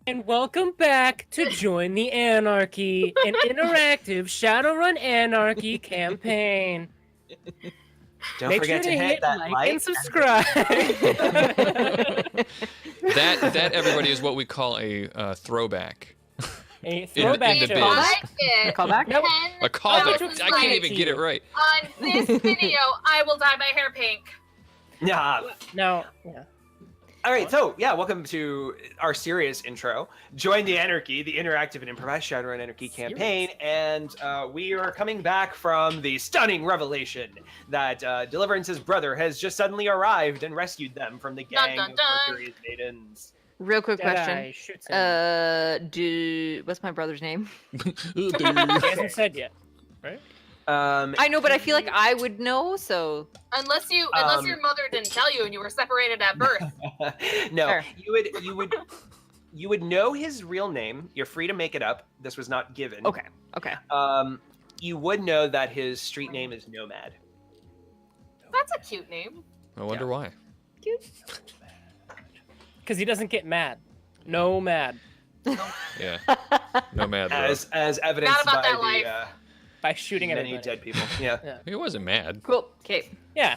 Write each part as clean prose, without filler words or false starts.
And welcome back to Join the Anarchy, an interactive Shadowrun Anarchy campaign. Don't Make forget sure to hit that like and subscribe. That everybody is what we call a throwback. A throwback in the show. biz. A Callback? Nope. A callback. Nope. I can't even get it right. On this video, I will dye my hair pink. Yeah. No. Yeah. All right, so yeah, welcome to our serious intro. Join the Anarchy, the interactive and improvised Shadowrun Anarchy campaign, and we are coming back from the stunning revelation that Deliverance's brother has just suddenly arrived and rescued them from the gang Dun, dun, of dun. Mercury's maidens. Real quick Deadeye question. shoots him. What's my brother's name? He hasn't said yet, right? I know, but I feel like I would know, so. Unless your mother didn't tell you and you were separated at birth. No, Sure. you would know his real name. You're free to make it up. This was not given. Okay. You would know that his street name is Nomad. That's a cute name. I wonder why. Because he doesn't get mad. No mad. Yeah. Nomad. Bro. As evidenced Not about by that life. the By shooting many everybody. dead people. Yeah. He wasn't mad. Cool. Okay. Yeah.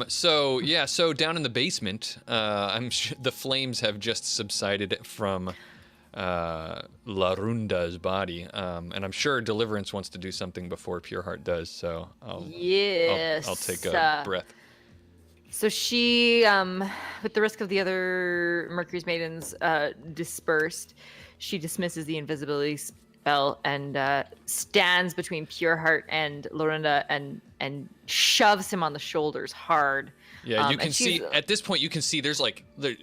So down in the basement, the flames have just subsided from Larunda's body, and I'm sure Deliverance wants to do something before Pureheart does. So I'll take a breath. So she, with the risk of the other Mercury's maidens dispersed, she dismisses the invisibility spell and stands between Pureheart and Lorinda and shoves him on the shoulders hard. Yeah, you can and see at this point. You can see there's like the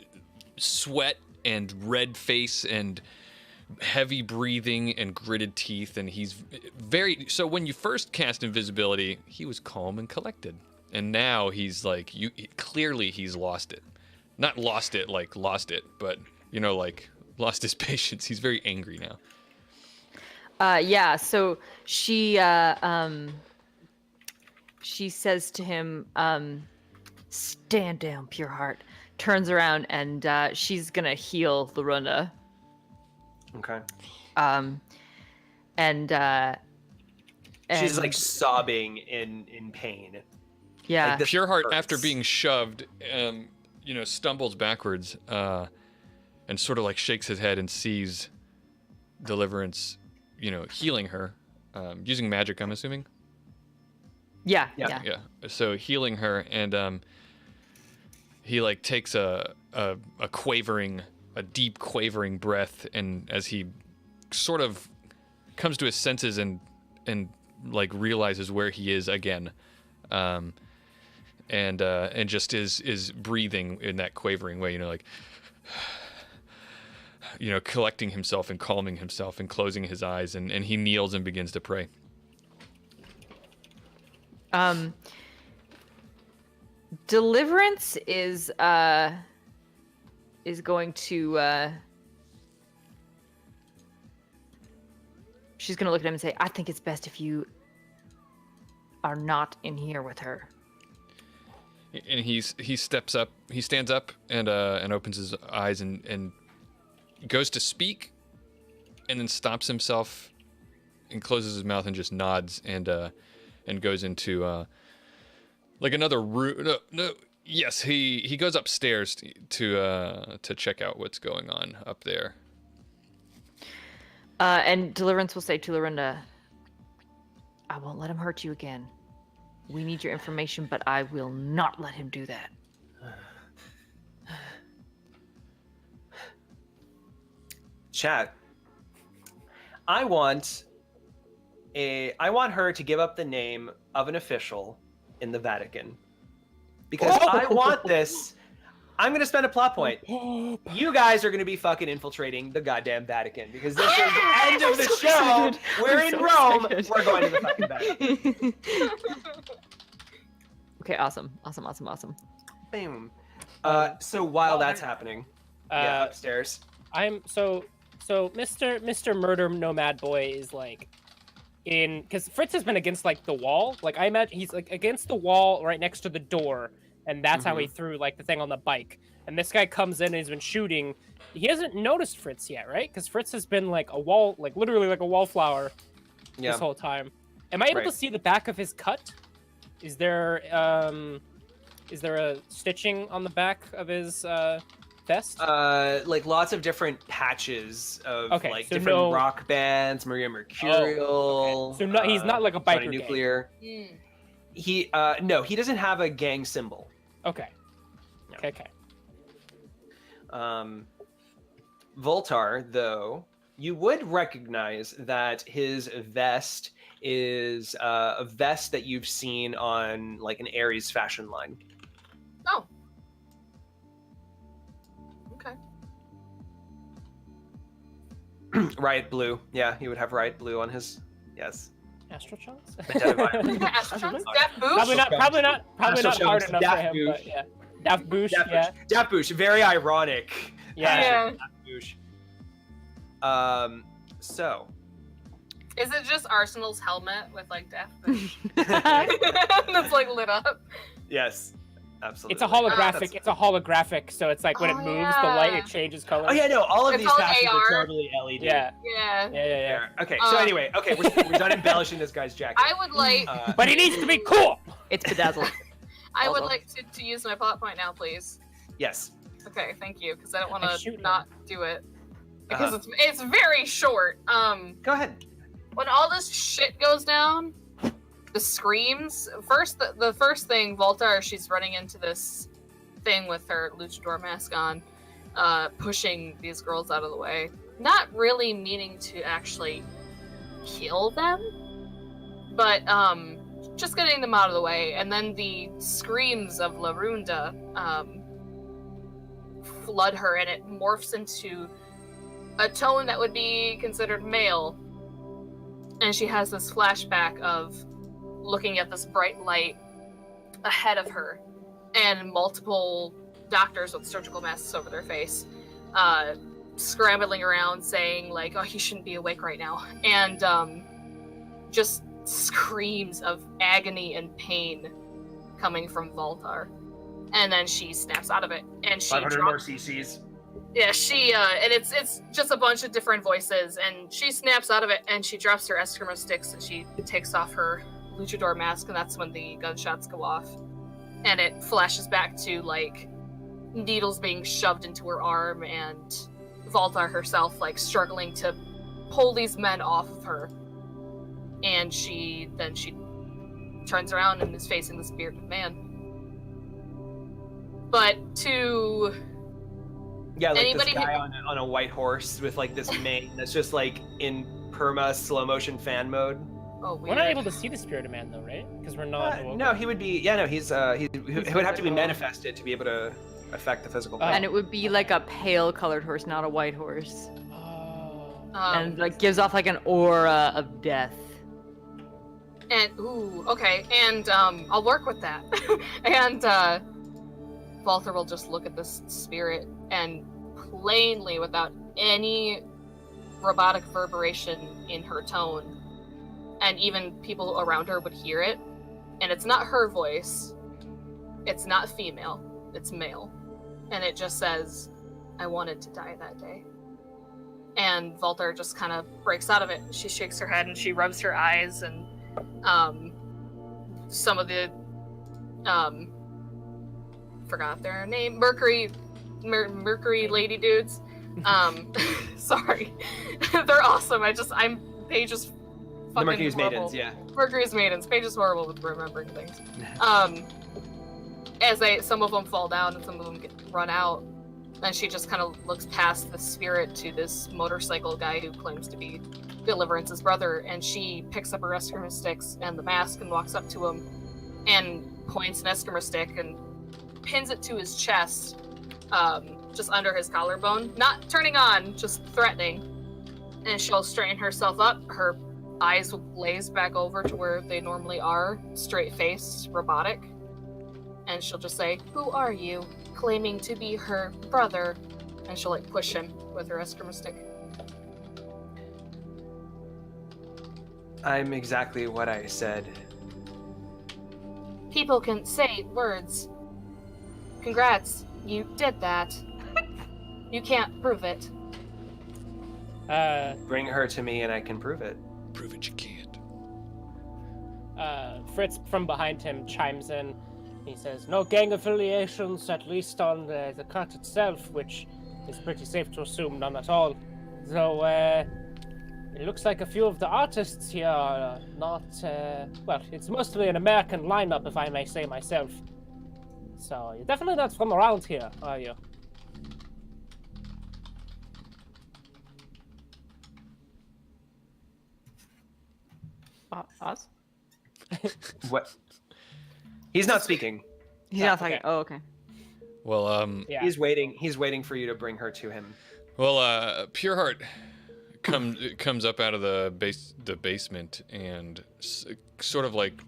sweat and red face and heavy breathing and gritted teeth, and he's very. So when you first cast invisibility, he was calm and collected. And now he's like, clearly he's lost it. Not lost it, like lost it, but, like lost his patience. He's very angry now. Yeah, so she says to him, stand down, Pureheart. Turns around and she's gonna heal Lorinda. Okay. And she's like sobbing in pain. yeah. Like, this Pureheart, hurts. after being shoved, stumbles backwards and sort of like shakes his head and sees Deliverance, healing her using magic, I'm assuming. Yeah. So healing her, and he like takes a deep quavering breath, and as he sort of comes to his senses and like realizes where he is again, and just is breathing in that quavering way, collecting himself and calming himself and closing his eyes, and he kneels and begins to pray. Deliverance is going to she's gonna look at him and say, I think it's best if you are not in here with her. And he stands up and opens his eyes and goes to speak, and then stops himself and closes his mouth and just nods and goes into like another room. Yes, he goes upstairs to check out what's going on up there. And Deliverance will say to Lorinda, I won't let him hurt you again. We need your information, but I will not let him do that. Chat. I want her to give up the name of an official in the Vatican. Because I want this. I'm going to spend a plot point. You guys are going to be fucking infiltrating the goddamn Vatican. Because this is the end of the show. We're in Rome. We're going to the fucking Vatican. Okay, awesome. Boom. So while that's happening, upstairs. So Mr. Murder Nomad Boy is like because Fritz has been against like the wall. Like I imagine he's like against the wall right next to the door, and that's how he threw like the thing on the bike. And this guy comes in and he's been shooting. He hasn't noticed Fritz yet, right? Because Fritz has been like a wall, like literally like a wallflower this whole time. Am I able to see the back of his cut? Is there a stitching on the back of his vest? Like lots of different patches of Okay, like so different no- rock bands, Maria Mercurial. okay. So he's not like a biker gang. Nuclear. He no, he doesn't have a gang symbol. Okay. No. Okay. Voltar, though, you would recognize that his vest is a vest that you've seen on like an Ares fashion line. Oh. Okay. Riot blue. Yeah, he would have riot blue on his. Yes. Astral chunks? Astronauts? Daft Boosh? Probably not Astral hard chunks, enough Daft for him, Boosh. but yeah. Daft Boosh, yeah. Daft Boosh, very ironic. Yeah. Daft Boosh. So. Is it just Arsenal's helmet with like Daft Boosh? That's like lit up. Yes, absolutely. It's a holographic, so it's like when it moves, the light, it changes color. Oh yeah, no, all of It's these all patches AR. are totally LED. Yeah. Yeah. Yeah. Okay, so anyway, we're done embellishing this guy's jacket. I would like But he needs to be cool! It's bedazzled. I would Also- like to use my plot point now, please. Yes. Okay, thank you, because I don't want I to shoot not do it. Because it's very short. Go ahead. When all this shit goes down, the screams. First, the first thing, Voltar, she's running into this thing with her luchador mask on, pushing these girls out of the way. Not really meaning to actually kill them, but just getting them out of the way. And then the screams of La Runda flood her, and it morphs into a tone that would be considered male. And she has this flashback of looking at this bright light ahead of her, and multiple doctors with surgical masks over their face, scrambling around saying like, oh, he shouldn't be awake right now. And just screams of agony and pain coming from Voltar. And then she snaps out of it, and she 500 more CCs. yeah, she and it's just a bunch of different voices, and she snaps out of it, and she drops her Eskrima sticks, and she takes off her luchador mask, and that's when the gunshots go off, and it flashes back to like needles being shoved into her arm, and Voltar herself like struggling to pull these men off of her, and she turns around and is facing this bearded man. But to Yeah, like anybody this guy on a white horse with like this mane that's just like in perma slow motion fan mode. oh, We're not able to see the Spirit of Man, though, right? Because we're not. No, he would be. Yeah, no, he would have to be manifested to be able to affect the physical body. And it would be like a pale colored horse, not a white horse. Oh. And like gives off like an aura of death. And ooh, okay, and I'll work with that. And Walter will just look at this spirit and plainly, without any robotic reverberation in her tone, and even people around her would hear it. And it's not her voice. It's not female. It's male. And it just says, "I wanted to die that day." And Walter just kind of breaks out of it. She shakes her head and she rubs her eyes, and some of the forgot their name, Mercury lady dudes, sorry, they're awesome. Paige is fucking The Mercury's horrible. Maidens, yeah. Mercury's Maidens. Paige is horrible with remembering things. As some of them fall down and some of them get run out, and she just kind of looks past the spirit to this motorcycle guy who claims to be Deliverance's brother, and she picks up her Eskrima sticks and the mask and walks up to him and points an Eskrima stick and pins it to his chest, just under his collarbone. Not turning on, just threatening. And she'll straighten herself up. Her eyes will glaze back over to where they normally are, straight-faced, robotic. And she'll just say, "Who are you?" claiming to be her brother. And she'll like push him with her Eskrima stick. I'm exactly what I said. People can say words, Congrats. You did that. You can't prove it. Bring her to me and I can prove it. Prove it you can't. Fritz from behind him chimes in. He says, "No gang affiliations, at least on the cut itself, which is pretty safe to assume none at all. So, it looks like a few of the artists here are not, well, it's mostly an American lineup, if I may say myself. So, you're definitely not from around here, are you?" Oz? What? He's not speaking. He's not talking. okay. Oh, okay. Well, Yeah. He's waiting for you to bring her to him. Well, Pureheart comes up out of the basement and sort of like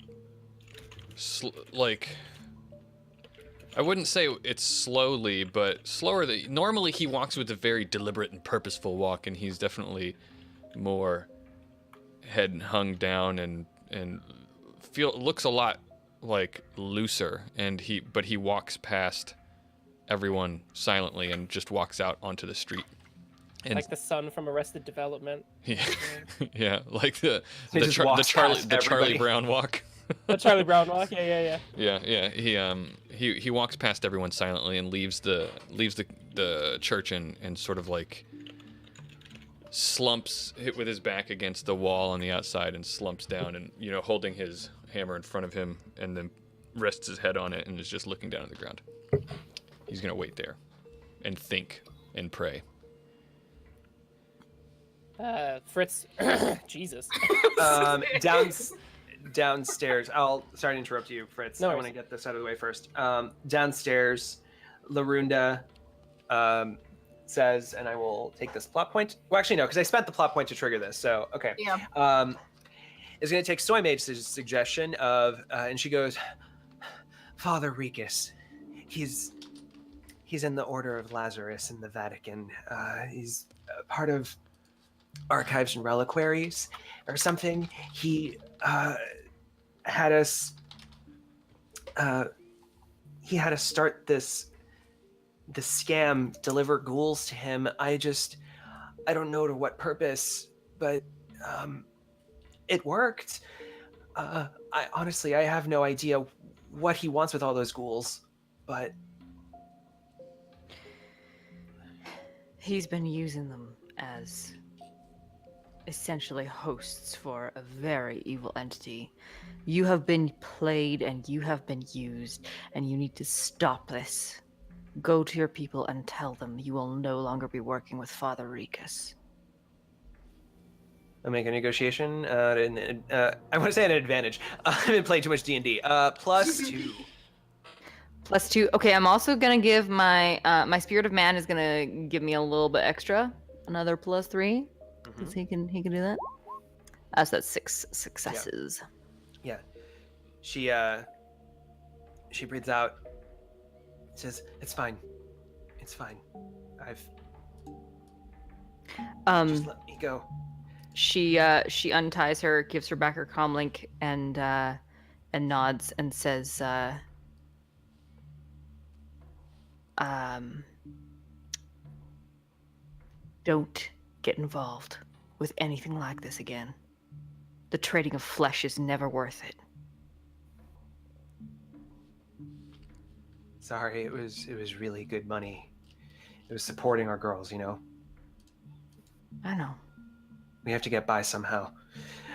I wouldn't say it's slowly, but slower. Normally he walks with a very deliberate and purposeful walk, and he's definitely more head hung down and looks a lot like looser. And he walks past everyone silently and just walks out onto the street. And Like the son from Arrested Development. yeah, yeah, like the He just walks past Charlie everybody. Brown walk. The Charlie Brown walk. Yeah. Yeah. He walks past everyone silently and leaves the church and sort of like slumps with his back against the wall on the outside and slumps down and holding his hammer in front of him, and then rests his head on it and is just looking down at the ground. He's gonna wait there and think and pray. Fritz, Jesus. Downstairs. Sorry to interrupt you, Fritz. No I worries. want to get this out of the way first. Downstairs, Larunda says, and I will take this plot point. Well, actually, no, because I spent the plot point to trigger this. So, okay. Yeah. Is going to take Soy Mage's suggestion of, and she goes, Father Rikus, he's in the Order of Lazarus in the Vatican. He's part of Archives and Reliquaries or something. He had us start this scam, deliver ghouls to him. I don't know to what purpose, but it worked. I honestly have no idea what he wants with all those ghouls, but He's been using them as essentially hosts for a very evil entity. You have been played and you have been used, and you need to stop this. Go to your people and tell them you will no longer be working with Father Rikus. I'll make a negotiation. I want to say an advantage. I've been playing too much D&D. +2. +2. Okay, I'm also gonna give my my Spirit of Man is gonna give me a little bit extra, another +3. Because he can do that. So that's 6 successes. Yeah. She breathes out. Says, "It's fine. It's fine. Just let me go." She unties her, gives her back her comlink, and nods and says, "Don't get involved with anything like this again. The trading of flesh is never worth it." Sorry, it was really good money. It was supporting our girls, I know. We have to get by somehow.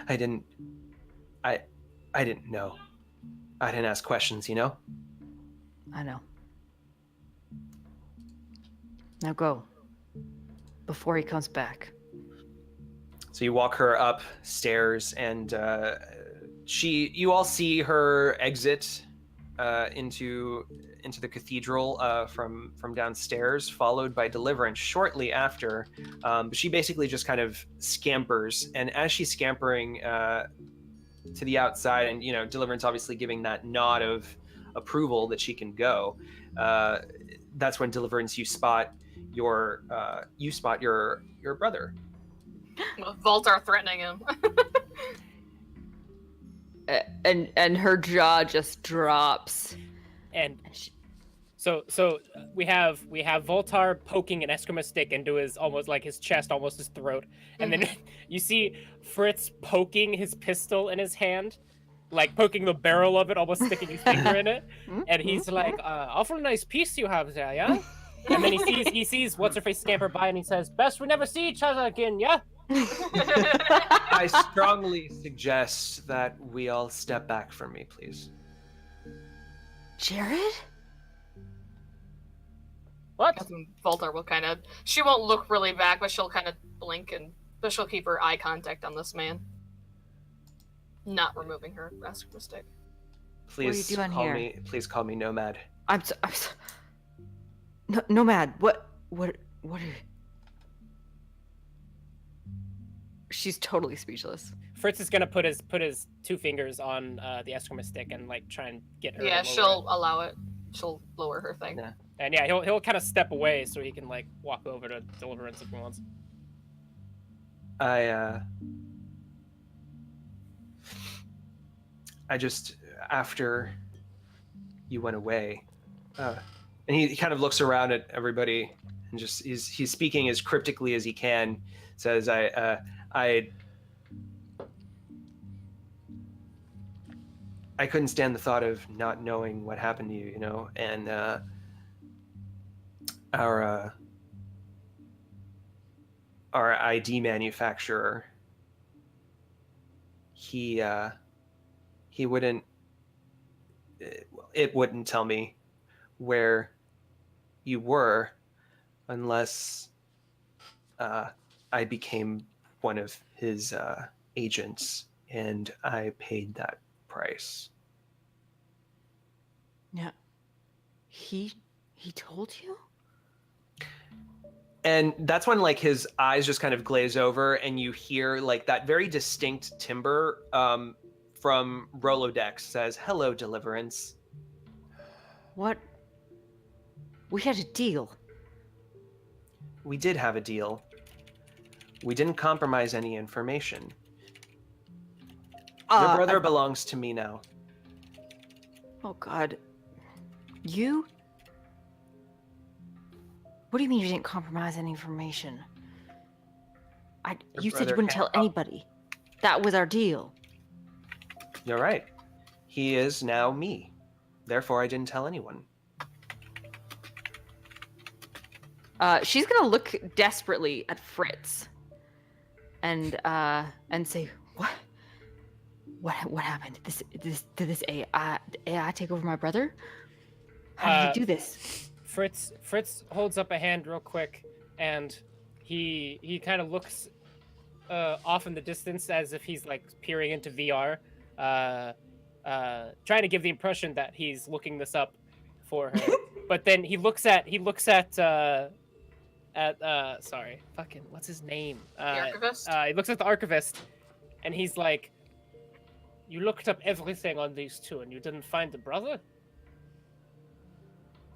I didn't know. I didn't ask questions, I know. Now go. Before he comes back. So you walk her upstairs, and you all see her exit into the cathedral from downstairs, followed by Deliverance shortly after. But she basically just kind of scampers, and as she's scampering to the outside, and Deliverance obviously giving that nod of approval that she can go, that's when Deliverance you spot your brother. Voltar threatening him. And her jaw just drops. And So we have Voltar poking an Eskimo stick into his almost like his chest, almost his throat, and then you see Fritz poking his pistol in his hand, like poking the barrel of it, almost sticking his finger in it, and he's like, "Awful nice piece you have there, yeah." And then he sees what's her face scamper by, and he says, "Best we never see each other again, yeah." I strongly suggest that we all step back from me, please. Jared? What? And Voltar will kind of, she won't look really back, but she'll kind of blink but she'll keep her eye contact on this man. Not removing her rescue stick. Please please call me Nomad. I'm so, no, Nomad. What are you? She's totally speechless. Fritz is gonna put his 2 fingers on the Eskimo stick and like try and get her. Yeah, she'll allow it. She'll lower her thing. Yeah. And yeah, he'll kind of step away so he can like walk over to Deliverance if he wants. I just, after you went away, and he kind of looks around at everybody and just he's speaking as cryptically as he can. Says, I couldn't stand the thought of not knowing what happened to you, you know, and our ID manufacturer, he wouldn't, it wouldn't tell me where you were unless I became one of his agents, and I paid that price. Yeah. He told you? And that's when like his eyes just kind of glaze over, and you hear like that very distinct timbre from Rolodex says, "Hello, Deliverance." What? We had a deal. We did have a deal. We didn't compromise any information. Your brother belongs to me now. Oh God. You? What do you mean you didn't compromise any information? You said you wouldn't tell anybody. That was our deal. You're right. He is now me. Therefore, I didn't tell anyone. She's gonna look desperately at Fritz and say, What happened? Did this AI take over my brother? How did he do this? Fritz holds up a hand real quick, and he kind of looks off in the distance as if he's like peering into VR, trying to give the impression that he's looking this up for her. But then he looks at sorry, fucking what's his name? The archivist? He looks at the archivist, and he's like, "You looked up everything on these two, and you didn't find the brother?"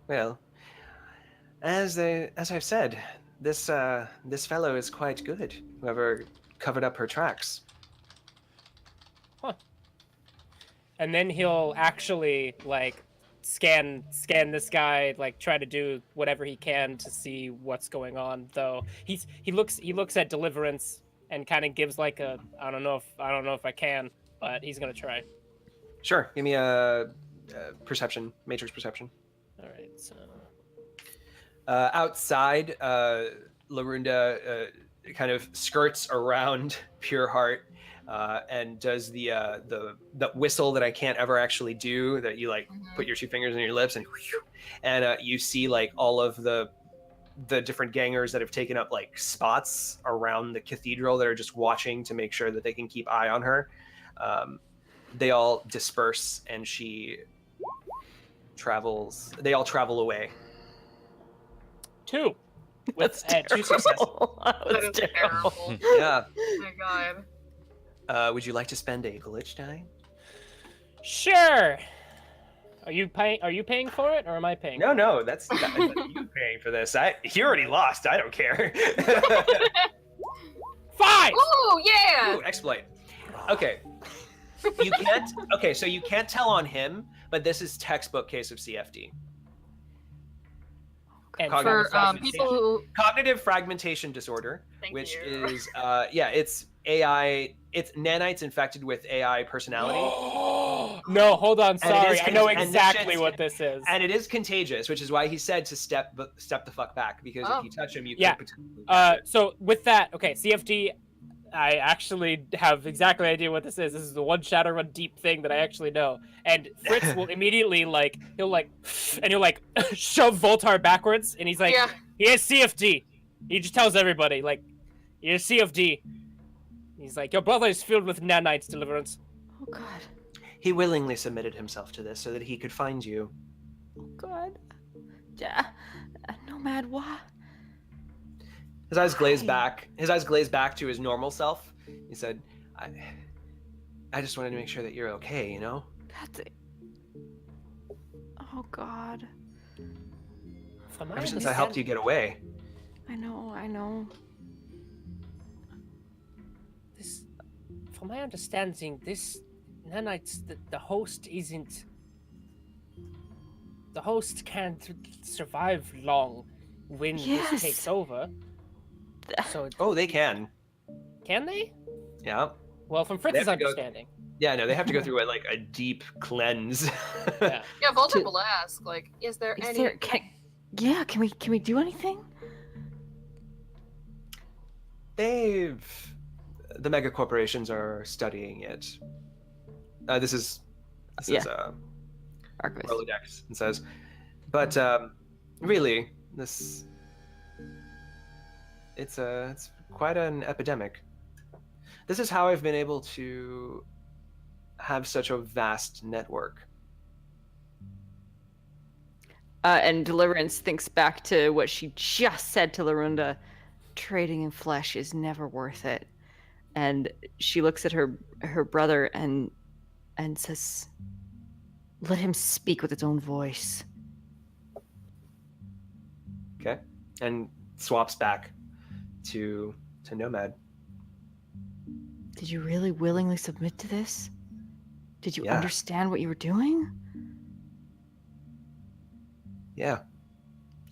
Well, as I've said, this fellow is quite good. Whoever covered up her tracks. Huh. And then he'll actually like scan this guy, like try to do whatever he can to see what's going on. Though he looks at Deliverance and kind of gives like a I don't know if I can, but he's gonna try. Sure, give me a perception, matrix perception. All right, so outside, Larunda kind of skirts around Pureheart and does the whistle that I can't ever actually do. That you like put your 2 fingers on your lips and you see like all of the different gangers that have taken up like spots around the cathedral that are just watching to make sure that they can keep eye on her. They all disperse, and she travels. They all travel away. 2. That's terrible. 2 successes. That is terrible. Yeah. Oh my God. Would you like to spend a glitch die? Sure. Are you paying for it, or am I paying? No, that's you paying for this. He already lost. I don't care. 5. Oh yeah. Ooh, exploit. Okay. You can't. Okay, so you can't tell on him, but this is textbook case of CFD. And Cognitive people who cognitive fragmentation disorder, Thank which you. is it's AI. It's nanites infected with AI personality. No, hold on. Sorry, I know and this exactly shit's- what this is. And it is contagious, which is why he said to step the fuck back, because Oh. if you touch him, you Yeah. could potentially catch it. So with that, okay, CFD. I actually have exactly idea what this is. This is the one Shadowrun deep thing that I actually know. And Fritz will immediately he'll shove Voltar backwards, and he's like, Yeah. he has CFD. He just tells everybody like, he has CFD. He's like, your brother is filled with nanites, Deliverance. Oh God. He willingly submitted himself to this so that he could find you. Oh God. Yeah. Nomad, why? His eyes glazed Why? back. His eyes glazed back to his normal self. He said, I just wanted to make sure that you're okay, you know? That's it. Oh God. From my Ever since I helped you get away. I know. This, from my understanding, this nanites, the host isn't. The host can't survive long when this Yes. takes over. So Oh, they can. can they? Yeah. Well, from They Fritz's have to go- understanding. Yeah, no, they have to go through a deep cleanse. Yeah. Yeah, Volta To- will ask, like, is there Is any there? Can we do anything? The mega corporations are studying it. This is Arquist. Rolodex. It says, but really, it's quite an epidemic. This is how I've been able to have such a vast network. And Deliverance thinks back to what she just said to Larunda. Trading in flesh is never worth it. And she looks at her brother and says, let him speak with its own voice. Okay, and swaps back to Nomad. Did you really willingly submit to this? Did you Yeah. understand what you were doing? Yeah.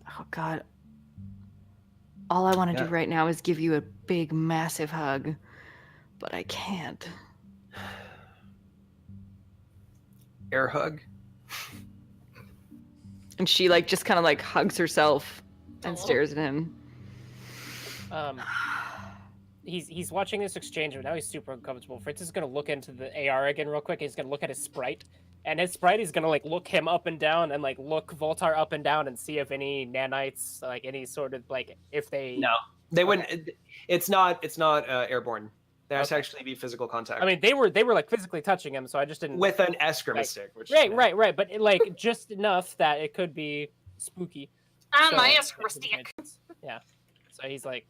Oh God. All I want to Yeah. do right now is give you a big, massive hug. But I can't. Air hug. And she just kind of hugs herself and Aw. stares at him. He's watching this exchange, but now he's super uncomfortable. Fritz is gonna look into the AR again real quick. He's gonna look at his sprite, and his sprite is gonna look him up and down, and look Voltar up and down, and see if any nanites, any sort of if they. No, they wouldn't. It's not airborne. There has to actually be physical contact. I mean, they were physically touching him, so I just didn't. with an eskrima stick. Which, Right, but just enough that it could be spooky. on So, my like, eskrima stick? Yeah. So he's he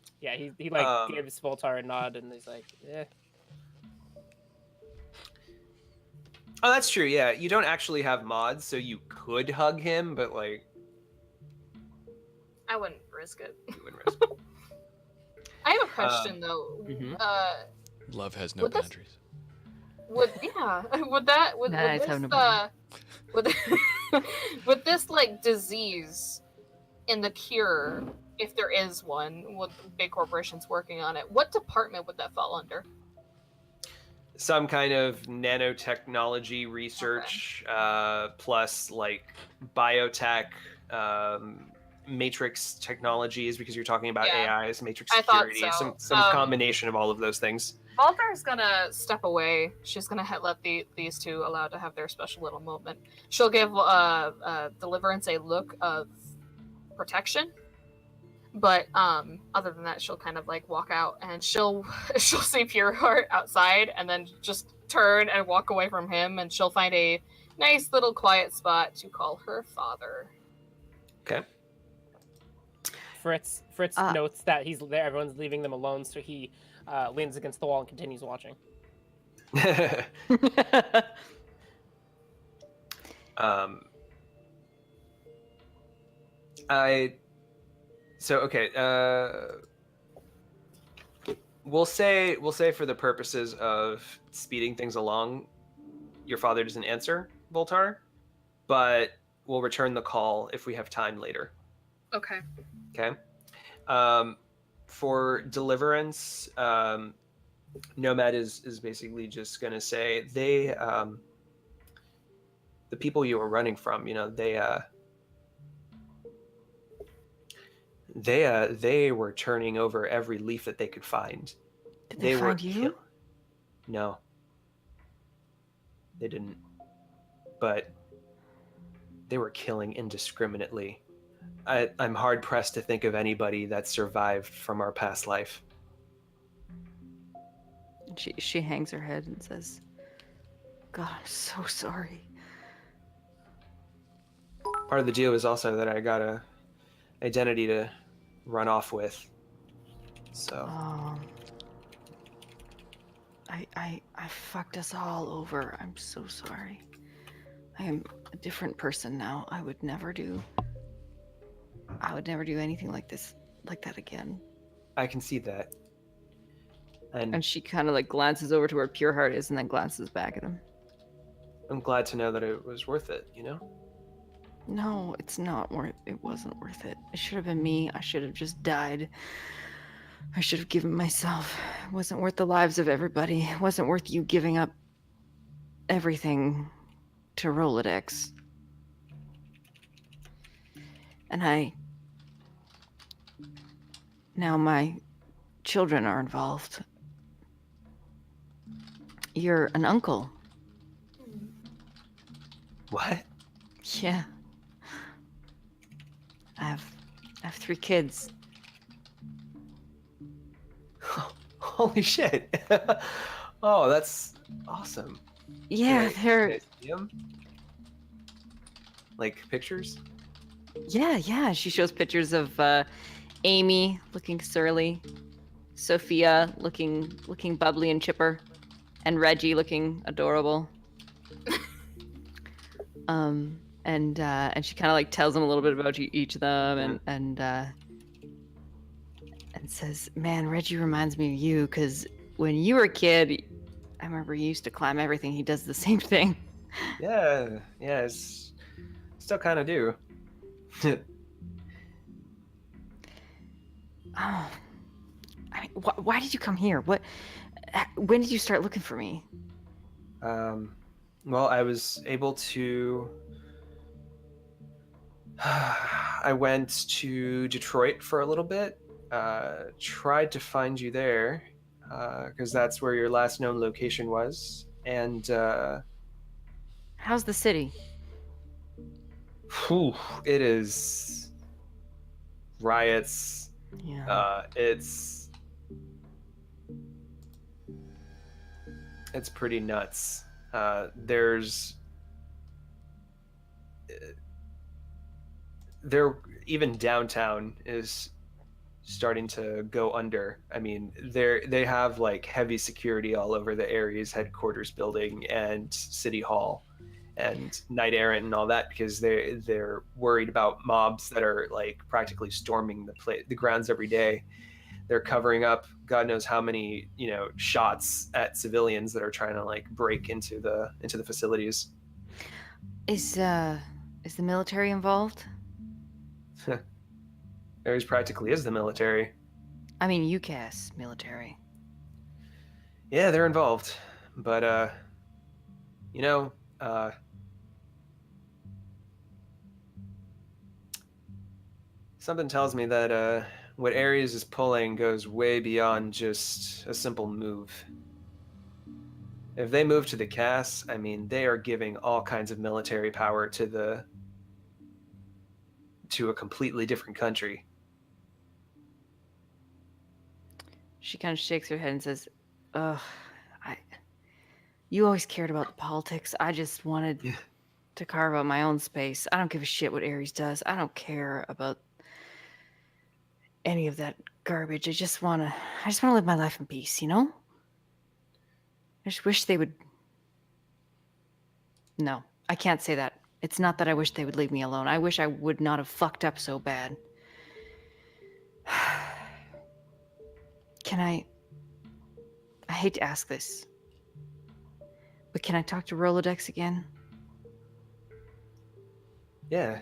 gives Voltar a nod, and he's like, eh. Oh, that's true. Yeah, you don't actually have mods, so you could hug him, but I wouldn't risk it. you wouldn't risk. I have a question though. Mhm. Love has no Would this- boundaries. Would Nice, have no would this disease in the cure, if there is one, with big corporations working on it, what department would that fall under? Some kind of nanotechnology research, plus biotech, matrix technologies, because you're talking about Yeah. AIs, matrix I thought security, so. some combination of all of those things. Voltar's gonna step away. She's gonna let these two allowed to have their special little moment. She'll give Deliverance a look of protection, but other than that, she'll kind of walk out, and she'll see Pureheart outside, and then just turn and walk away from him, and she'll find a nice little quiet spot to call her father. Okay. Fritz notes that he's there. Everyone's leaving them alone, so he leans against the wall and continues watching. We'll say for the purposes of speeding things along, your father doesn't answer, Voltar, but we'll return the call if we have time later. Okay. Okay. For Deliverance, Nomad is basically just gonna say the people you were running from, they were turning over every leaf that they could find. Did they find you? No, they didn't. But they were killing indiscriminately. I'm hard pressed to think of anybody that survived from our past life. She hangs her head and says, "God, I'm so sorry." Part of the deal is also that I got a identity to run off with. So I fucked us all over. I'm so sorry. I am a different person now. I would never do anything like that again. I can see that. And she kind of like glances over to where Pure Heart is and then glances back at him. I'm glad to know that it was worth it, No, it wasn't worth it. It should have been me. I should have just died. I should have given myself. It wasn't worth the lives of everybody. It wasn't worth you giving up everything to Rolodex. And now my children are involved. You're an uncle. What? Yeah. I have 3 kids. Holy shit. Oh, that's awesome. Yeah, Can I see 'em? Like pictures? Yeah. She shows pictures of Amy looking surly, Sophia looking bubbly and chipper, and Reggie looking adorable. And she kind of like tells them a little bit about each of them, and says, "Man, Reggie reminds me of you, because when you were a kid, I remember you used to climb everything. He does the same thing." Yeah, still kind of do. Oh, I mean, why did you come here? When did you start looking for me? Well, I was able to. I went to Detroit for a little bit. Tried to find you there, because that's where your last known location was. And how's the city? It is riots. Yeah. It's pretty nuts. Even downtown is starting to go under. I mean, they have like heavy security all over the area's headquarters building and city hall and Knight Errant and all that, because they're worried about mobs that are like practically storming the grounds every day. They're covering up God knows how many shots at civilians that are trying to like break into the facilities. Is the military involved? Ares practically is the military. I mean, UCAS military. Yeah, they're involved, but something tells me that what Ares is pulling goes way beyond just a simple move. If they move to the Cass, I mean, they are giving all kinds of military power to a completely different country. She kind of shakes her head and says, "Ugh, you always cared about the politics. I just wanted to carve out my own space. I don't give a shit what Ares does. I don't care about any of that garbage. I just wanna live my life in peace, I just wish they would." No, I can't say that. It's not that I wish they would leave me alone. I wish I would not have fucked up so bad. I hate to ask this, but can I talk to Rolodex again? Yeah.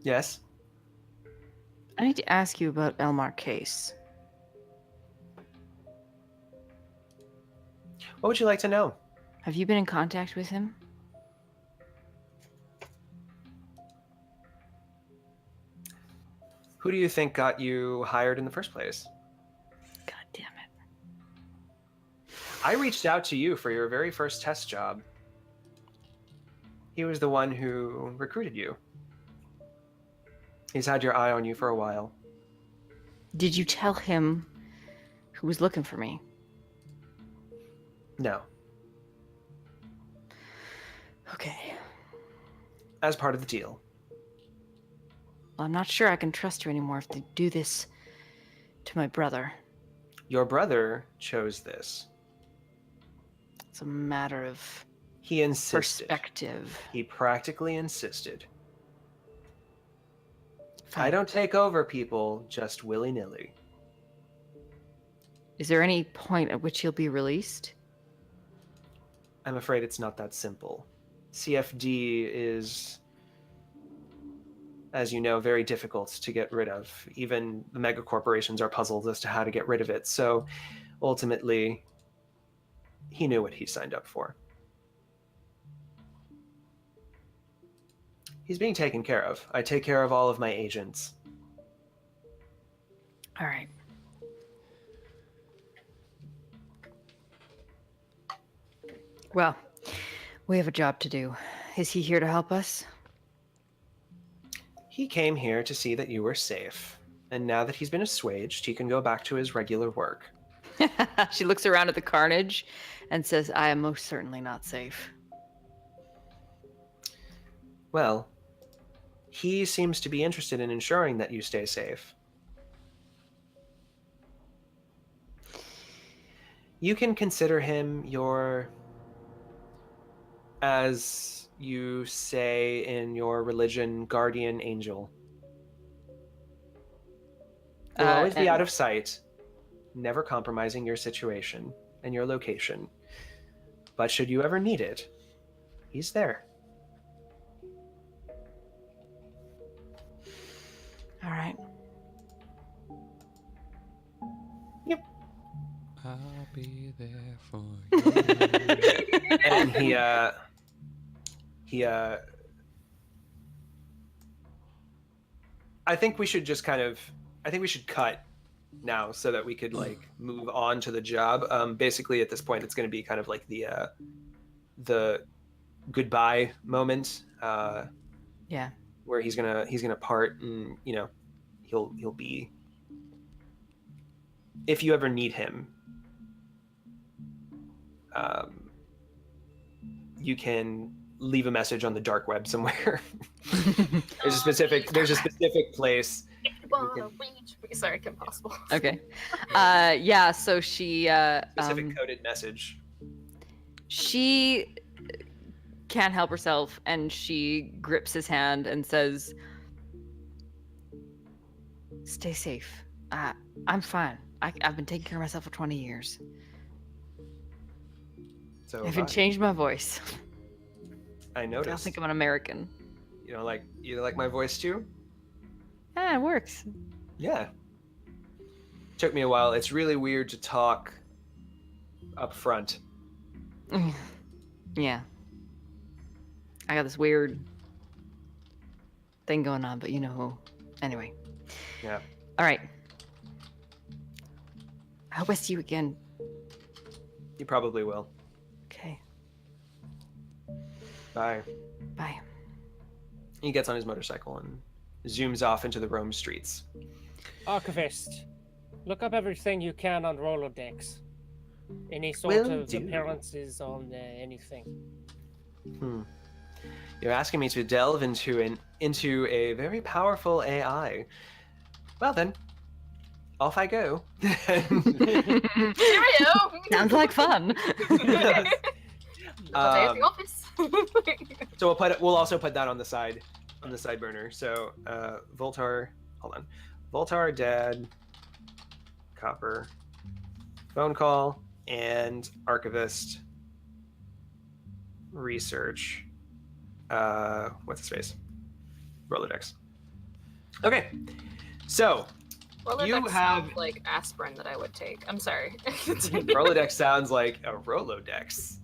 Yes? I need to ask you about Elmar Case. What would you like to know? Have you been in contact with him? Who do you think got you hired in the first place? God damn it. I reached out to you for your very first test job. He was the one who recruited you. He's had your eye on you for a while. Did you tell him who was looking for me? No. Okay. As part of the deal. Well, I'm not sure I can trust you anymore if they do this to my brother. Your brother chose this. It's a matter of He insisted. perspective. He practically insisted. Fine. I don't take over people just willy-nilly. Is there any point at which he'll be released? I'm afraid it's not that simple. CFD is, as you know, very difficult to get rid of. Even the mega corporations are puzzled as to how to get rid of it. So ultimately, he knew what he signed up for. He's being taken care of. I take care of all of my agents. All right. Well, we have a job to do. Is he here to help us? He came here to see that you were safe. And now that he's been assuaged, he can go back to his regular work. She looks around at the carnage and says, I am most certainly not safe. Well, he seems to be interested in ensuring that you stay safe. You can consider him your, as you say in your religion, guardian angel. He'll always be and- out of sight, never compromising your situation and your location. But should you ever need it, he's there. All right. I'll be there for you. And he I think we should just kind of, I think we should cut now so that we could like move on to the job. Basically at this point it's going to be kind of like the goodbye moment Yeah. where he's gonna part, and you know he'll be, if you ever need him, you can leave a message on the dark web somewhere. there's a specific place. Sorry, Kim Possible. Okay. Yeah, so she Specific coded message. she can't help herself and she grips his hand and says, stay safe. I'm fine. I've been taking care of myself for 20 years. So I haven't changed my voice. I I noticed. think I'm an American. You like my voice too? Yeah, it works. Yeah. Took me a while. It's really weird to talk up front. Yeah. I got this weird thing going on, but you know who. Anyway. Yeah. All right. I hope I see you again. You probably will. Okay. Bye. Bye. He gets on his motorcycle and zooms off into the Rome streets. Archivist, look up everything you can on Rolodex. Any sort Will of do. appearances on anything. You're asking me to delve into a very powerful AI. Well then, off I go. Cheerio! Sounds like fun. All day at the office. So we'll also put that on the side burner. So Voltar, hold on. Voltar, Dad, Copper, phone call, and Archivist, research. What's his face? Rolodex. Okay, so Rolodex you have sounds like aspirin that I would take. I'm sorry. Rolodex sounds like a Rolodex.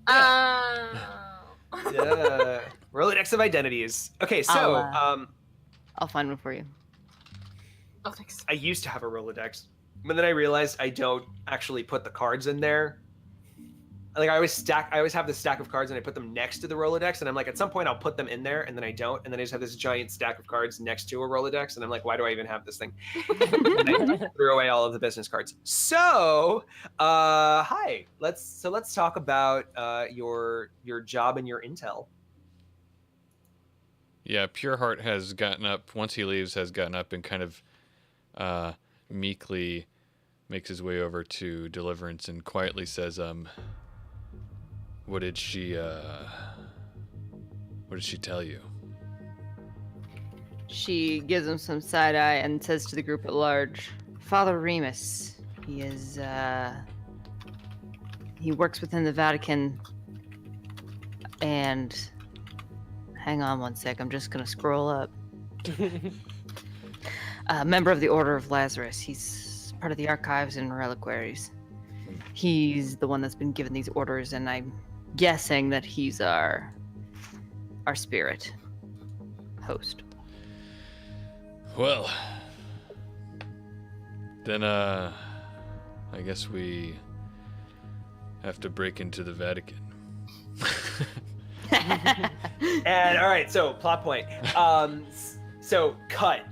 Yeah, Rolodex of identities. Okay, so I'll find one for you. Oh, thanks. I used to have a Rolodex, but then I realized I don't actually put the cards in there. Like I always have this stack of cards and I put them next to the Rolodex, and I'm like, at some point I'll put them in there, and then I don't, and then I just have this giant stack of cards next to a Rolodex, and I'm like, why do I even have this thing? And I threw away all of the business cards. So, hi. Let's talk about your job and your intel. Yeah, Pureheart has gotten up, once he leaves, has gotten up and kind of meekly makes his way over to Deliverance and quietly says, what did she tell you? She gives him some side eye and says to the group at large, Father Remus, he works within the Vatican, and hang on one sec, I'm just gonna scroll up. Member of the Order of Lazarus. He's part of the archives and reliquaries. He's the one that's been given these orders, and I'm guessing that he's our spirit host. Well, then I guess we have to break into the Vatican. And all right, so plot point. So cut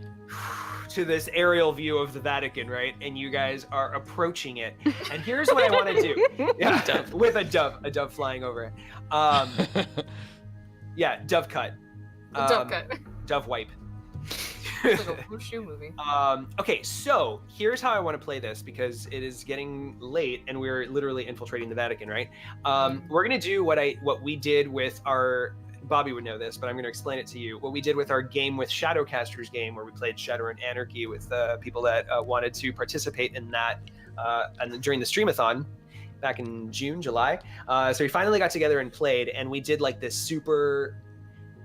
to this aerial view of the Vatican, right? And you guys are approaching it. And here's what I want to do. Yeah, with a dove flying over it. Yeah, dove cut. Dove cut. Dove wipe. It's like a Wushu movie. Okay, so here's how I want to play this, because it is getting late and we're literally infiltrating the Vatican, right? We're gonna do what we did with our, Bobby would know this, but I'm going to explain it to you. What we did with our game with Shadowcasters game, where we played Shadowrun Anarchy with people that wanted to participate in that and during the streamathon back in June, July. So we finally got together and played, and we did like this super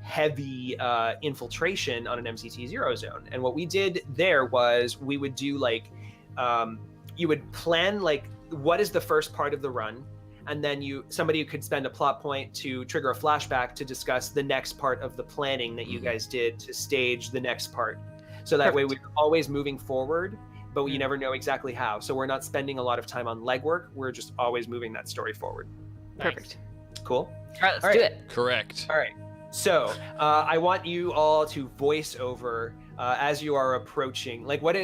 heavy infiltration on an MCT 0 zone. And what we did there was we would do like, you would plan like, what is the first part of the run? And then somebody could spend a plot point to trigger a flashback to discuss the next part of the planning that you guys did to stage the next part. So that way we're always moving forward, but you never know exactly how. So we're not spending a lot of time on legwork. We're just always moving that story forward. Perfect. Cool. All right, let's do it. Correct. All right. So I want you all to voice over as you are approaching. Like, what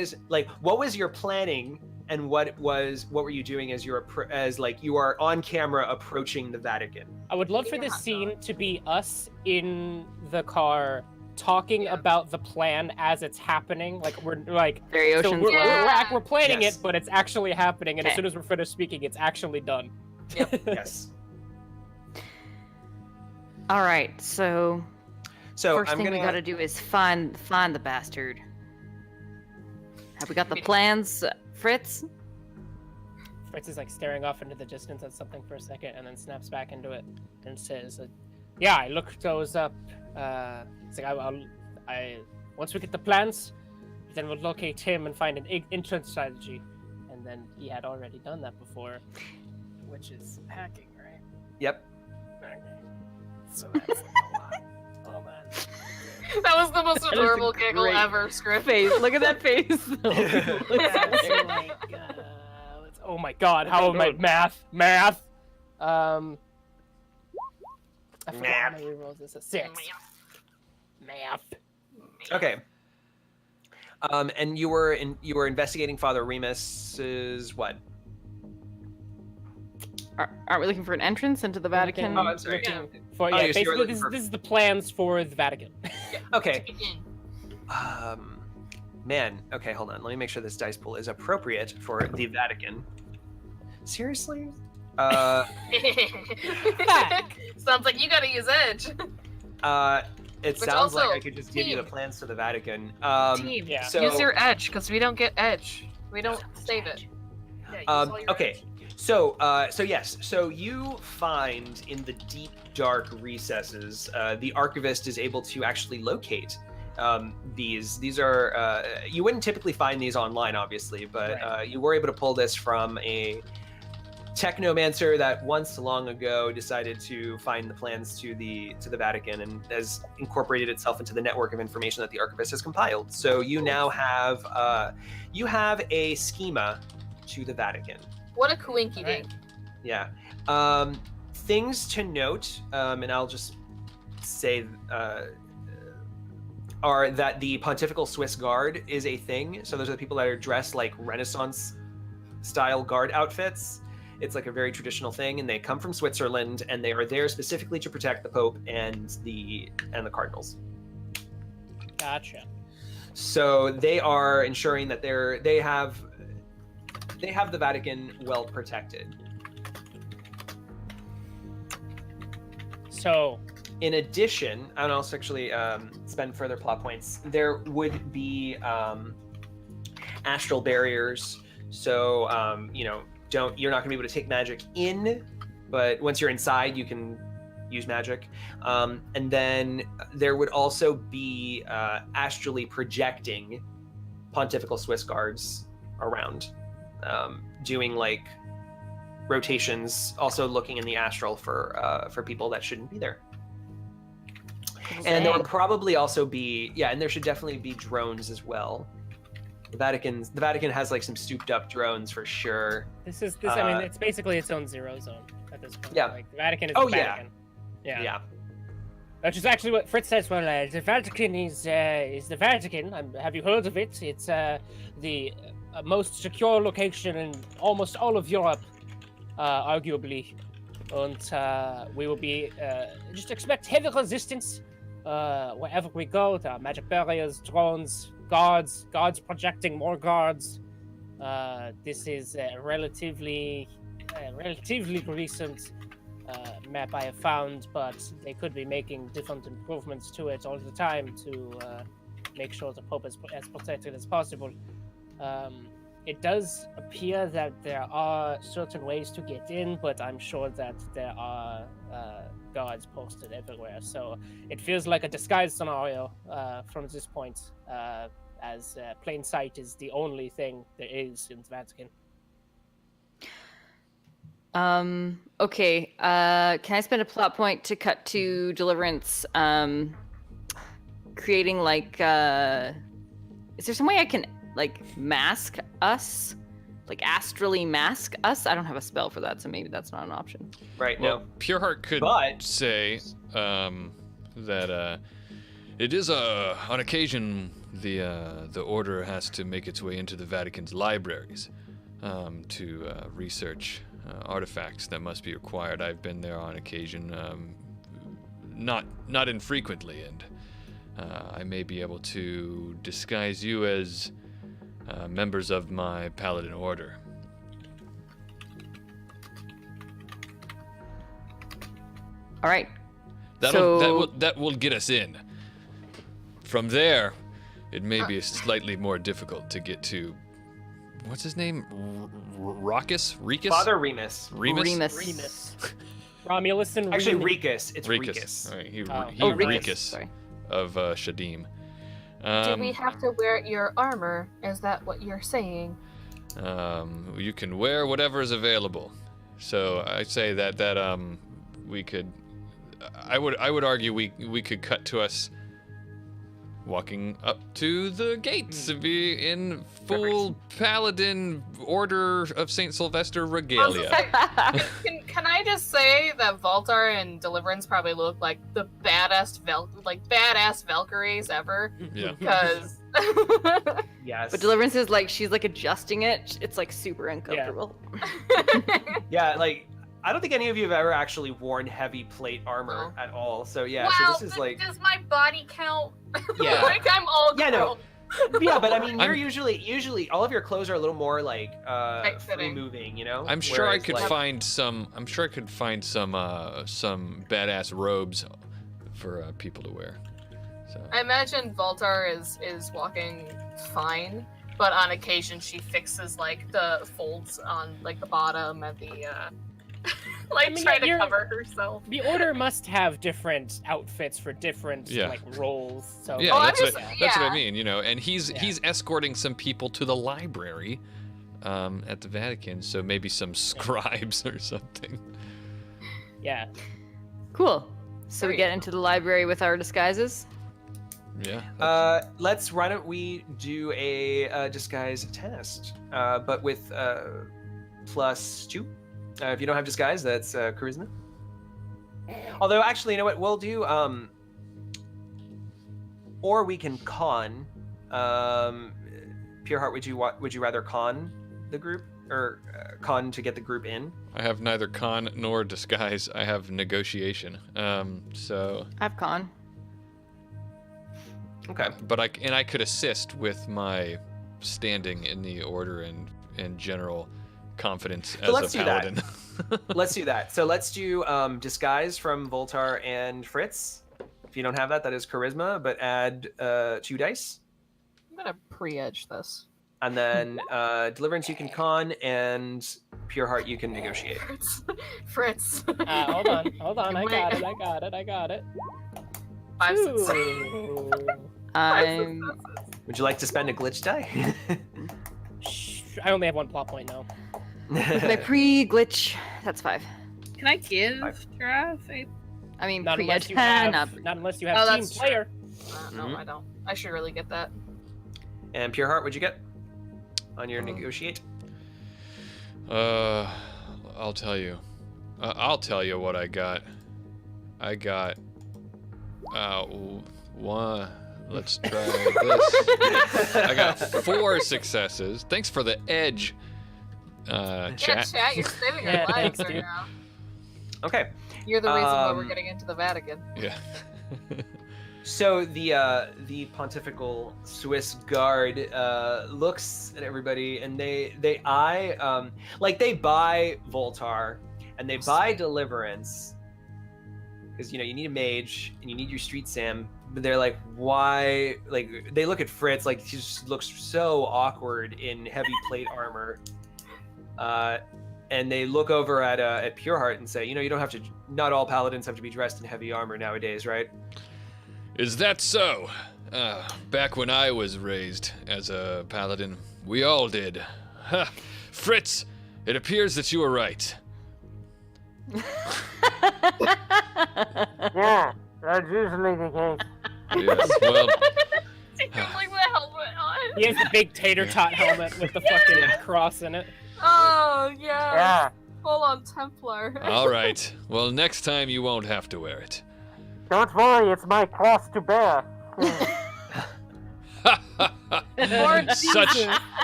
was your planning? And what were you doing as you are on camera approaching the Vatican? I would love for this scene to be us in the car talking about the plan as it's happening. Like we're like very so Ocean's we're planning it, but it's actually happening. And as soon as we're finished speaking, it's actually done. Yep. Yes. All right. So first thing we got to do is find the bastard. Have we got the plans? Fritz? Fritz is like staring off into the distance at something for a second and then snaps back into it and says, yeah, I looked those up. It's like, I once we get the plans, then we'll locate him and find an entrance strategy. And then he had already done that before, which is hacking, right? Yep. Okay. So that's a lot. Oh, man. That was the most adorable giggle ever, Script. Face. Look at that face. Oh my god, how am I math? I forgot how many rolls this is. 6. Math. Okay. And you were investigating Father Remus's what? Aren't we looking for an entrance into the Vatican? Oh, I'm sorry. Basically, this is the plans for the Vatican. Okay. Man, okay, hold on. Let me make sure this dice pool is appropriate for the Vatican. Seriously? Sounds like you gotta use Edge. It sounds like I could just give you the plans to the Vatican. Team, yeah. So, use your Edge, because we don't get Edge. We don't save it. Okay. Edge. So yes. So you find in the deep, dark recesses, the archivist is able to actually locate These are you wouldn't typically find these online, obviously, but you were able to pull this from a technomancer that once long ago decided to find the plans to the Vatican and has incorporated itself into the network of information that the archivist has compiled. So you now have a schema to the Vatican. What a coinky dink. Yeah. Things to note, and I'll just say, are that the Pontifical Swiss Guard is a thing. So those are the people that are dressed like Renaissance-style guard outfits. It's like a very traditional thing, and they come from Switzerland, and they are there specifically to protect the Pope and the cardinals. Gotcha. So they are ensuring that they have the Vatican well protected. So, in addition, and I'll actually spend further plot points. There would be astral barriers. So you're not going to be able to take magic in, but once you're inside, you can use magic. And then there would also be astrally projecting Pontifical Swiss Guards around, doing like rotations, also looking in the astral for people that shouldn't be there. And there would probably also be, and there should definitely be drones as well. The Vatican has like some souped up drones for sure. This. I mean, it's basically its own zero zone at this point. Yeah. Like the Vatican is the Vatican. Yeah. Which is actually what Fritz says. Well, the Vatican is the Vatican. Have you heard of it? It's the most secure location in almost all of Europe, arguably. And we will be just expect heavy resistance wherever we go. There are magic barriers, drones, guards projecting more guards. This is a relatively recent map I have found, but they could be making different improvements to it all the time to make sure the Pope is as protected as possible. It does appear that there are certain ways to get in, but I'm sure that there are guards posted everywhere. So it feels like a disguised scenario from this point, as plain sight is the only thing there is in the Vatican. Okay. Can I spend a plot point to cut to Deliverance? Creating like, is there some way I can like mask us? Like astrally mask us? I don't have a spell for that, so maybe that's not an option. Right, Well, no. Pureheart could say that it is on occasion the order has to make its way into the Vatican's libraries to research artifacts that must be acquired. I've been there on occasion, not infrequently, and I may be able to disguise you as members of my paladin order. All right. That will get us in. From there, it may be slightly more difficult to get to. What's his name? Ricus? Father Remus. Remus. Romulus and Actually, Remus. Ricus. It's Ricus. All right, Ricus. Ricus Sorry. of Shedim. Do we have to wear your armor? Is that what you're saying? You can wear whatever is available. So I say that we could. I would argue we could cut to us walking up to the gates and be in full paladin order of Saint Sylvester regalia. Can I just say that Voltar and Deliverance probably look like the badass Valkyries ever? Yeah. Because Yes. But Deliverance is like, she's like adjusting it. It's like super uncomfortable. Yeah, like I don't think any of you have ever actually worn heavy plate armor at all. So yeah, wow, so this is like does my body count? Yeah. Like I'm all Yeah, no. girl. Yeah, but I mean, you're usually all of your clothes are a little more like free Tight-fitting. moving, you know. I'm sure I Whereas, could like, find some. I'm sure I could find some badass robes for people to wear. So. I imagine Voltar is walking fine, but on occasion she fixes like the folds on like the bottom and Like, I mean, trying to you're- cover herself. The order must have different outfits for different like roles. So Yeah, Oh, that's what I yeah. mean. And he's escorting some people to the library, at the Vatican. So maybe some scribes or something. Yeah. Cool. So we get into the library with our disguises. Yeah. Why don't we do a disguise test, but with +2. If you don't have disguise, that's charisma. Although, actually, you know what? We'll do, or we can con. Pureheart, would you rather con the group, or con to get the group in? I have neither con nor disguise. I have negotiation. So. I have con. Okay. But I could assist with my standing in the order and general confidence as let's a do that. paladin. Let's do that. So let's do disguise from Voltar and Fritz. If you don't have that, that is charisma, but add 2 dice. I'm gonna pre-edge this. And then Deliverance you can con, and Pureheart you can negotiate. Fritz. Hold on. I got it. 5 successes. Ooh. Would you like to spend a glitch die? I only have 1 plot point now. With my pre-glitch, that's 5. Can I give Giraffe a... I mean, Not unless pre-edge you 10 have, up. not unless you Oh, have team that's true. player. No, I don't. I should really get that. And Pureheart, what'd you get on your negotiate? I'll tell you. I'll tell you what I got. I got. One. Let's try this. I got 4 successes. Thanks for the edge, Yeah, chat. chat, you're saving our Yeah, lives thanks, right dude. now. Okay. You're the reason why we're getting into the Vatican. Yeah. So the Pontifical Swiss Guard looks at everybody, and they eye they buy Voltar, and they buy Deliverance, because you need a mage and you need your street Sam. But they're like, why? Like, they look at Fritz, like he just looks so awkward in heavy plate armor. And they look over at Pureheart and say, you don't have to. Not all paladins have to be dressed in heavy armor nowadays, right? Is that so? Back when I was raised as a paladin, we all did. Ha! Fritz, it appears that you were right. Yeah, that's usually the case. Yes, well, Take the helmet on. He has the big tater tot helmet with the fucking cross in it. Oh, yeah. Yeah. Full on Templar. all right. Well, next time you won't have to wear it. Don't worry, it's my cross to bear.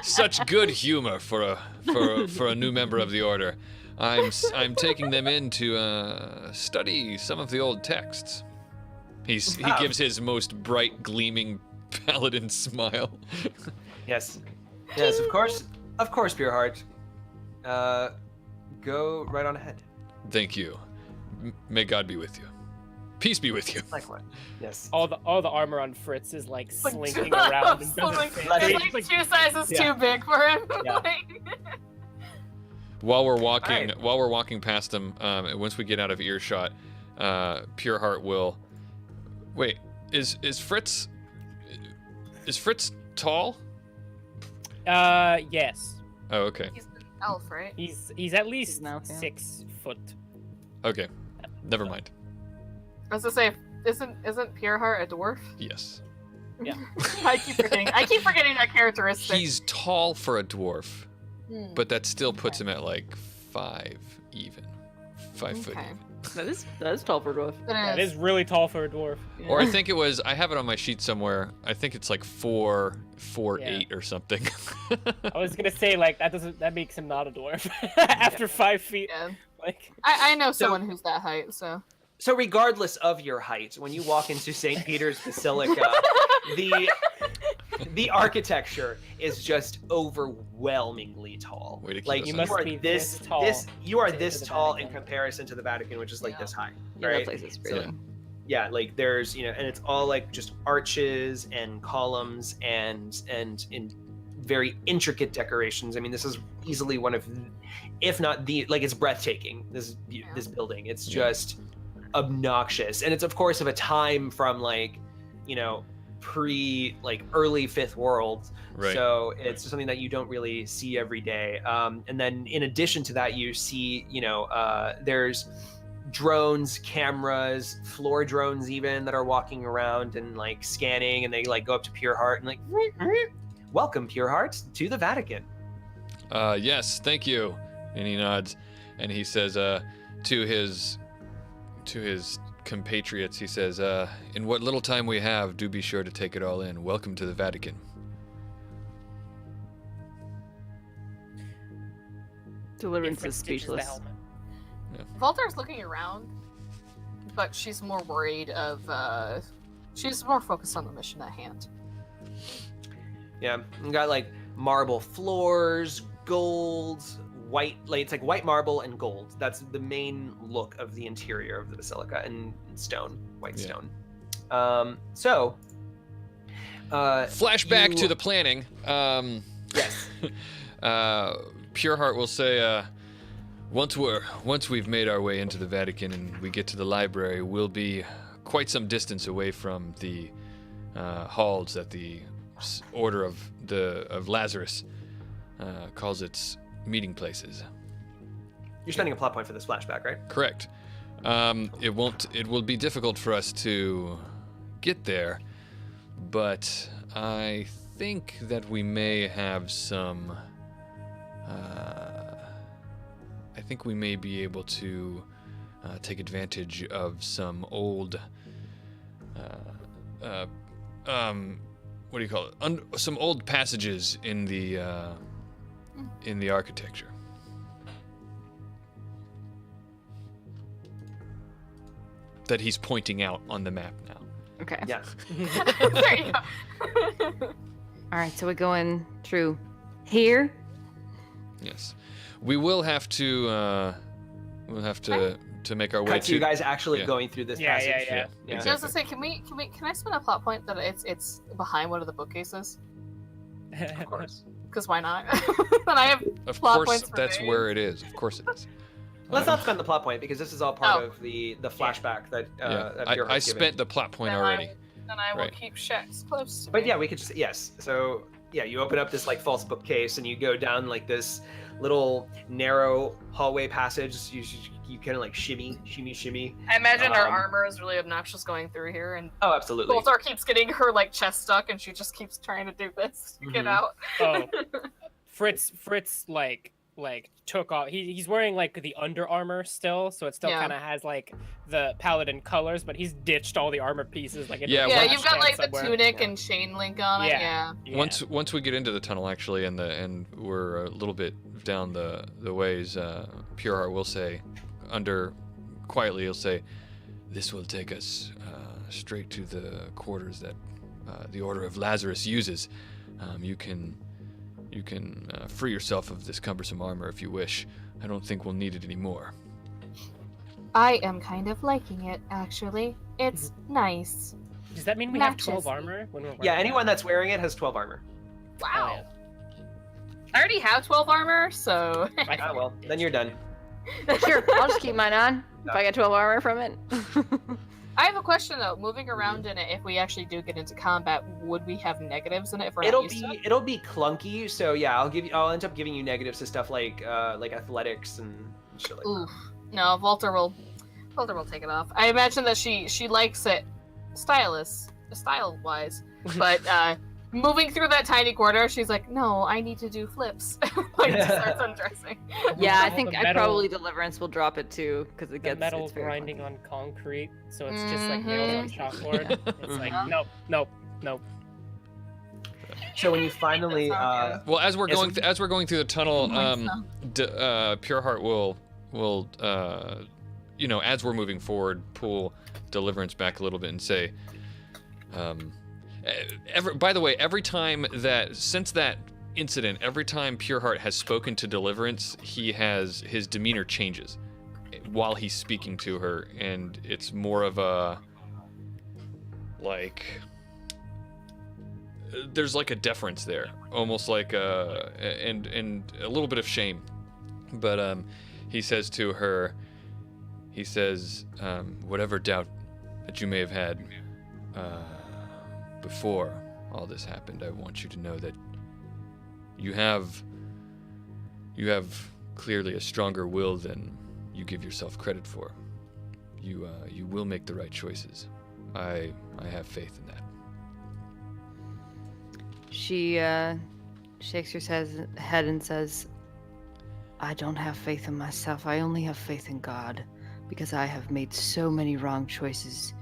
Such good humor for a new member of the order. I'm taking them in to study some of the old texts. He gives his most bright, gleaming paladin smile. Yes, of course, Pureheart. Go right on ahead. Thank you. May God be with you. Peace be with you. Likewise. Yes. All the armor on Fritz is like slinking around. And doesn't fit. It's like 2 sizes too big for him. Yeah. While we're walking, Alright. while we're walking past them, once we get out of earshot, Pureheart will. Wait, is Fritz tall? Yes. Oh, okay. He's an elf, right? He's at least an elf, yeah. 6 foot. Okay. Never mind. I was gonna say, isn't Pureheart a dwarf? Yes. Yeah. I keep forgetting that characteristic. He's tall for a dwarf, but that still puts him at like 5 even. 5 foot Okay. even. That is tall for a dwarf. That is really tall for a dwarf. Or I think it was. I have it on my sheet somewhere. I think it's like 4'8" or something. I was gonna say like that makes him not a dwarf after 5 feet. Yeah. Like I know someone who's that height, so. So regardless of your height, when you walk into St. Peter's Basilica, the architecture is just overwhelmingly tall. Way to keep Like us you on must are be this this tall you are to this the tall in Vatican. comparison to the Vatican, which is like this high. Yeah, right? that place is pretty. So, yeah, like there's and it's all like just arches and columns and in very intricate decorations. I mean, this is easily one of, if not the, like, it's breathtaking. This building, it's just obnoxious, and it's of course of a time from like, you know, early Fifth World. Right. So it's something that you don't really see every day. And then in addition to that, you see, you know, there's drones, cameras, floor drones even that are walking around and like scanning, and they like go up to Pureheart and like, welcome Pureheart to the Vatican. Yes, thank you. And he nods, and he says to his compatriots, he says, in what little time we have, do be sure to take it all in. Welcome to the Vatican. Deliverance is speechless. Voltar's looking around, but she's more worried of, she's more focused on the mission at hand. Yeah, you got like marble floors, gold, white, like it's like white marble and gold. That's the main look of the interior of the basilica, and stone, white stone. Flashback to the planning. Yes. Pureheart will say, once we've made our way into the Vatican and we get to the library, we'll be quite some distance away from the halls that the Order of Lazarus calls its meeting places. You're spending a plot point for this flashback, right? Correct. It will be difficult for us to get there, but I think that we may have some. I think we may be able to take advantage of some old. What do you call it? Some old passages in the architecture. That he's pointing out on the map now. Okay. Yeah. There you go. All right, so we're going through here. Yes, we will have to. We'll have to make our way Cut to you guys actually yeah. going through this Yeah, passage. yeah. I was Exactly. gonna say, can I spin a plot point that it's behind one of the bookcases? Of course. Because why not? Then I have Of plot course, points for that's days. where it is. Of course it is. Let's not spend the plot point because this is all part Oh. of the flashback that that I Pureheart's given. spent the plot point Then already. Then I will Right. keep Shax close to But me. yeah, we could just So yeah, you open up this like false bookcase and you go down like this little narrow hallway passage. You kind of like shimmy. I imagine her Um, armor is really obnoxious going through here, and Oh, absolutely. Boltar keeps getting her like chest stuck, and she just keeps trying to do this to get Mhm. out. Oh, Fritz like took off. He's wearing like the under armor still, so it still Yeah. kind of has like the paladin colors, but he's ditched all the armor pieces. Like into Yeah, a Yeah, once- you've got trash like can the somewhere. tunic and chain link on it. Yeah. Yeah. Yeah. Once we get into the tunnel actually, and we're a little bit down the ways, Pureheart will say, quietly he'll say, "This will take us straight to the quarters that the Order of Lazarus uses. You can free yourself of this cumbersome armor if you wish. I don't think we'll need it anymore." I am kind of liking it, actually. It's nice. Does that mean we have Matches 12 me. armor when we're wearing Yeah, that? anyone that's wearing it has 12 armor. Wow. Oh, I already have 12 armor, so. I Ah, well, then you're done. Sure, I'll just keep mine on if I get 12 armor from it. I have a question though. Moving around in it, if we actually do get into combat, would we have negatives in it if we're not used to it? It'll be clunky. So yeah, I'll end up giving you negatives to stuff like athletics and shit like that. Oof. No, Volter will take it off. I imagine that she likes it style-wise, but moving through that tiny corridor, she's like, no, I need to do flips. Like, just starts undressing. Yeah, I The think metal- probably Deliverance will drop it too because it The gets metal it's very grinding clunky. on concrete, so it's just like nails on chalkboard. It's like Mhm. nope. So when you finally, That's Well, as we're Yes, going as we're going through the tunnel, Nice, Pureheart will as we're moving forward, pull Deliverance back a little bit and say, by the way, every time since that incident, every time Pureheart has spoken to Deliverance, his demeanor changes while he's speaking to her, and it's more of a like there's like a deference there, almost like and a little bit of shame. But he says to her, whatever doubt that you may have had before all this happened, I want you to know that you have clearly a stronger will than you give yourself credit for. You will make the right choices. I have faith in that. She shakes her head and says, I don't have faith in myself. I only have faith in God, because I have made so many wrong choices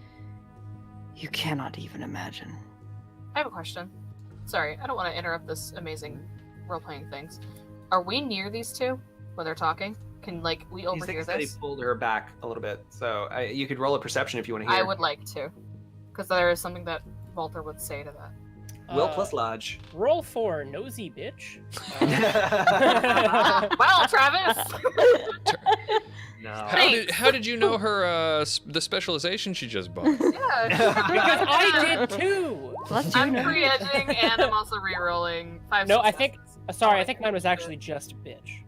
you cannot even imagine. I have a question. Sorry, I don't want to interrupt this amazing role-playing things. Are we near these two when they're talking? Can, like, we overhear They this? pulled her back a little bit, so you could roll a perception if you want to hear. I would like to. Because there is something that Walter would say to that. Will plus Lodge. Roll 4, nosy bitch. Well, Travis! No. How did you know her the specialization she just bought? Yeah. Because I did too. I'm pre-edging and I'm also re-rolling 5 No, I successes. think. Sorry, I think mine was actually just bitch.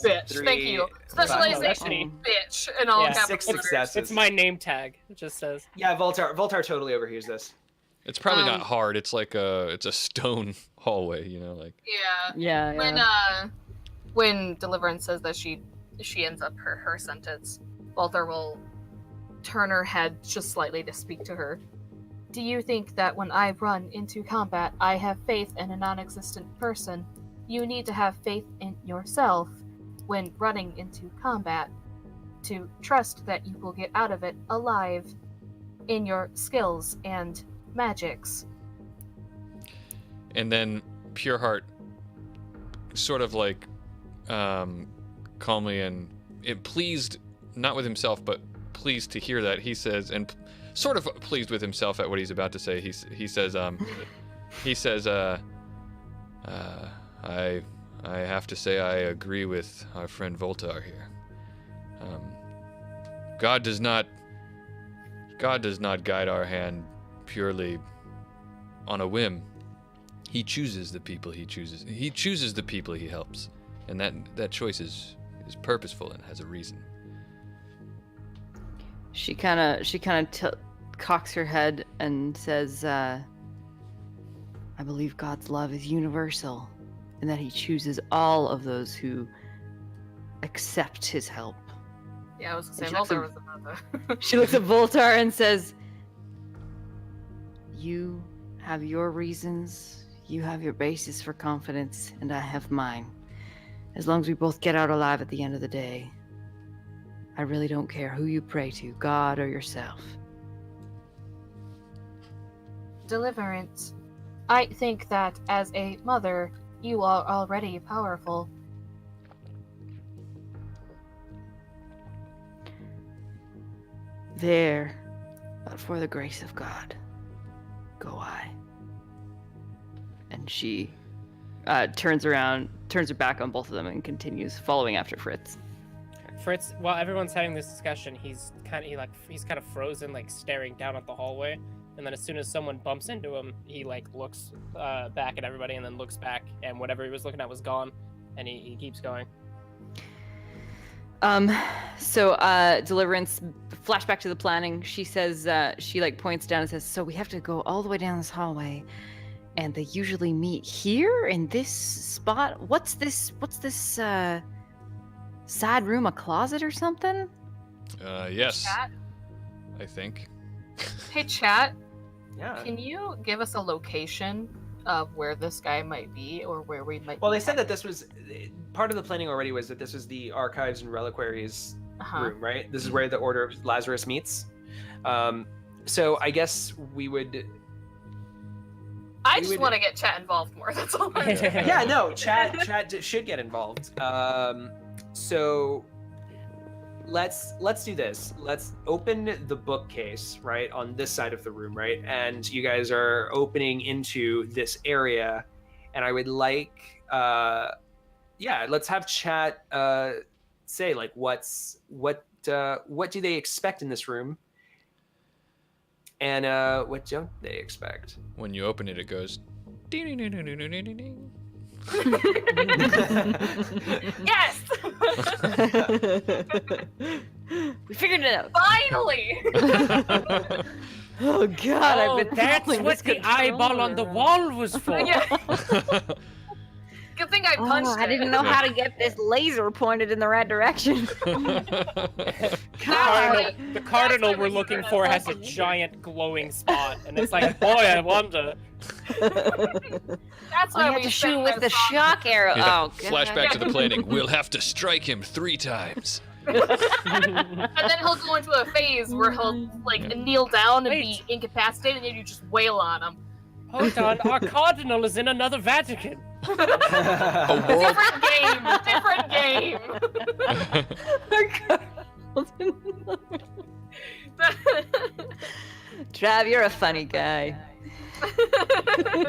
Bitch, 3, thank you. 5, Specialization, bitch, in all Yeah. capital 6 letters. successes. It's my name tag. It just says. Yeah, Voltar totally overhears this. It's probably not hard. It's like it's a stone hallway, you know, like. Yeah. Yeah. When Deliverance says that she ends up her sentence, Walter will turn her head just slightly to speak to her. Do you think that when I run into combat, I have faith in a non-existent person? You need to have faith in yourself when running into combat to trust that you will get out of it alive in your skills and magics. And then Pureheart, sort of like calmly and pleased, not with himself, but pleased to hear that, he says, and sort of pleased with himself at what he's about to say, he says, I have to say I agree with our friend Voltar here. God does not guide our hand purely on a whim. He chooses the people he chooses. He chooses the people he helps, and that choice is purposeful and has a reason. She kind of cocks her head and says, I believe God's love is universal, and that he chooses all of those who accept his help. Yeah, I was gonna say, She looks Walter at- was about to... She looks at Voltar and says, you have your reasons, you have your basis for confidence, and I have mine. As long as we both get out alive at the end of the day, I really don't care who you pray to, God or yourself. Deliverance. I think that as a mother, you are already powerful. There, but for the grace of God, go I. And she turns her back on both of them and continues following after Fritz. Fritz, while everyone's having this discussion, he's kind of frozen, like staring down at the hallway. And then as soon as someone bumps into him, he like looks back at everybody and then looks back, and whatever he was looking at was gone, and he keeps going. So Deliverance, flashback to the planning. She says, she like points down and says, so we have to go all the way down this hallway, and they usually meet here in this spot. What's this side room, a closet or something? Yes, Chat? I think. Hey, chat. Yeah. Can you give us a location of where this guy might be, or where we might? Well, they said that this was part of the planning already. Was that this was the archives and reliquaries room, right? This is where the Order of Lazarus meets. So I guess we would. I just want to get chat involved more. That's all. Yeah, no, chat should get involved. So let's do this. Let's open the bookcase right on this side of the room, right? And you guys are opening into this area, and I would like, let's have chat say like what do they expect in this room, And what don't they expect? When you open it, it goes. Ding. Yes! We figured it out. Finally! Oh God! Oh, I've been that's following what this the eyeball on the controller. wall was for. Yeah. Good thing I punched Oh, I it. didn't know how to get this laser pointed in the right direction. The cardinal we're looking for has a giant glowing spot, and it's like, boy, I wonder. That's Oh, why you we have to shoot sang with that the song. shock arrow. Yeah. Oh, God. Flashback to the planning. We'll have to strike him 3 times. And then he'll go into a phase where he'll like kneel down and be incapacitated, and then you just wail on him. Hold on, our cardinal is in another Vatican. A world. Different game. Trav, you're a funny guy.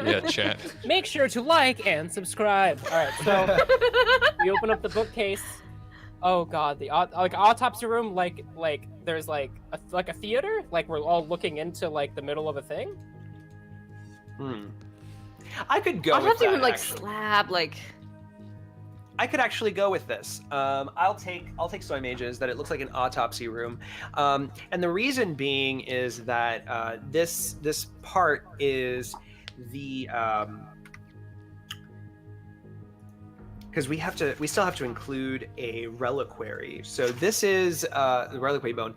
Yeah, chat. Make sure to like and subscribe. All right, so we open up the bookcase. Oh God, the autopsy room, like there's like a theater, like we're all looking into like the middle of a thing. I could go. I'll with have to that, even like actually. slab like. I could actually go with this. I'll take soy mages that it looks like an autopsy room, and the reason being is that this part is the because we still have to include a reliquary. So this is the reliquary bone.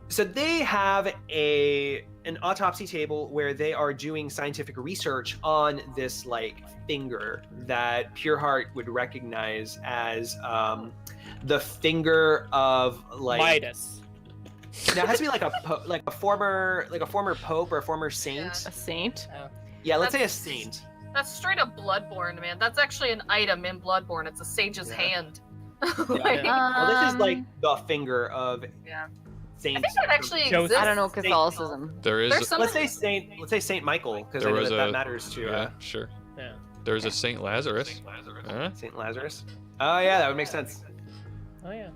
So they have an autopsy table where they are doing scientific research on this like finger that Pureheart would recognize as the finger of like Midas. Now it has to be like a former pope or a former saint. A saint? Yeah, let's say a saint. That's straight up Bloodborne, man. That's actually an item in Bloodborne. It's a sage's hand. Well, this is like the finger of Yeah. saint. I think that actually Joseph. exists. I don't know Catholicism. There is. There's some- Let's say Saint Michael because I There know was that a- matters to Yeah, sure. Yeah. There's a Saint Lazarus. Huh? Saint Lazarus. Oh yeah, that would make sense. Oh yeah.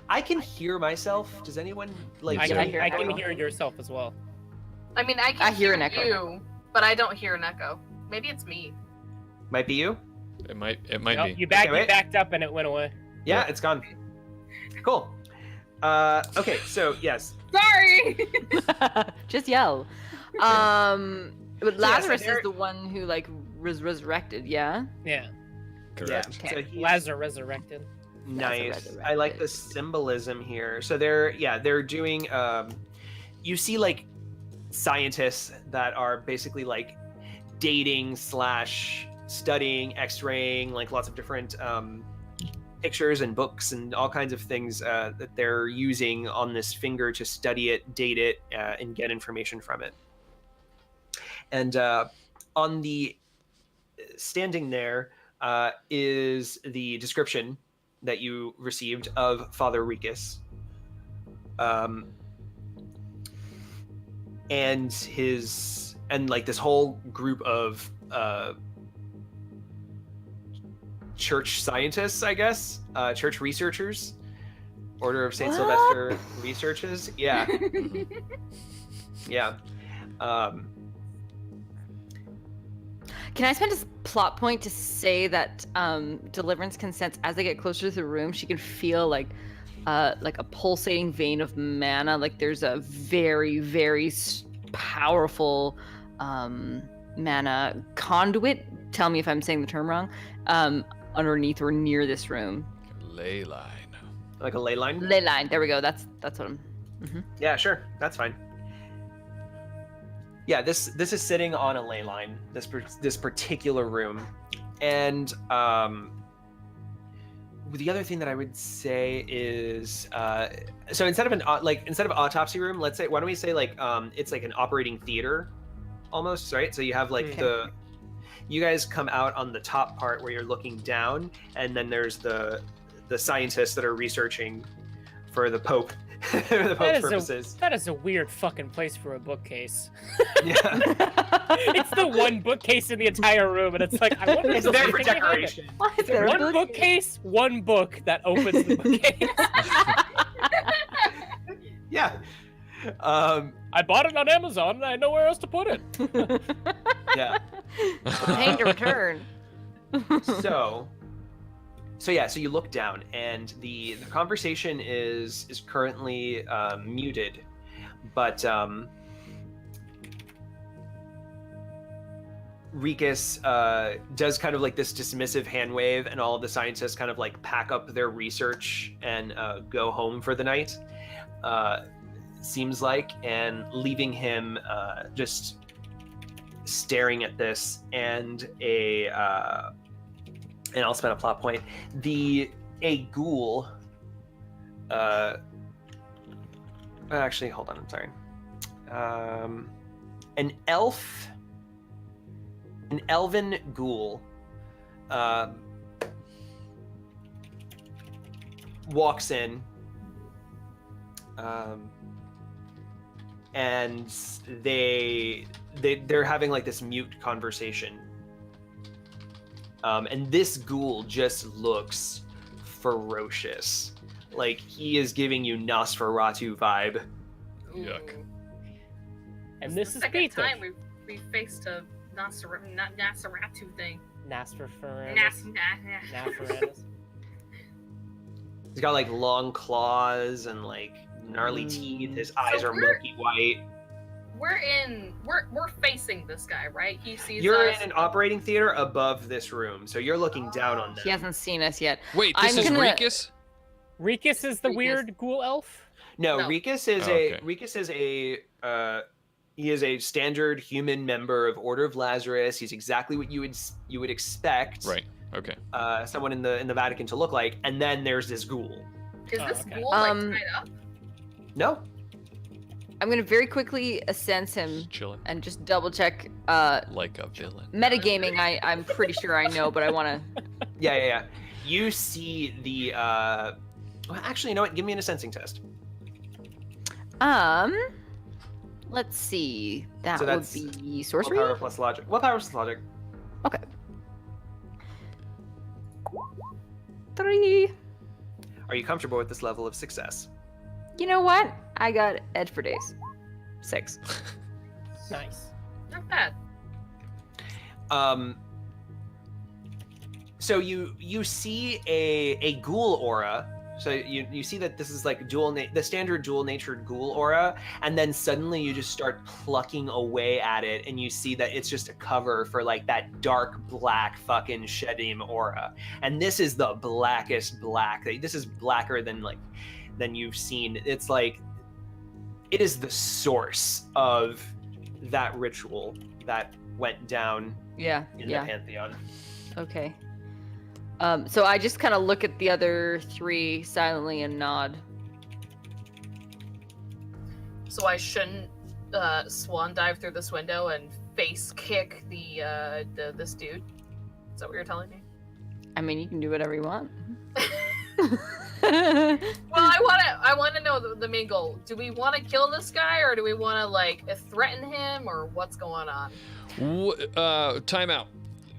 I can hear myself. Does anyone like? I too. can, hear I can echo. hear yourself as well. I mean, I can I hear an echo. you, but I don't hear an echo. Maybe it's me. Might be you. It might Nope, be. you Okay, wait. backed up and it went away. Yeah, it's gone. Cool. Okay, so yes. Sorry. Just yell. But Lazarus there- is the one who like was resurrected. Yeah. Yeah. Correct. Yeah. So he's Lazarus resurrected. nice. Resurrected. I like the symbolism here. So they're doing. You see like scientists that are basically like dating / studying, X-raying, like lots of different pictures and books and all kinds of things that they're using on this finger to study it, date it, and get information from it. And on the standing there is the description that you received of Father Rikus. And like this whole group of church scientists, I guess, church researchers, Order of Saint Sylvester researches. Yeah, yeah. Can I spend a plot point to say that Deliverance can sense as they get closer to the room, she can feel like a pulsating vein of mana. Like there's a very, very powerful mana conduit. Tell me if I'm saying the term wrong. Underneath or near this room. Ley line. Like a ley line. Ley line. There we go. That's what I'm. Yeah, sure. That's fine. Yeah, this is sitting on a ley line. This particular room, and the other thing that I would say is so instead of autopsy room, let's say, why don't we say like it's like an operating theater, almost, right? So you have like you guys come out on the top part where you're looking down, and then there's the scientists that are researching for the Pope. For the Pope's purposes. That is a weird fucking place for a bookcase. Yeah. It's the one bookcase in the entire room, and it's like, I wonder if It's there's there for anything behind it. decoration. Why is there a One bookcase, one book that opens the bookcase. Yeah. I bought it on Amazon and I had nowhere else to put it. Yeah. Paying to return. So you look down, and the conversation is currently muted, but Rikus does kind of like this dismissive hand wave, and all of the scientists kind of like pack up their research and go home for the night. Seems like, and leaving him just staring at this, and and I'll spend a plot point. A ghoul. Actually, hold on. I'm sorry. An elven ghoul walks in, and they're having like this mute conversation. And this ghoul just looks ferocious. Like, he is giving you Nosferatu vibe. Yuck. And this is second Peter. time we faced a Nosferatu thing. Nosferatu. He's got like long claws and like gnarly teeth. His eyes are milky white. We're facing this guy, right? He sees You're us. in an operating theater above this room, so you're looking down on them. He hasn't seen us yet. Wait, this I'm is gonna- Rikus? Rikus is the Rikus. weird ghoul elf? No, No. Rikus is he is a standard human member of Order of Lazarus. He's exactly what you would expect. Right. Okay. Someone in the Vatican to look like, and then there's this ghoul. Is this okay. ghoul like tied up? No, I'm gonna very quickly sense him Just chilling. and just double check. Like a villain. Metagaming, I'm pretty sure I know, but I want to. yeah. You see the. Well, actually, you know what? Give me a sensing test. Let's see. That So would that's be sorcery. Willpower plus logic. Willpower plus logic. Okay. 3. Are you comfortable with this level of success? You know what? I got edge for days. 6. Nice. Not bad. So you see a ghoul aura. So you see that this is like the standard dual-natured ghoul aura, and then suddenly you just start plucking away at it, and you see that it's just a cover for like that dark black fucking shedim aura. And this is the blackest black. This is blacker than you've seen. It's like it is the source of that ritual that went down Yeah. in the Yeah. Pantheon. Okay. So I just kind of look at the other 3 silently and nod. So I shouldn't swan dive through this window and face kick the this dude. Is that what you're telling me? I mean, you can do whatever you want. Well, I want to know the main goal. Do we want to kill this guy, or do we want to like threaten him, or what's going on? Time out.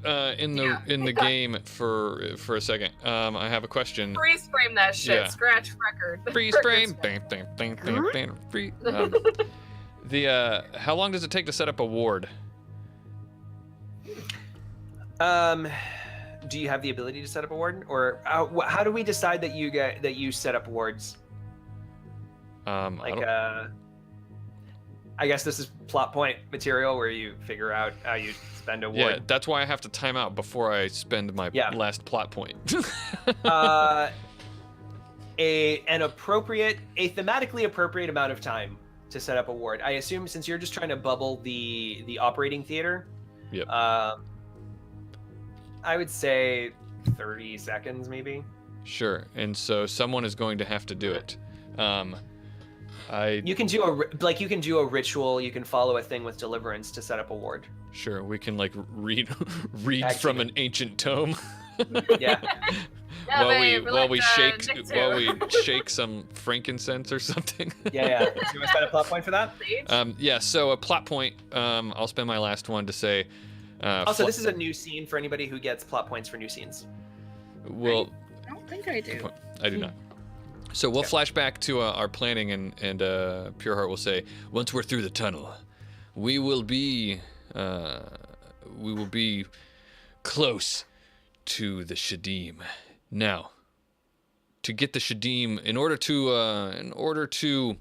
In the game for a second. I have a question. Freeze frame that shit. Yeah. Scratch record. Freeze frame. Bang, bang, bang, bang, bang, free. How long does it take to set up a ward? Do you have the ability to set up a ward, or how do we decide that you set up wards? I guess this is plot point material where you figure out how you spend a ward. Yeah, that's why I have to time out before I spend my Yeah. last plot point. A thematically appropriate amount of time to set up a ward. I assume since you're just trying to bubble the operating theater. Yep. I would say 30 seconds maybe. Sure. And so someone is going to have to do it. You can do a ritual. You can follow a thing with Deliverance to set up a ward. Sure, we can like read from Actually- an ancient tome. Yeah. Yeah, babe, while we Nick too. shake some frankincense or something. Yeah. Do you want to spend a plot point for that? Yeah. So a plot point. I'll spend my last one to say. Also, this is a new scene for anybody who gets plot points for new scenes. Well, I don't think I do. I do not. So we'll flash back to our planning, and Pureheart will say, once we're through the tunnel, we will be close to the shedim. Now, to get the shedim, in order to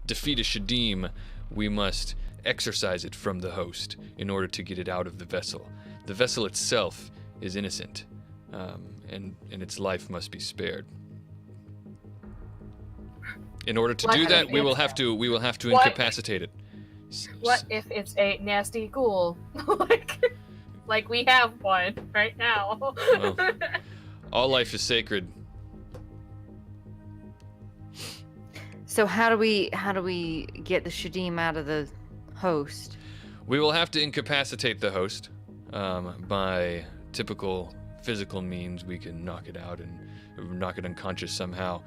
defeat a shedim, we must exorcise it from the host in order to get it out of the vessel. The vessel itself is innocent, and its life must be spared. In order to do that, we will have to incapacitate it. What if it's a nasty ghoul? like we have one right now. Well, all life is sacred. So how do we get the shedim out of the host? We will have to incapacitate the host by typical physical means. We can knock it out and knock it unconscious somehow.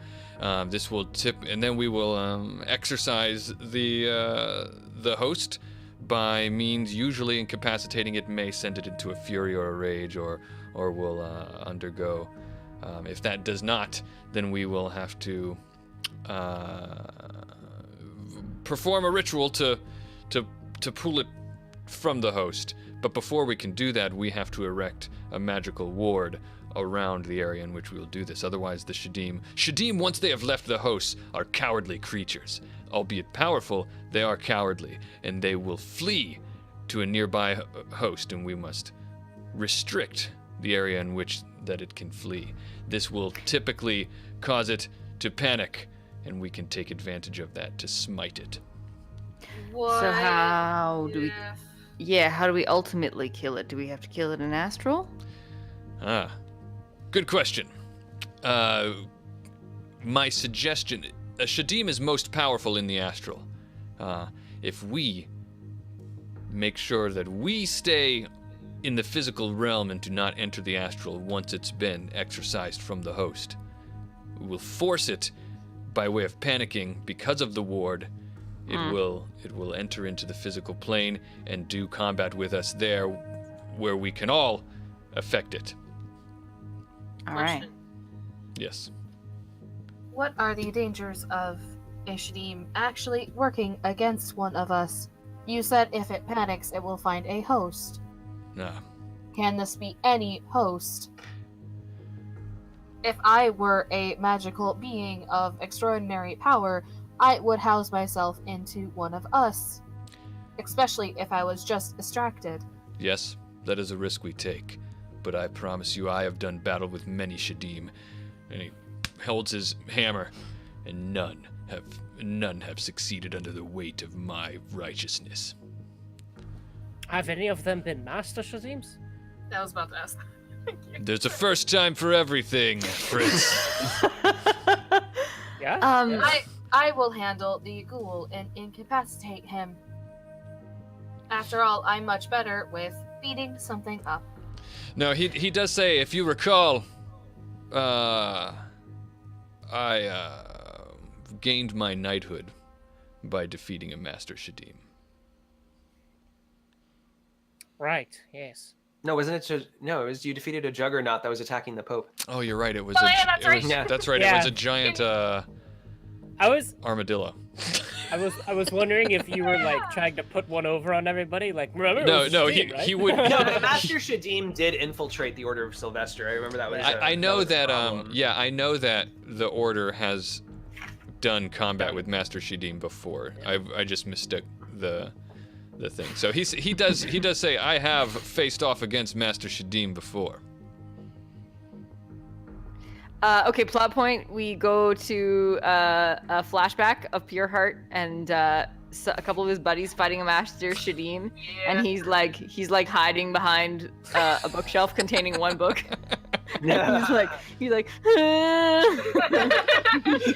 This will tip, and then we will exercise the host by means usually incapacitating it. May send it into a fury or a rage, or will undergo. If that does not, then we will have to perform a ritual to pull it from the host. But before we can do that, we have to erect a magical ward around the area in which we will do this. Otherwise, the shedim, once they have left the host, are cowardly creatures. Albeit powerful, they are cowardly, and they will flee to a nearby host, and we must restrict the area in which that it can flee. This will typically cause it to panic, and we can take advantage of that to smite it. What? So how do we? Yeah, how do we ultimately kill it? Do we have to kill it in astral? Good question. My suggestion, a shedim is most powerful in the astral. If we make sure that we stay in the physical realm and do not enter the astral once it's been exorcised from the host, we will force it by way of panicking because of the ward. It will enter into the physical plane and do combat with us there, where we can all affect it. All right. Yes. What are the dangers of a shedim actually working against one of us? You said if it panics, it will find a host. Nah. Can this be any host? If I were a magical being of extraordinary power, I would house myself into one of us. Especially if I was just distracted. Yes, that is a risk we take. But I promise you, I have done battle with many shedim. And he holds his hammer, and none have succeeded under the weight of my righteousness. Have any of them been master shedims? I was about to ask. There's a first time for everything, Fritz. Yeah? I will handle the ghoul and incapacitate him. After all, I'm much better with beating something up. No, he does say, if you recall, I gained my knighthood by defeating a master shedim. Right, yes. No, wasn't it? No, it was you defeated a juggernaut that was attacking the Pope. Oh, you're right. It was. Oh, yeah, that's right. That's right. Yeah. It was a giant armadillo. I was wondering if you were like trying to put one over on everybody. Like, remember? No, it was no, Shedim, right? he would. No, but Master Shedim did infiltrate the Order of Sylvester. I remember that was. I know that. Yeah. I know that the Order has done combat with Master Shedim before. I just mistook the thing. So he does say, I have faced off against Master Shedim before. Okay, plot point. We go to a flashback of Pureheart and a couple of his buddies fighting a master Shedim, and he's like hiding behind a bookshelf containing one book. And he's like.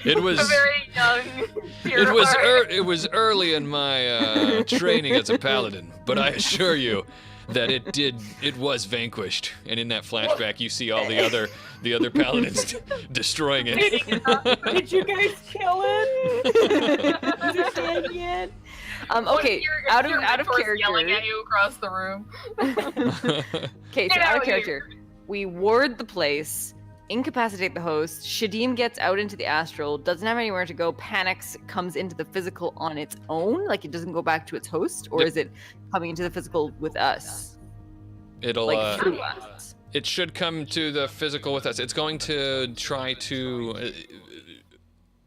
It was a very young Pureheart. it was early in my training as a paladin, but I assure you that it was vanquished. And in that flashback, you see all the other paladins destroying it. Did you guys kill it? Is it dead yet? Okay, out of character. Yelling at you across the room. Okay, so out of character. We ward the place. incapacitate the host. Shedim gets out into the astral, doesn't have anywhere to go, panics, comes into the physical on its own, like it doesn't go back to its host, or is it coming into the physical with us? It'll Like through us. It should come to the physical with us. It's going to try to.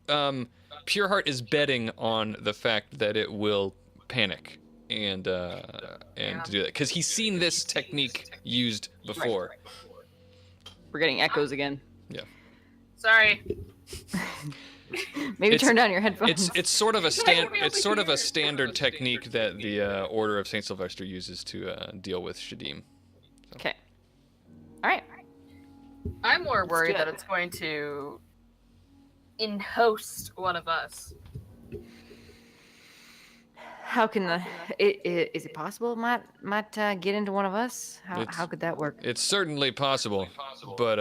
Pureheart is betting on the fact that it will panic and do that because he's seen this technique used before. We're getting echoes again. Yeah. Sorry. Maybe turn down your headphones. It's sort of a standard technique that the Order of Saint Sylvester uses to deal with Shedim. Okay. All right. I'm more worried do that it. it's going to in-host one of us. How can is it possible it might get into one of us? How could that work? It's certainly possible, but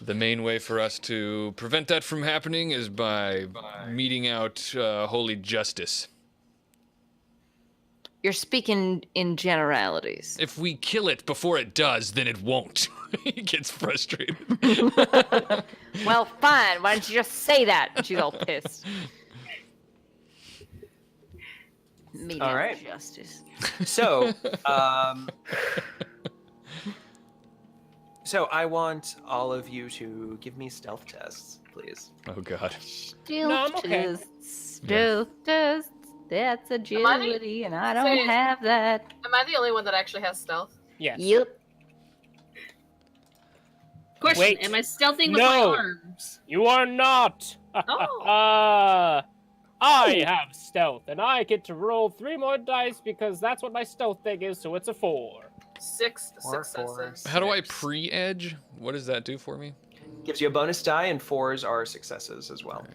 the main way for us to prevent that from happening is by meting out holy justice. You're speaking in generalities. If we kill it before it does, then it won't. He gets frustrated. Well, fine. Why don't you just say that? And she's all pissed. Meeting All right. justice. So, so I want all of you to give me stealth tests, please. Oh God. Stealth No, I'm okay. tests. Stealth tests. That's agility, and I don't Say- have that. Am I the only one that actually has stealth? Yes. Yep. Question: Wait. Am I stealthing with No. my arms? You are not. Oh. I have stealth, and I get to roll 3 more dice because that's what my stealth thing is. So it's a 4. 6 Four, successes. How do I Six. pre-edge? What does that do for me? Gives you a bonus die, and 4s are successes as well.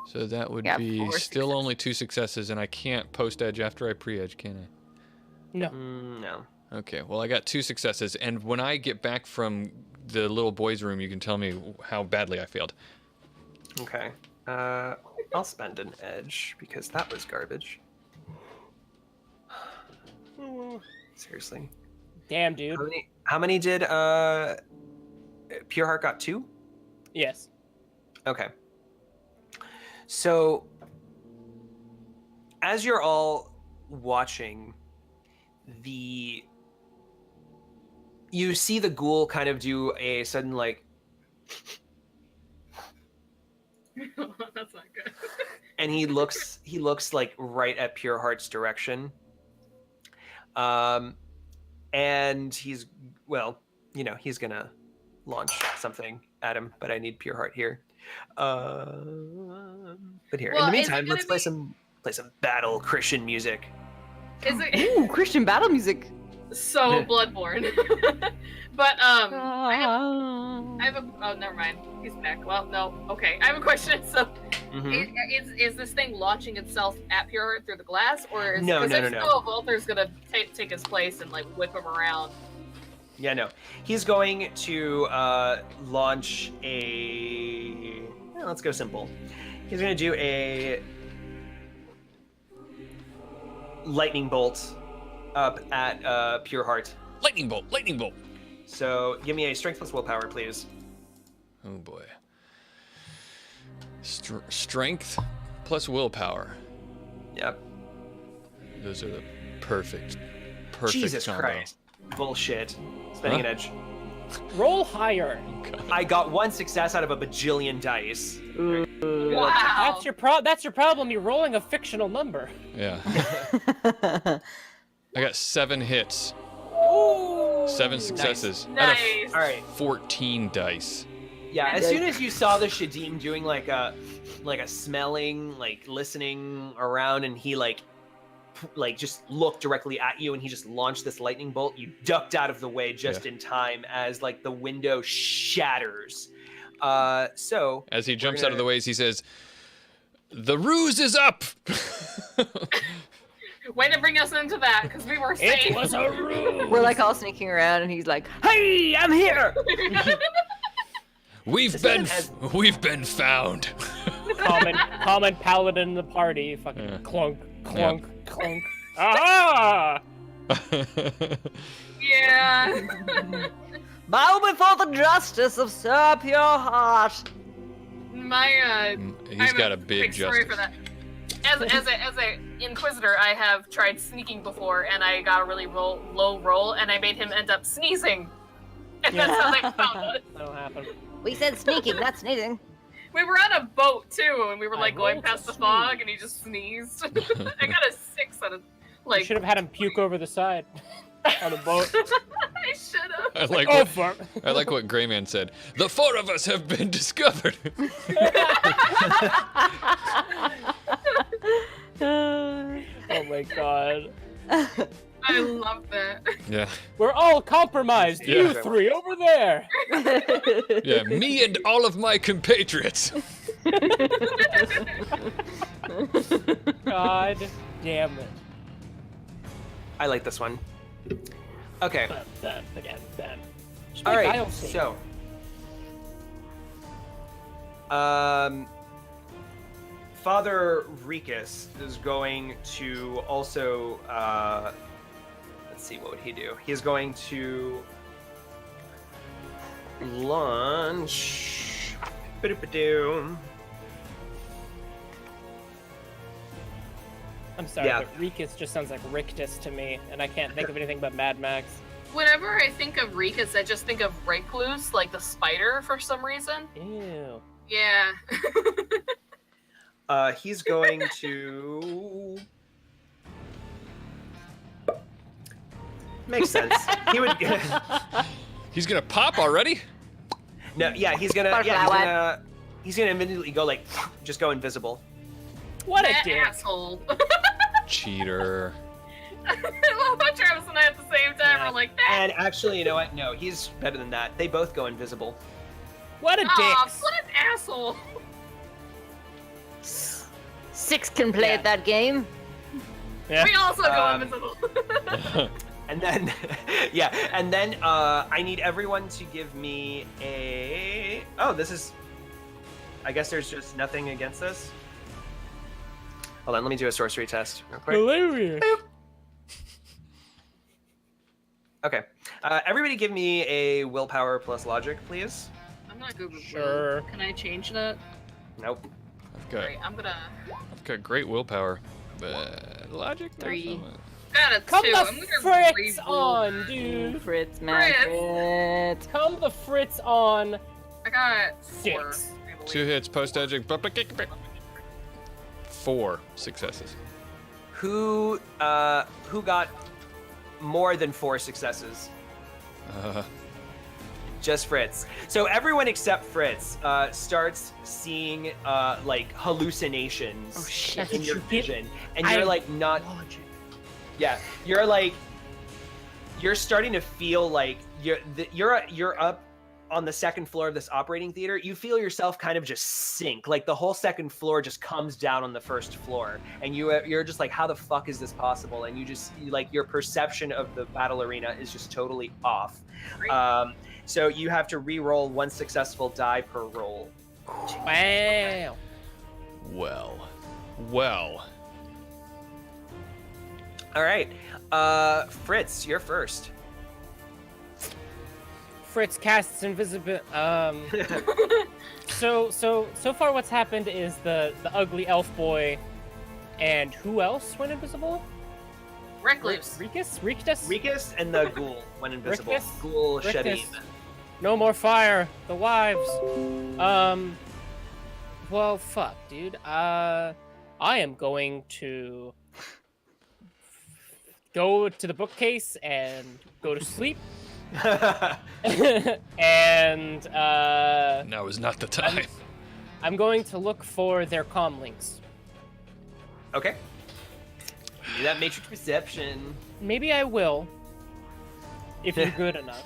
So that would Yeah, be 4 still successes. only 2 successes, and I can't post-edge after I pre-edge, can I? No. No. Okay, well, I got 2 successes, and when I get back from the little boys' room, you can tell me how badly I failed. Okay. I'll spend an edge because that was garbage. Seriously. Damn, dude. How many did Pureheart got? 2? Yes. Okay. So as you're all watching, you see the ghoul kind of do a sudden like That's not good. and he looks like right at Pureheart's direction. And he's he's gonna launch something at him, but I need Pureheart here. But here, Well, in the is it meantime, let's gonna play some battle Christian music. Is it Ooh, Christian battle music. so Bloodborne? But I have a. Oh, never mind. He's back. Well, no. Okay, I have a question. So, Mhm. is this thing launching itself at Pureheart through the glass, or is No, because no, if no, so, Volter's gonna take his place and like whip him around? Yeah, no. He's going to launch a. Let's go simple. He's going to do a lightning bolt up at Pureheart. Lightning bolt! Lightning bolt! So give me a strength plus willpower, please. Oh boy. Strength plus willpower. Yep. Those are the perfect Jesus combo. Christ. Bullshit. Spending Huh? an edge. Roll higher. I got 1 success out of a bajillion dice. Wow. That's your problem. You're rolling a fictional number. Yeah. I got 7 hits. Ooh. 7 successes. Out Nice. All right. of 14 dice. Yeah, as soon as you saw the Shedim doing like a smelling, like listening around, and he like just looked directly at you, and he just launched this lightning bolt, you ducked out of the way just in time as like the window shatters. So As he jumps out of the way, he says, "The ruse is up!" Way to bring us into that, because we were It safe. was a ruse. We're like all sneaking around, and he's like, "Hey, I'm here!" We've been found. common paladin in the party. Fucking Yeah. clunk, clunk, clunk. Aha! Yeah. Bow before the justice of Sir Pure Heart. My He's got a big story justice. for that. As a inquisitor, I have tried sneaking before, and I got a really low roll, and I made him end up sneezing. And that's how they found us. That'll happen. We said sneaking, not sneezing. We were on a boat too, and we were like I going rolled past to the sneeze. fog, and he just sneezed. I got a 6 out of You like. should have had him puke over the side on the boat. I should have. I like what Greyman said. The 4 of us have been discovered. Oh my god. I love that. Yeah. We're all compromised. Yeah. You 3 over there. Yeah, me and all of my compatriots. God damn it. I like this one. Okay. Then again, then. Just All make right. Dial safe. So, Father Rikus is going to also. Let's see, what would he do? He is going to launch. Ba-do-ba-doo. I'm sorry, Yeah. but Rikus just sounds like Rictus to me, and I can't think of anything but Mad Max. Whenever I think of Rikus, I just think of Recluse, like the spider, for some reason. Ew. Yeah. He's going to. Makes sense. He would. He's gonna pop already? No, yeah, he's gonna. Yeah, he's gonna immediately go like, just go invisible. What a That dick. asshole. Cheater. I love how Travis and I at the same time are like that. And actually, you know what? No, he's better than that. They both go invisible. What a Aw, dick. what an asshole. 6 can play at that game. Yeah. We also go Um, invisible. And then, yeah, and then I need everyone to give me a. Oh, this is. I guess there's just nothing against this. Hold on, let me do a sorcery test real quick. Hilarious. Okay, everybody, give me a willpower plus logic, please. I'm not good with Sure. will. Can I change that? Nope. Alright, I'm gonna. I've got great willpower, but logic. not 3. so much. Got a 2. Come I'm the gonna Fritz re-roll. on, dude. Fritz, man. Fritz. Come the Fritz on. I got 4. 6. 2 hits, post edging. 4 successes. Who got more than 4 successes? Just Fritz. So everyone except Fritz starts seeing like hallucinations Oh, shit. That's in what your you get? vision, and you're like not. Logic. Yeah, you're starting to feel like you're up on the second floor of this operating theater. You feel yourself kind of just sink, like the whole second floor just comes down on the first floor, and you're just like, how the fuck is this possible? And like your perception of the battle arena is just totally off. So you have to re-roll 1 successful die per roll. Wow. Well. All right, Fritz, you're first. Fritz casts invisible. So far, what's happened is the ugly elf boy, and who else went invisible? Recluse. Rictus. Rikus and the ghoul went invisible. Rictus? Ghoul Rictus. shedim. No more fire. The wives. Well, fuck, dude. I am going to go to the bookcase and go to sleep. And Now is not the time. I'm going to look for their comm links. Okay. Do that matrix perception. Maybe I will, if you're good enough.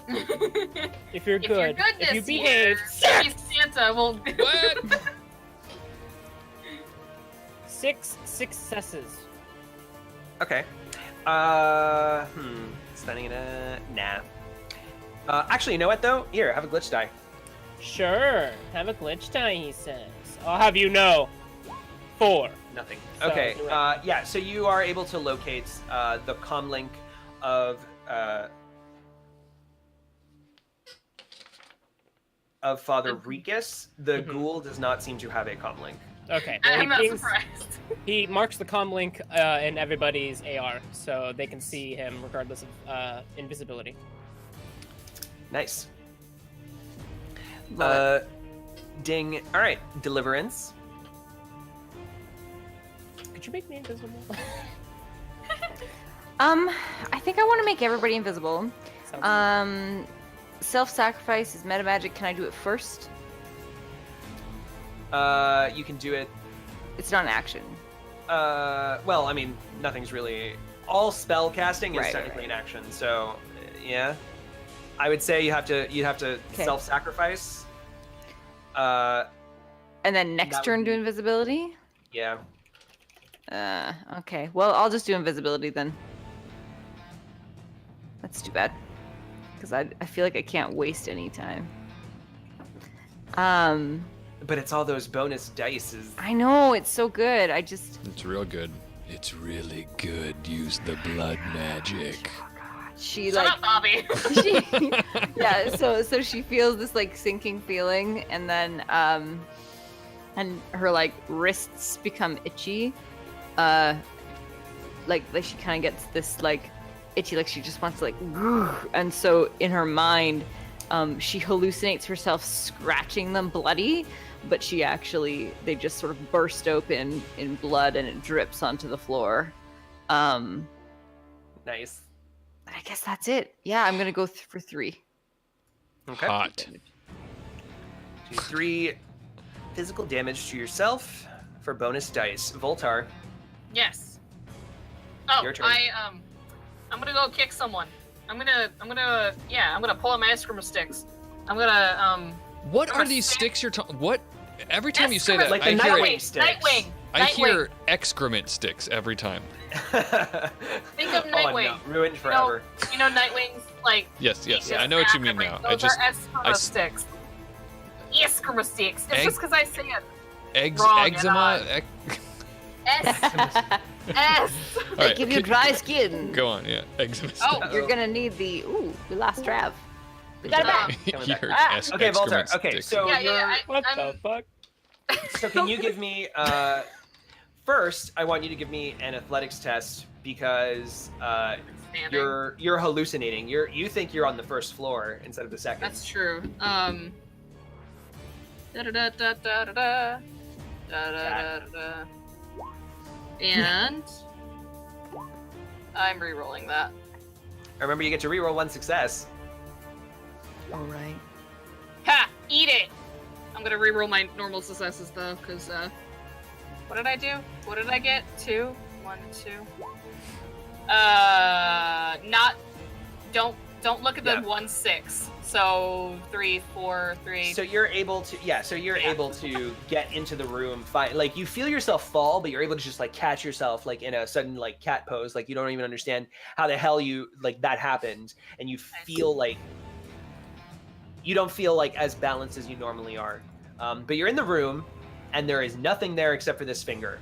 If you're If you're good, good if you this behave. year, maybe Santa won't. What? 6 successes. Okay. Stunning it. Nah. Actually, you know what though? Here, have a glitch die. Sure, have a glitch die, he says. I'll have you know. 4. Nothing. So, Okay. you're right. Yeah. So you are able to locate the comm link of of Father Rikus, the ghoul does not seem to have a comlink. Okay. I'm not pings- surprised. He marks the comlink in everybody's AR, so they can see him regardless of invisibility. Nice. Love Ding. All right, Deliverance. Could you make me invisible? I think I want to make everybody invisible. Sounds Self-sacrifice is meta magic. Can I do it first? You can do it. It's not an action. Well, I mean, nothing's really. All spell casting is Right, technically right. an action, so yeah. I would say you'd have to Okay. self-sacrifice. And then next That would turn do be- invisibility? Yeah. Okay. Well, I'll just do invisibility then. That's too bad. Because I feel like I can't waste any time. But it's all those bonus dices. I know, it's so good. I just... It's real good. It's really good. Use the blood magic. She, Shut like... up, Bobby. she, yeah, so she feels this, like, sinking feeling, and then, and her, like, wrists become itchy. Like she kind of gets this, like, itchy, like she just wants to, like, and so in her mind, she hallucinates herself scratching them bloody, but she actually, they just sort of burst open in blood and it drips onto the floor. Nice. I guess that's it. Yeah, I'm gonna go for 3. Okay. Hot. Do 3 physical damage to yourself for bonus dice. Voltar. Yes. Oh, Your turn. I'm gonna go kick someone. I'm gonna pull out my escrima sticks. I'm gonna, What I'm are a these stick. sticks you're talking? What? Every time you say that, Like the I hear Nightwing sticks. Nightwing. I hear excrement sticks every time. Think of Oh, Nightwing. no. Ruined forever. You know Nightwing's like. Yes, he just I know what you mean activates. now. Those are escrima I s- sticks. Escrima sticks. It's Egg- just because I say it. Wrong, eczema. S. S. All They right, give you dry skin. Go on, yeah, eczema. Oh, Uh-oh. You're gonna need the... Ooh, we lost Trav. We got it back. Coming You back. heard Ah, es- Okay, excrement Voltar. Okay, sticks. so Yeah, What I'm, the fuck? So can you give me first? I want you to give me an athletics test because standing. you're hallucinating. You think you're on the first floor instead of the second. That's true. Da da da da da da da da da. And I'm re-rolling that. Remember, you get to reroll 1 success. All right. Ha! Eat it. I'm gonna re-roll my normal successes though, because what did I do? What did I get? 2, 1, 2. Not. Don't look at the Yeah. 1, 6. So 3, 4, 3. So you're able to, able to get into the room. Like you feel yourself fall, but you're able to just like catch yourself like in a sudden like cat pose. Like you don't even understand how the hell you like that happened, and you feel like you don't feel like as balanced as you normally are. But you're in the room, and there is nothing there except for this finger.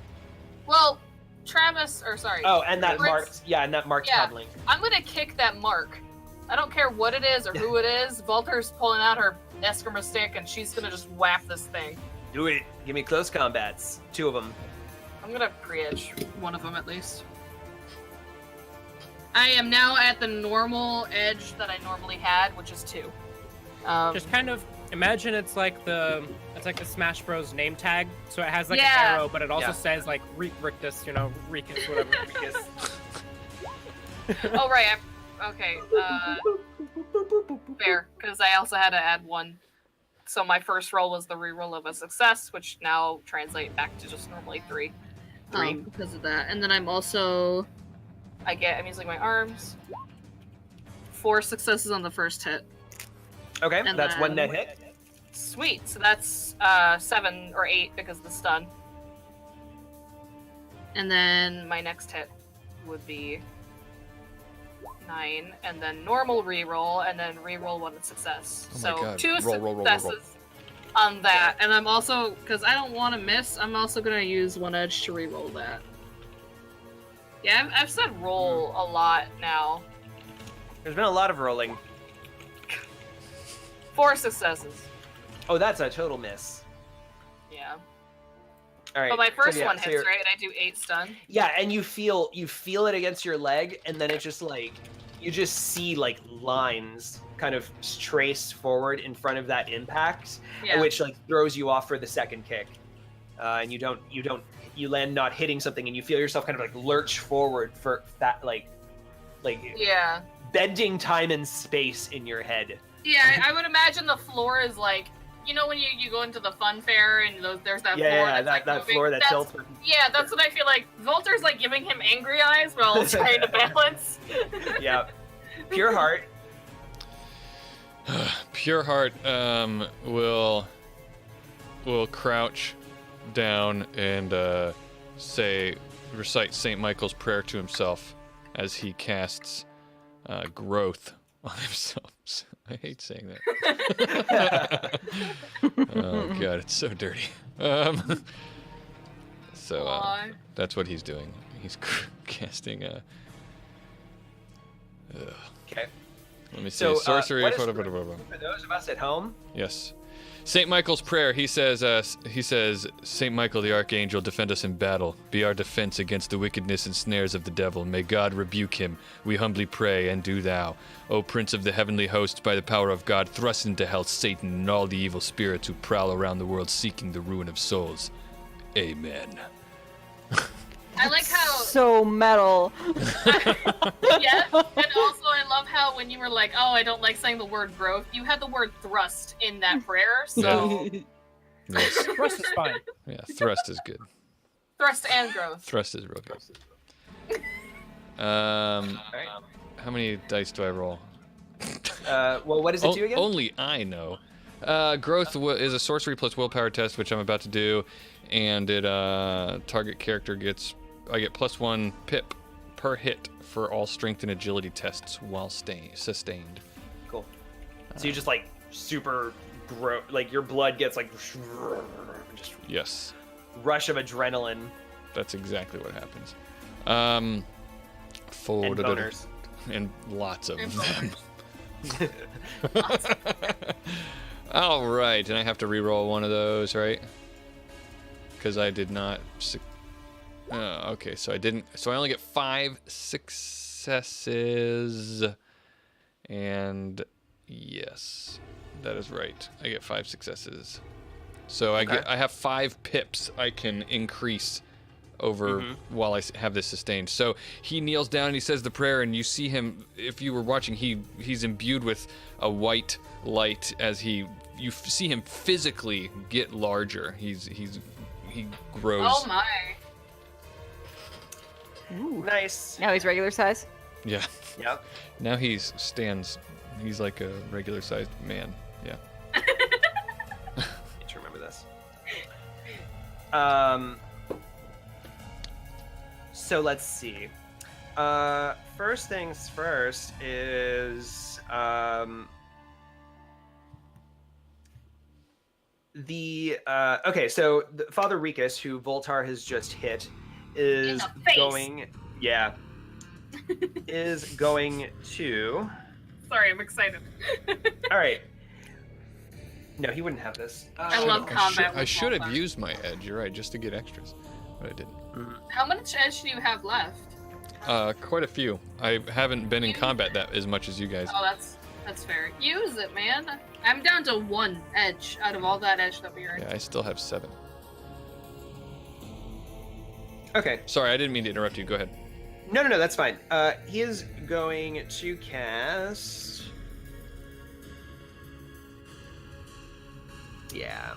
Well, Travis, or sorry. Oh, and that Fritz, marked Yeah. comlink. I'm gonna kick that mark. I don't care what it is or who it is. Voltar's pulling out her escrima stick and she's gonna just whap this thing. Do it. Give me close combats. 2 of them. I'm gonna pre-edge one of them at least. I am now at the normal edge that I normally had, which is 2. Just kind of imagine it's like the Smash Bros name tag, so it has like Yeah. an arrow, but it also Yeah. says like Rictus, Ricus, whatever. Ricus. Oh right, okay. Fair, because I also had to add 1. So my first roll was the reroll of a success, which now translate back to just normally 3. 3. Because of that, and then I'm using my arms. 4 successes on the first hit. Okay, And that's 1 net then- hit. Sweet. So that's 7 or 8 because of the stun. And then my next hit would be 9, and then normal reroll, and then reroll 1 success. Oh my So God. 2 Roll, roll, roll, roll, roll. successes on that. And I'm also, because I don't want to miss, I'm also going to use 1 edge to reroll that. Yeah, I've said roll a lot now. There's been a lot of rolling. 4 successes. Oh, that's a total miss. Yeah. All right. But my first so, yeah, one so hits, you're- right? And I do 8 stun. Yeah, and you feel it against your leg, and then it just like you just see like lines kind of trace forward in front of that impact, Yeah. which like throws you off for the second kick, and you land not hitting something, and you feel yourself kind of like lurch forward for that like Yeah. bending time and space in your head. Yeah, I would imagine the floor is like, you know when you go into the fun fair and there's that floor Yeah, that's that, like that moving? floor that That's- tilts. Yeah, that's what I feel like. Volter's like giving him angry eyes while trying to balance. Yeah, pure heart. Pure Heart will crouch down and recite St. Michael's prayer to himself as he casts growth on himself. I hate saying that. Oh god, it's so dirty. That's what he's doing. He's casting a. Okay. Let me see. So, Sorcery. what is- blah, for blah, blah, blah, blah. those of us at home, Yes. St. Michael's prayer, he says, St. Michael the Archangel, defend us in battle. Be our defense against the wickedness and snares of the devil. May God rebuke him. We humbly pray, and do thou. O Prince of the heavenly host, by the power of God, thrust into hell Satan and all the evil spirits who prowl around the world seeking the ruin of souls. Amen. I like how So metal. yeah, and also I love how when you were like, oh, I don't like saying the word growth, you had the word thrust in that prayer, so Yes. Thrust is fine. Yeah, thrust is good. thrust and growth. Thrust is real good. How many dice do I roll? well, what does it do again? Only I know. Growth is a sorcery plus willpower test, which I'm about to do, and it target character I get +1 pip per hit for all strength and agility tests while sustained. Cool. So you just like super grow, like your blood gets like just Yes, rush of adrenaline that's exactly what happens. and boners. And lots of And them. All right, and I have to re-roll one of those, right? Because I did not. Okay, so I didn't. So I only get 5 successes, and yes, that is right. I get 5 successes. So I have 5 pips I can increase over while I have this sustained. So he kneels down and he says the prayer, and you see him. If you were watching, he's imbued with a white light as you see him physically get larger. He grows. Oh my. Ooh. Nice. Now he's regular size. Yeah. Yep. Now he's like a regular sized man. Yeah. Need to remember this. So let's see. First things first is okay. So Father Rikus, who Voltar has just hit, is In the face. going to. Sorry, I'm excited. All right. No, he wouldn't have this. I love combat. I with should have Voltar. used my edge. You're right, just to get extras, but I didn't. How much edge do you have left? Quite a few. I haven't been in combat that as much as you guys. Oh, that's fair. Use it, man. I'm down to 1 edge out of all that edge that we are. Yeah, I still have 7. Okay. Sorry, I didn't mean to interrupt you. Go ahead. No, that's fine. He is going to cast. Yeah.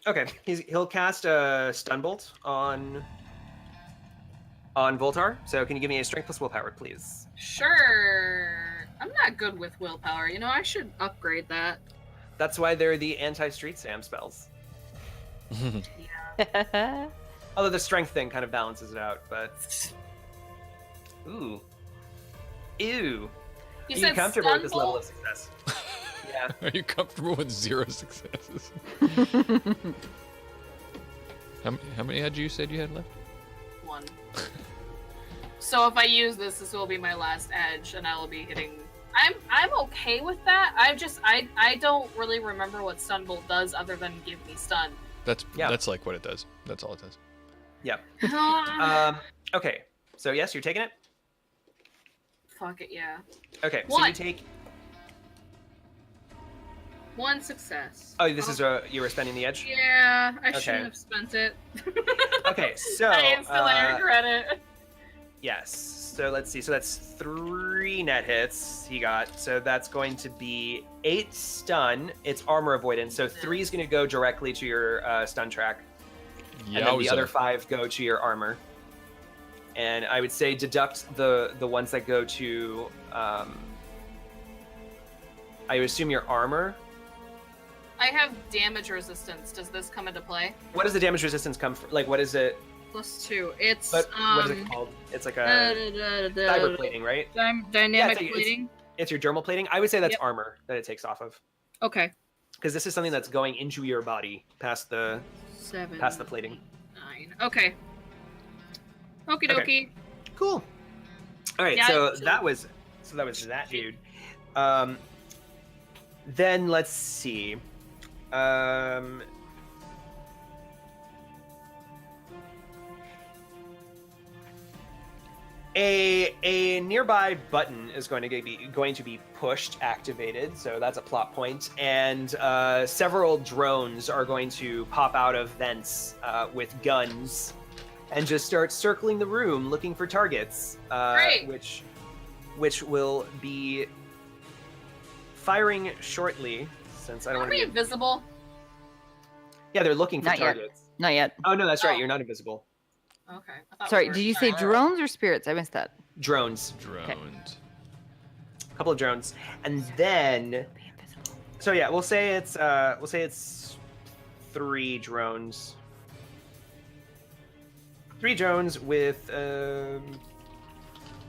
Okay. He'll cast a stun bolt on Voltar. So can you give me a strength plus willpower, please? Sure. I'm not good with willpower. You know, I should upgrade that. That's why they're the anti-street Sam spells. Although the strength thing kind of balances it out, but ooh. You Are you said comfortable with stun this level bolt? of success? Yeah. Are you comfortable with 0 successes? How many had you said you had left? 1. So if I use this, this will be my last edge, and I will be hitting. I'm okay with that. I don't really remember what stun bolt does other than give me stun. That's like what it does. That's all it does. Yeah. Okay. So yes, you're taking it. Fuck it, yeah. Okay. One. So you take. 1 success. Oh, this is you were spending the edge. Yeah, I Okay. shouldn't have spent it. Okay. So. I instantly regret it. Yes. So let's see. So that's 3 net hits he got. So that's going to be 8 stun. It's armor avoidance. So 3 is going to go directly to your stun track. And then the other 5 go to your armor. And I would say deduct the ones that go to. I would assume your armor. I have damage resistance. Does this come into play? What does the damage resistance come from? Like, what is it? +2. It's What is it called? It's like a cyber plating, right? Dynamic it's plating. It's your dermal plating. I would say that's Yep. armor that it takes off of, Okay. because this is something that's going into your body past the 7. past the plating. 9. Okay. Okie dokie. Okay. Cool. All right. Yeah, So so- that was that dude. Then let's see. A nearby button is going to be pushed, activated. So that's a plot point, and several drones are going to pop out of vents with guns and just start circling the room looking for targets. Great. Which will be firing shortly, since I don't Are want to we be. invisible? Yeah, they're looking for Not yet. targets. Not yet. Oh no, that's right. Oh. You're not invisible. Okay. I thought Sorry, we were. did you say drones or spirits? I missed that. Drones. Drones. A couple of drones, and then. Be invisible. So yeah, we'll say it's 3 drones. 3 drones with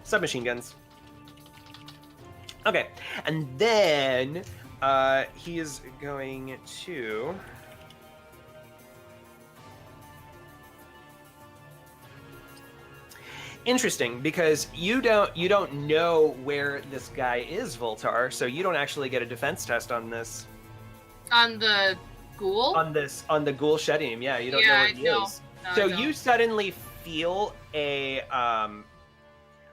submachine guns. Okay, and then he is going to. Interesting, because you don't know where this guy is, Voltar, so you don't actually get a defense test on this. On the ghoul? On the ghoul shedim, yeah, you don't know where he No, is. I So don't. you suddenly feel a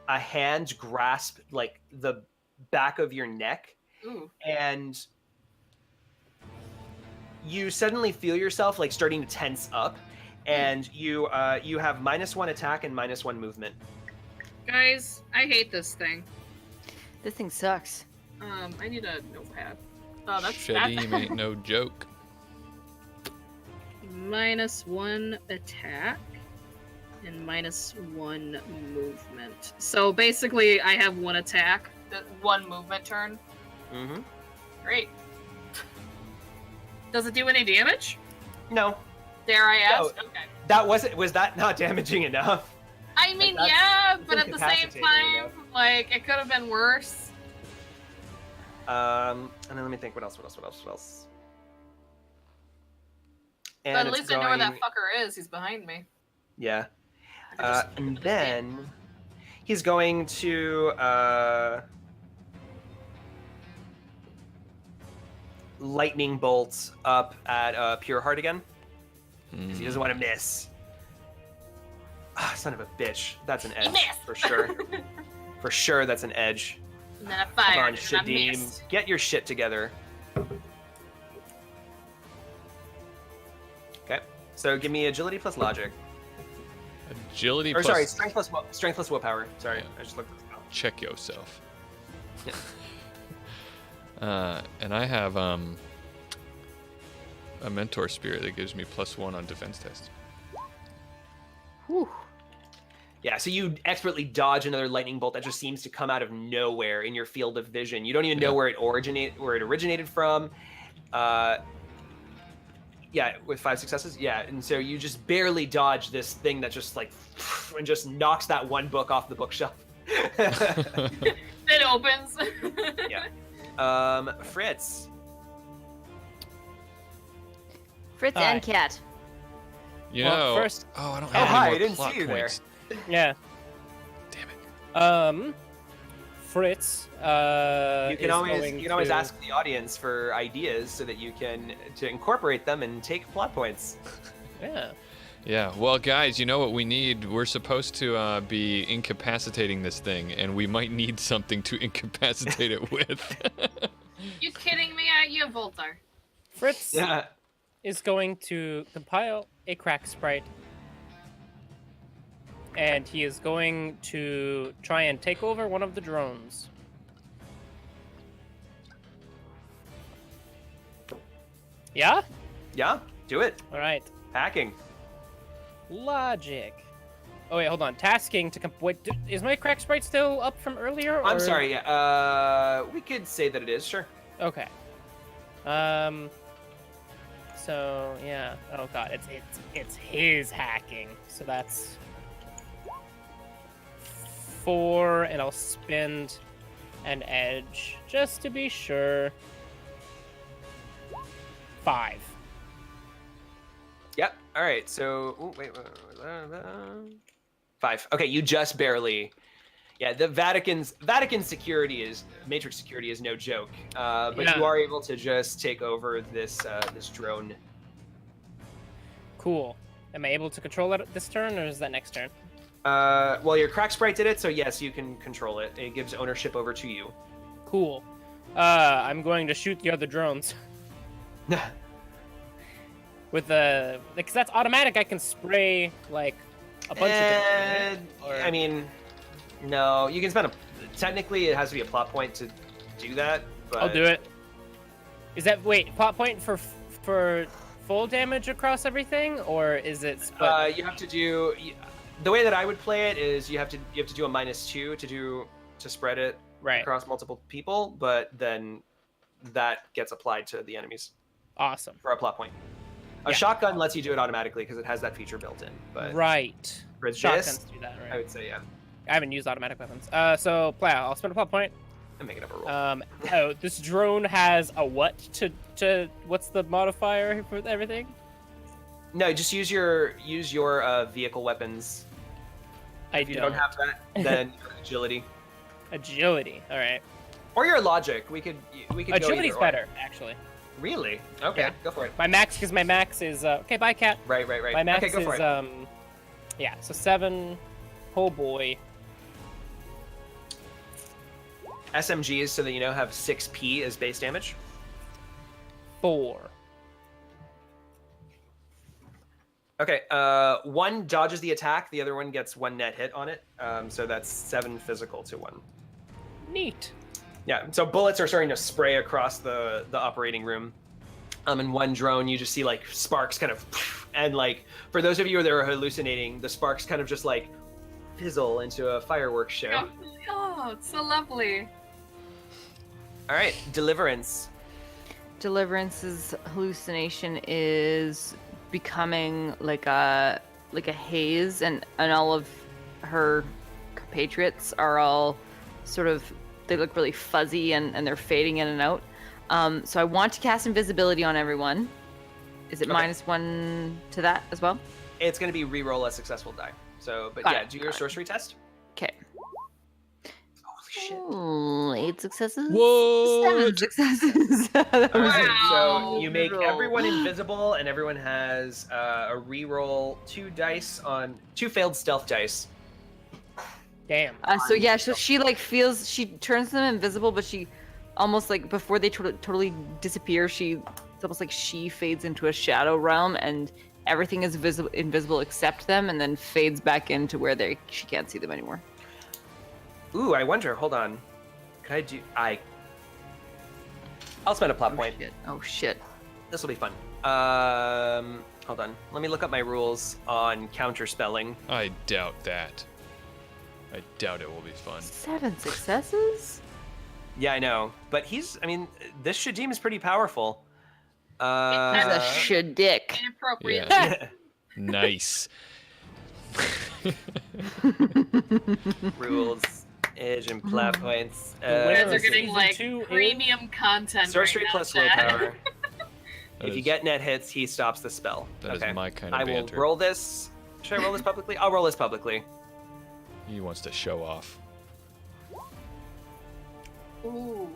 hand grasp like the back of your neck, Ooh. and you suddenly feel yourself like starting to tense up, and you have -1 attack and -1 movement. Guys, I hate this thing. This thing sucks. I need a notepad. Oh, that's Shedim ain't no joke. -1 attack and -1 movement. So basically, I have 1 attack, 1 movement turn. Mm-hmm. Great. Does it do any damage? No, Dare I ask? No. Okay. was that not damaging enough? I mean, that's yeah, but at the same incapacitating time, enough. like, it could have been worse. And then let me think. What else? And But at it's least I know where that going- fucker is. He's behind me. Yeah. I could just- And then he's going to lightning bolt up at Pure Heart again, because he doesn't want to miss. Ah, son of a bitch. That's an edge missed. for sure. For sure, that's an edge. And then I Come fired on, and I Shadim, missed. get your shit together. Okay, so give me agility plus logic. Agility Or plus. sorry, strength plus willpower. Sorry, Yeah. I just looked at the spell. Check yourself. Yeah. And I have a mentor spirit that gives me +1 on defense test. Whew. Yeah, so you expertly dodge another lightning bolt that just seems to come out of nowhere in your field of vision. You don't even know Yeah. where it originated from. Yeah, with 5 successes. Yeah, and so you just barely dodge this thing that just like and just knocks that one book off the bookshelf. It opens. Yeah. Fritz. Fritz Hi. and Cat. You Well, know. first- Oh, I don't Oh, have hi, any I more didn't plot see you there. points. Yeah. Damn it. Fritz. You can is always going always to- ask the audience for ideas so that you can incorporate them and take plot points. Yeah. Yeah, well, guys, you know what we need? We're supposed to be incapacitating this thing, and we might need something to incapacitate it with. You kidding me? You have Voltar. Fritz Yeah. is going to compile a crack sprite. And he is going to try and take over one of the drones. Yeah? Yeah. Do it. All right. Hacking. Logic. Oh wait, hold on. Tasking to wait. Is my crack sprite still up from earlier? I'm or- sorry. We could say that it is. Sure. Okay. So yeah. Oh god, it's his hacking. So that's 4, and I'll spend an edge just to be sure. 5. Yep. All right. So, wait. 5. Okay, you just barely. Yeah, the Vatican security Matrix security is no joke. But Yeah. you are able to just take over this drone. Cool. Am I able to control it this turn, or is that next turn? Well, your crack sprite did it, so yes, you can control it. It gives ownership over to you. Cool. I'm going to shoot the other drones. With the, because that's automatic. I can spray like a bunch of them. Or- I mean, no, you can spend technically it has to be a plot point to do that. But I'll do it. Is that plot point for full damage across everything, or is it split? You have to do. The way that I would play it is you have to do a -2 to spread it Right. across multiple people, but then that gets applied to the enemies Awesome. for a plot point. A Yeah. shotgun lets you do it automatically because it has that feature built in. But Right. for this, Shotguns do that, I right? would say yeah. I haven't used automatic weapons. So I'll spend a plot point. I'm making up a roll. Oh, this drone has a what to what's the modifier for everything? No, just use your vehicle weapons. If you don't have that, then agility. Agility. All right. Or your logic. We could go Agility's either or. better, actually. Really? Okay, Yeah. go for it. My max is okay. Bye, cat. Right. My max okay, go for is it. yeah. So 7. Oh boy. SMGs, so that you know, have 6p as base damage. 4. Okay, one dodges the attack, the other one gets 1 net hit on it. So that's 7 physical to 1. Neat. Yeah, so bullets are starting to spray across the operating room. In one drone, you just see like sparks kind of, and like for those of you that are hallucinating, the sparks kind of just like fizzle into a fireworks show. Oh, it's so lovely. All right, Deliverance. Deliverance's hallucination is becoming like a haze, and all of her compatriots are all sort of, they look really fuzzy and they're fading in and out. So I want to cast invisibility on everyone. Is it Okay. -1 to that as well? It's going to be re-roll a successful die. So, but Got yeah, it, do your got it. sorcery test. Okay. Holy shit. 8 successes. Whoa! 7 successes. That was Alright, a so Wow. you make roll. everyone invisible, and everyone has a re-roll 2 failed stealth dice. Damn. So yeah, so she like feels, she turns them invisible, but she almost like before they totally disappear, it's almost like she fades into a shadow realm, and everything is invisible except them, and then fades back into where she can't see them anymore. Ooh, I wonder. Hold on. Could I do? I'll spend a plot point. Oh shit. This will be fun. Hold on. Let me look up my rules on counter spelling. I doubt that. I doubt it will be fun. 7 successes? Yeah, I know, but this Shedim is pretty powerful. That's a shadick. Inappropriate. Yeah. Nice. Rules, edge, and plot points. The winner Guys are of getting season like 2 is- premium content. Sorcery right plus now, chat. willpower. That If you is- get net hits, he stops the spell. That is okay. my kind of I will banter. roll this. Should I roll this publicly? I'll roll this publicly. He wants to show off. Ooh.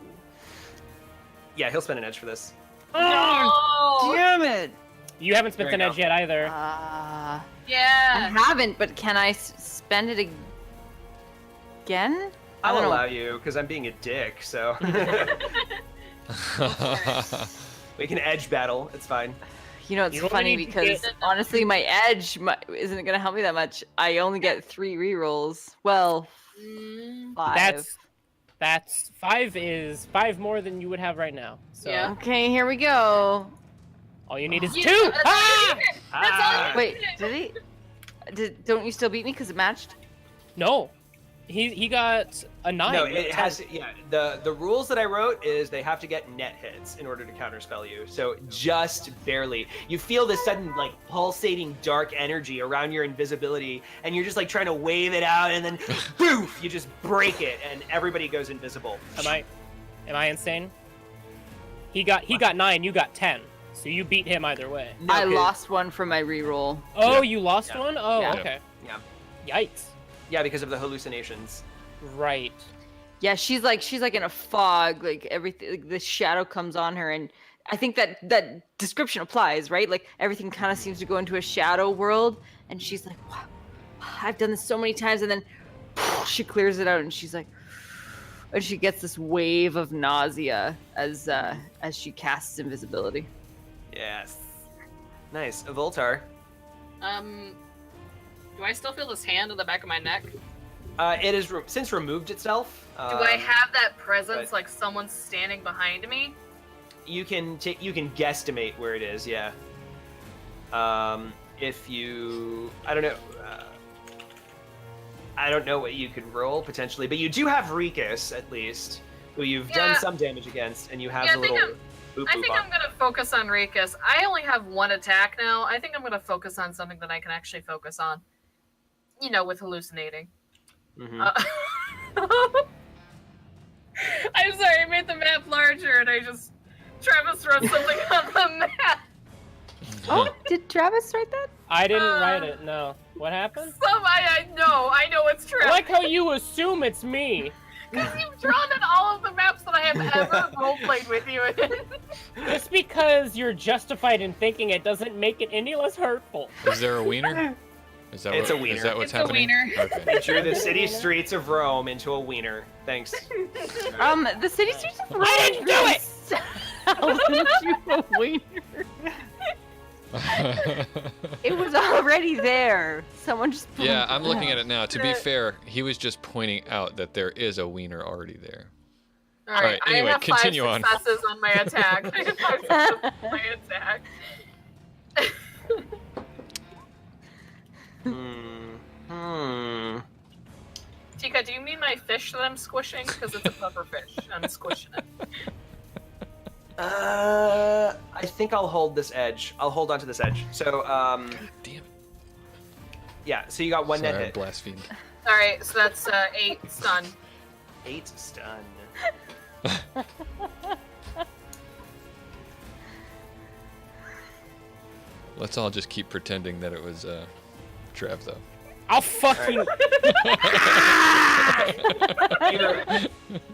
Yeah, he'll spend an edge for this. Oh, damn it! You haven't spent There an you edge yet either. I Yeah. haven't, but can I spend it again? I I'll don't know. allow you because I'm being a dick. So we can edge battle. It's fine. You know, it's You only funny need to because get- honestly, my edge isn't gonna help me that much. I only get 3 rerolls. Well, Mm, 5. That's 5 is 5 more than you would have right now. So Yeah. Okay, here we go. all you need is Yeah, 2. that's all you need. That's all Ah! you Wait, need. did he? Don't you still beat me because it matched? No, he got a 9. No, you got it 10. has. Yeah, the rules that I wrote is they have to get net hits in order to counterspell you. So just barely. You feel this sudden like pulsating dark energy around your invisibility, and you're just like trying to wave it out, and then poof, you just break it, and everybody goes invisible. Am I insane? He got 9. You got 10. So you beat him either way. No, I 'cause- lost one from my reroll. Oh, Yeah. you lost Yeah. one? Oh, Yeah. okay. Yeah. Yikes. Yeah, because of the hallucinations. Right. Yeah, she's like in a fog. Like everything, like the shadow comes on her, and I think that description applies, right? Like everything kind of seems to go into a shadow world, and she's like, wow, I've done this so many times, and then she clears it out, and she's like, and she gets this wave of nausea as she casts invisibility. Yes. Nice. Voltar. Do I still feel this hand on the back of my neck? It is since removed itself. Do I have that presence, but- like someone's standing behind me? You can guesstimate where it is. Yeah. If you, I don't know. I don't know what you could roll potentially, but you do have Rikus at least, who you've done Yeah. some damage against, and you have Yeah, the I think little boop I boop think on. I'm gonna focus on Rikus. I only have 1 attack now. I think I'm gonna focus on something that I can actually focus on. You know, with hallucinating. Mhm. I'm sorry, I made the map larger and Travis wrote something on the map. Oh, did Travis write that? I didn't write it, no. What happened? I know it's true. I like how you assume it's me. Because you've drawn in all of the maps that I have ever roleplayed with you in. Just because you're justified in thinking it doesn't make it any less hurtful. Is there a wiener? Is that It's what, a wiener. Is that what's It's a happening? wiener. Okay. You drew the city streets of Rome into a wiener. Thanks. The city streets of Rome. I didn't do it! It was already there. Someone just. Yeah, I'm looking at it now. To be fair, he was just pointing out that there is a wiener already there. Alright, anyway, I have continue on. 5 successes on my attack. I have 5 successes on my attack. Tika, do you mean my fish that I'm squishing? Because it's a puffer fish. I'm squishing it. I think I'll hold this edge. I'll hold onto this edge. So, Damn it. yeah. So you got 1 Sorry, net I hit. blasphemed. Alright, so that's 8 stun. 8 stun. Let's all just keep pretending that it was Trev, though. I'll fucking.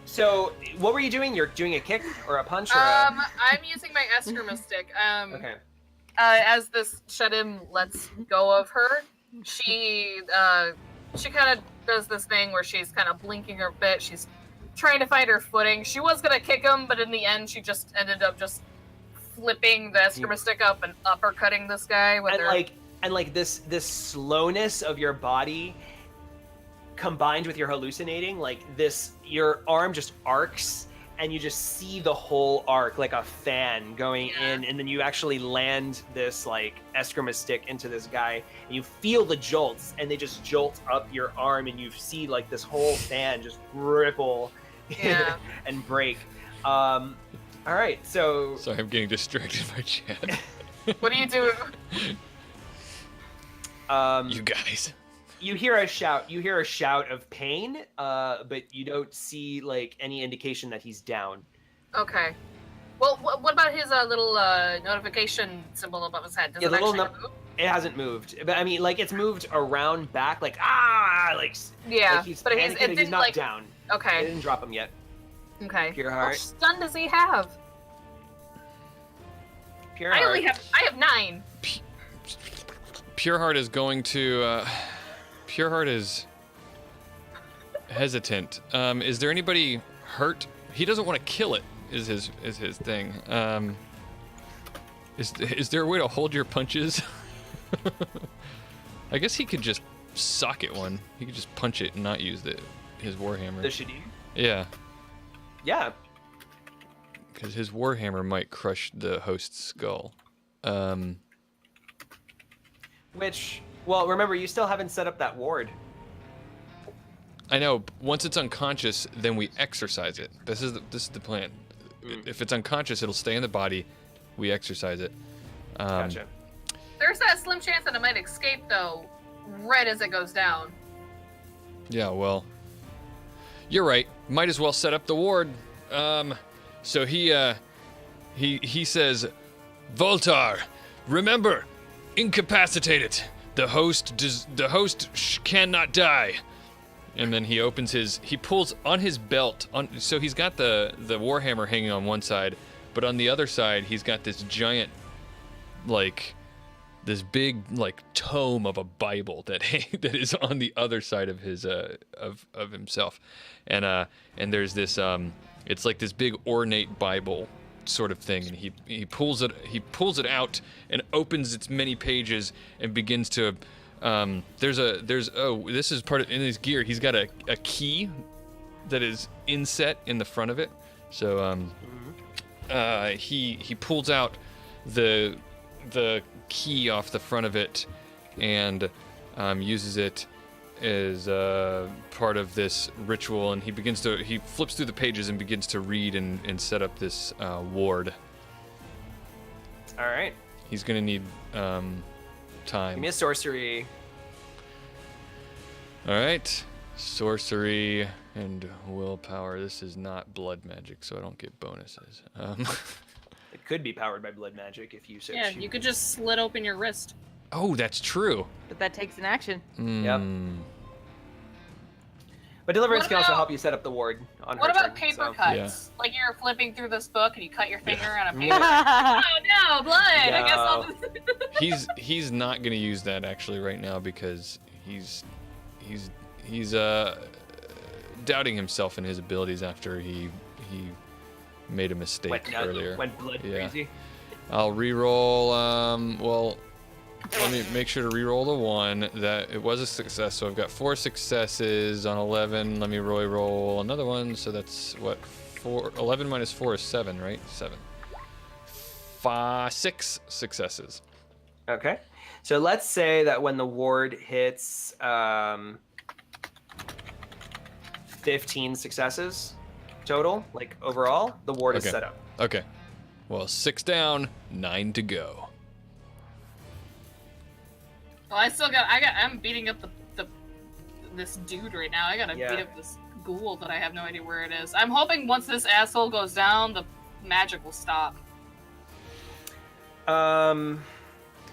So, what were you doing? You're doing a kick or a punch or I'm using my eskrima stick. Okay. As this shedim lets go of her, she kind of does this thing where she's kind of blinking a bit. She's trying to find her footing. She was gonna kick him, but in the end, she just ended up just flipping the eskrima stick up and uppercutting this guy with her. And this slowness of your body combined with your hallucinating, your arm just arcs and you just see the whole arc like a fan going in, and then you actually land this eskrima stick into this guy, and you feel the jolts, and they just jolt up your arm, and you see this whole fan just ripple and break. All right, so Sorry, I'm getting distracted by chat. What do you do? You guys. you hear a shout. You hear a shout of pain, but you don't see any indication that he's down. Okay. Well, what about his little notification symbol above his head? Does it actually move? It hasn't moved, but I mean, it's moved around back, Yeah, he's but panicking, it didn't he's not down. It Okay. didn't drop him yet. Okay. Pure How heart. much stun does he have? Pure I heart. have 9. Pure Heart is going to. Pure Heart is hesitant. Is there anybody hurt? He doesn't want to kill it. Is his thing. Is there a way to hold your punches? I guess he could just sock it one. He could just punch it and not use his warhammer. The shedim? Yeah, Yeah. because his warhammer might crush the host's skull. Which, well, remember, you still haven't set up that ward. I know. Once it's unconscious, then we exercise it. This is the plan. If it's unconscious, it'll stay in the body. We exercise it. Gotcha. There's that slim chance that it might escape, though, right as it goes down. Yeah, well, you're right. Might as well set up the ward. So he says, Voltar, remember, incapacitate it. The host cannot die. And then he pulls on his belt. So he's got the warhammer hanging on one side, but on the other side he's got this giant, this big tome of a Bible that is on the other side of his of himself, and there's this it's like this big ornate Bible sort of thing, and he pulls it out and opens its many pages and begins to. This is part of in his gear. He's got a key that is inset in the front of it. So he pulls out the key off the front of it and uses it as part of this ritual, and he flips through the pages and begins to read and set up this ward. All right. He's gonna need time. Give me a sorcery. All right, sorcery and willpower. This is not blood magic, so I don't get bonuses. It could be powered by blood magic if you so Yeah, choose. you could just slit open your wrist. Oh, that's true. But that takes an action. Yep. Mm. But Deliverance What can also about- help you set up the ward on What her about turn, paper so. cuts? Like you're flipping through this book and you cut your finger on a paper. Yeah. Oh no, blood! I guess I'll just... He's not gonna use that actually right now because he's doubting himself in his abilities after he made a mistake earlier. Went blood crazy. I'll re-roll. Well, let me make sure to re-roll the one. That it was a success, so I've got 4 successes on 11. Let me roll another one. So that's what 11 minus 4 is 7, right? 7. 6 successes. Okay. So let's say that when the ward hits 15 successes total, like overall, the ward is Okay. set up. Okay. Well, 6 down, 9 to go. Well, I'm beating up this dude right now. I gotta Yeah. beat up this ghoul that I have no idea where it is. I'm hoping once this asshole goes down, the magic will stop.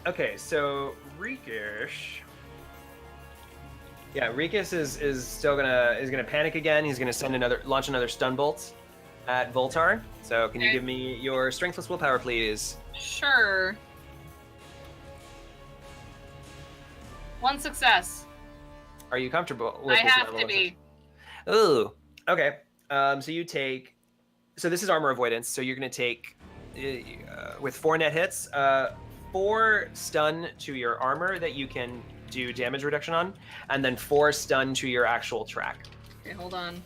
Okay, so Rikish. Yeah, Rikish is still gonna panic again. He's gonna launch another stun bolt at Voltar. So can you Okay. give me your strength plus willpower, please? Sure. 1 success. Are you comfortable with I this have level to of be. Ooh. Okay. So you take. So this is armor avoidance. So you're gonna take with 4 net hits, 4 stun to your armor that you can do damage reduction on, and then 4 stun to your actual track. Okay, hold on.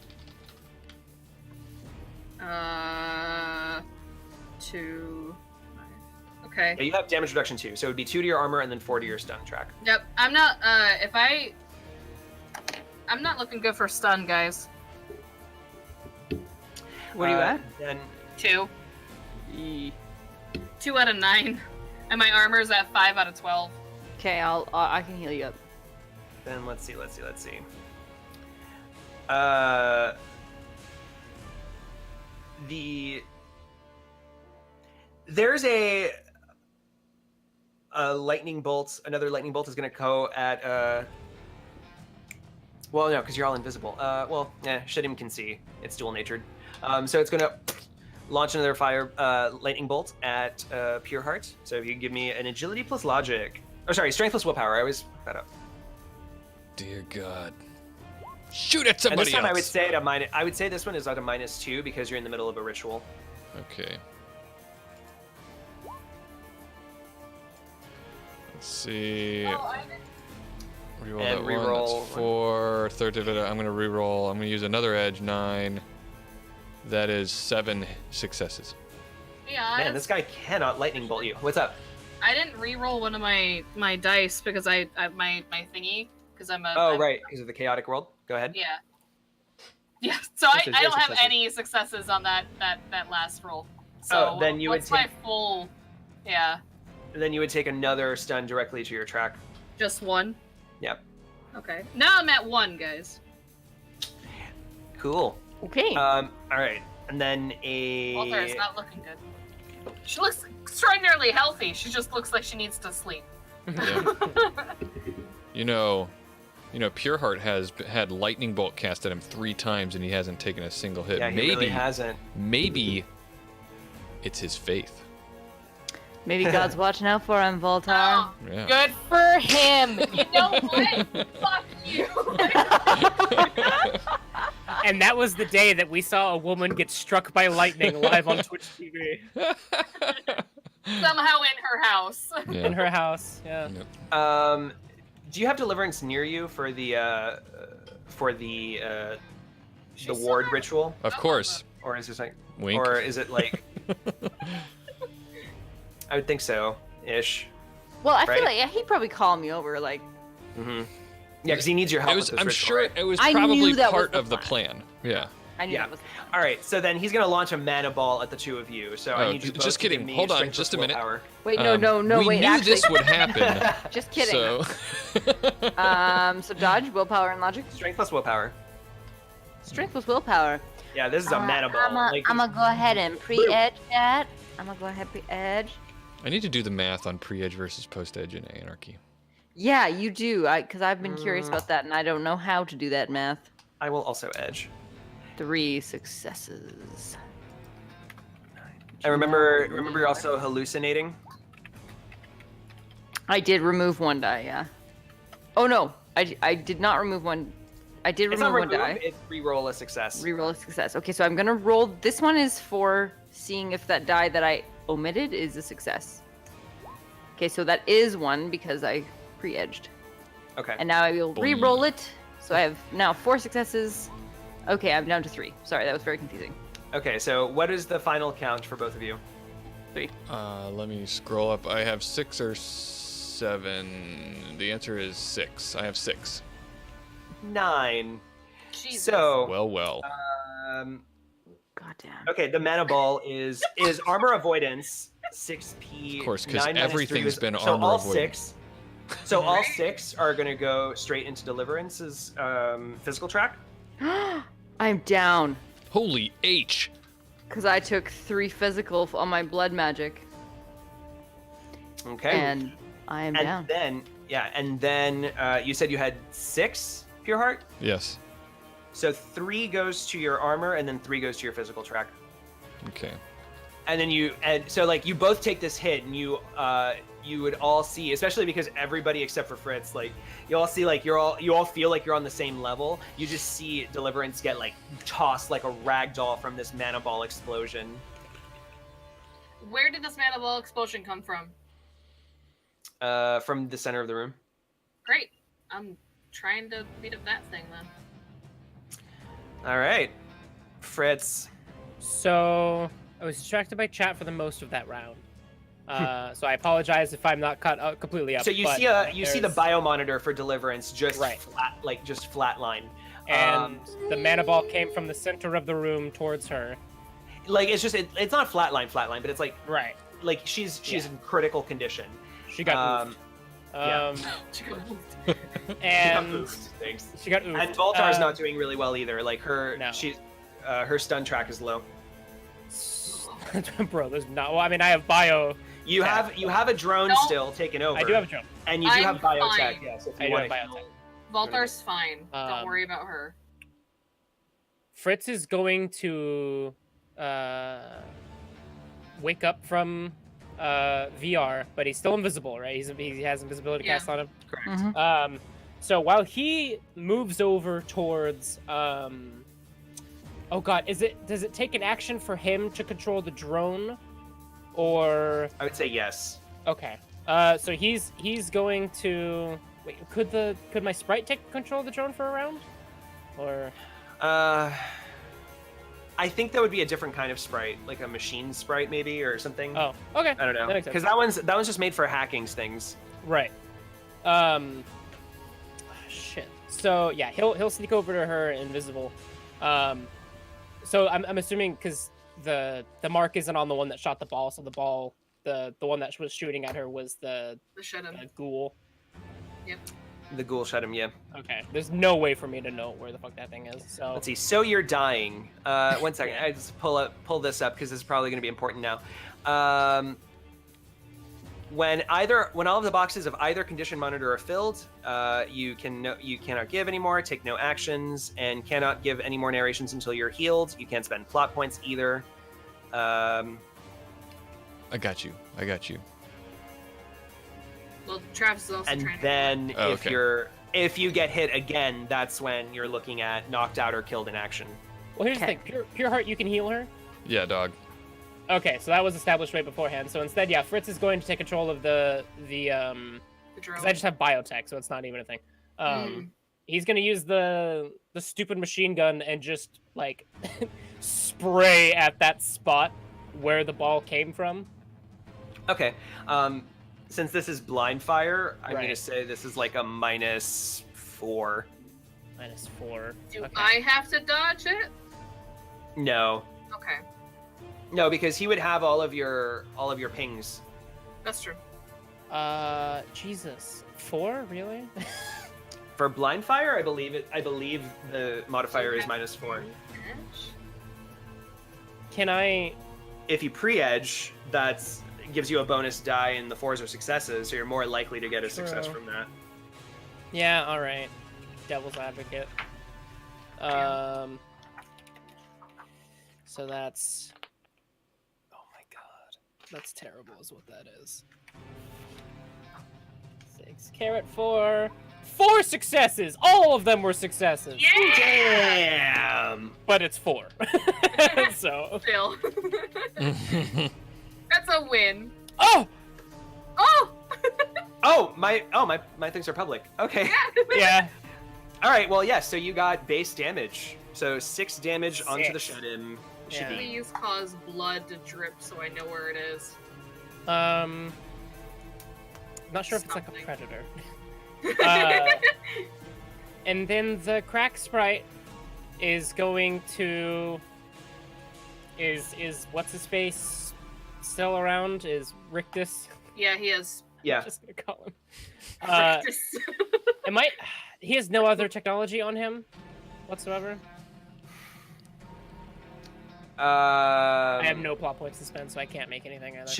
2. Okay. Yeah, you have damage reduction too, so it would be 2 to your armor and then 4 to your stun track. Yep. I'm not. I'm not looking good for stun, guys. What are you at? Then 2. 2 out of 9, and my armor's at 5 out of 12. Okay, I can heal you up. Then let's see. There's a lightning bolt. Another lightning bolt is gonna go at well, no, because you're all invisible. Shedim can see. It's dual natured. So it's gonna launch another fire lightning bolt at Pure Heart. So if you can give me an agility plus logic, or sorry, strength plus willpower. I always fuck that up. Dear God. Shoot at And somebody this time else. I would say I would say this one is at a -2 because you're in the middle of a ritual. Okay. Let's see. Reroll that And one. reroll That's 4. Third of it. I'm gonna reroll. I'm gonna use another edge. 9. That is 7 successes. Yeah. Man, this guy cannot lightning bolt you. What's up? I didn't re-roll one of my dice because I my thingy because I'm a. Oh, I'm- right, because of the chaotic world. Go ahead. Yeah. Yeah. So Yes, I there's don't have successes. any successes on that last roll. So Oh, then you would what's my take- full? Yeah. And then you would take another stun directly to your track. Just one. Yep. Okay. Now I'm at 1, guys. Cool. Okay. All right, and then Walter is not looking good. She looks extraordinarily healthy. She just looks like she needs to sleep. Yeah. You know, Pureheart has had lightning bolt cast at him 3 times and he hasn't taken a single hit. Yeah, he maybe really hasn't. Maybe it's his faith. Maybe God's watching out for him, Voltar. Oh, Yeah. good for him. You know what? Fuck you. And that was the day that we saw a woman get struck by lightning live on Twitch TV Somehow in her house. in her house. Yeah. Do you have Deliverance near you for the ward ritual, Of course. or is this like, Wink. or is it like? I would think so, ish. Well, I Right? feel like he'd probably call me over, like, Mm-hmm. Yeah, because he needs your help. It was, with this I'm ritual, sure right? it was I knew probably that was part the of the plan. Yeah. I knew Yeah. that was. All right, so then he's gonna launch a mana ball at the two of you. So I Oh, need you both just to give kidding. me Hold on, strength just plus a minute. willpower. Wait, no, we wait. knew Actually, this would happen. just kidding. So. So dodge, willpower, and logic. Strength plus willpower. Strength plus willpower. Yeah, this is a mana ball. I'm gonna go ahead and pre-edge that. I'm gonna go ahead pre-edge. I need to do the math on pre-edge versus post-edge in Anarchy. Yeah, you do. Because I've been curious about that, and I don't know how to do that math. I will also edge. 3 successes. I remember you're also hallucinating. I did remove 1 die. Yeah. Oh no, I did not remove 1. I did It's not remove 1 remove, die. it's re-roll a success. Reroll a success. Okay, so I'm gonna roll. This one is for seeing if that die that I omitted is a success. Okay, so that is 1 because I pre-edged. Okay. And now I will Boing. re-roll it. So I have now 4 successes. Okay, I'm down to 3. Sorry, that was very confusing. Okay, so what is the final count for both of you? 3. Let me scroll up. I have 6 or 7. The answer is 6. I have 6. 9. Jesus. So, Well. Goddamn. okay, the mana ball is armor avoidance 6p. Of course, 'cause 9 minus 3 everything's is- been so armor all avoidance. 6. So all 6 are gonna go straight into Deliverance's physical track. I'm down Holy H! because I took 3 physical on my blood magic, Okay. and I am And down. then you said you had 6 pure heart. Yes. So 3 goes to your armor, and then 3 goes to your physical track. Okay. And then you like you both take this hit, and you would all see, especially because everybody except for Fritz, like you all see, like you all feel like you're on the same level. You just see Deliverance get like tossed like a rag doll from this mana ball explosion. Where did this mana ball explosion come from? From the center of the room. Great. I'm trying to beat up that thing then. All right, Fritz. So I was distracted by chat for the most of that round. So I apologize if I'm not caught completely up. So you but, see the there's- biomonitor for Deliverance just Right. flatline. and the mana ball came from the center of the room towards her. Like it's just it's not flatline, but it's like Right. she's Yeah. in critical condition. She got oofed. yeah. And Thanks. she got oofed. And Voltar's not doing really well either. Like her No. her stun track is low. Bro, there's not. Well, I mean, I have bio. You Yeah. have a drone No. still taken over. I do have a jump. and you do have I'm biotech. fine. Yes, if I you do want have to biotech. Voltar's fine. Don't Um, worry about her. Fritz is going to wake up from VR, but he's still invisible, right? He has invisibility cast on him. Correct. Mhm. So while he moves over towards oh god, does it take an action for him to control the drone, or I would say yes. okay? So he's going to wait. Could my sprite take control of the drone for a round, or? I think that would be a different kind of sprite, like a machine sprite maybe or something. Oh, okay. I don't know, because that one's just made for hacking things. Right. Shit. So yeah, he'll sneak over to her invisible. So I'm assuming because the mark isn't on the one that shot the ball, so the one that was shooting at her was the shedim. ghoul. Yep. The ghoul shedim, yeah. Okay. There's no way for me to know where the fuck that thing is. So Let's see. So you're dying. 1 second. I just pull this up because this is probably going to be important now. When all of the boxes of either condition monitor are filled, you cannot give anymore, take no actions, and cannot give any more narrations until you're healed. You can't spend plot points either. I got you. Well, Travis is also And trying then Oh, okay. if you get hit again, that's when you're looking at knocked out or killed in action. well, here's the thing. Pure heart, you can heal her. Yeah, dog. Okay, so that was established right beforehand. So instead, yeah, Fritz is going to take control of the drone. because I just have biotech, so it's not even a thing. He's gonna use the stupid machine gun and just like spray at that spot where the ball came from. Okay. Since this is blind fire, I'm going to Right. say this is like a -4. -4. Do Okay. I have to dodge it? No. Okay, No, because he would have all of your pings. that's true. Jesus, 4 really? For blind fire, I believe the modifier is -4. Edge? Can I? If you pre-edge, that gives you a bonus die, and the 4s are successes, so you're more likely to get a success True. from that. Yeah, all right. Devil's advocate. So that's. Oh my god, that's terrible, is what that is. 6 carrot 4. 4 successes. All of them were successes. Damn. But it's 4. So. Still. That's a win. Oh. Oh! Oh, my things are public. Okay. Yeah. All right. Well, yes. So you got base damage. So 6 damage onto the 6. shedim. Yeah. Please cause blood to drip so I know where it is. I'm not sure if it's like a Something. predator. And then the crack sprite is going to is what's his face still around? Is Rictus? Yeah, he is. Yeah. I'm just gonna call him. He has no other technology on him whatsoever. I have no plot points to spend, so I can't make anything either.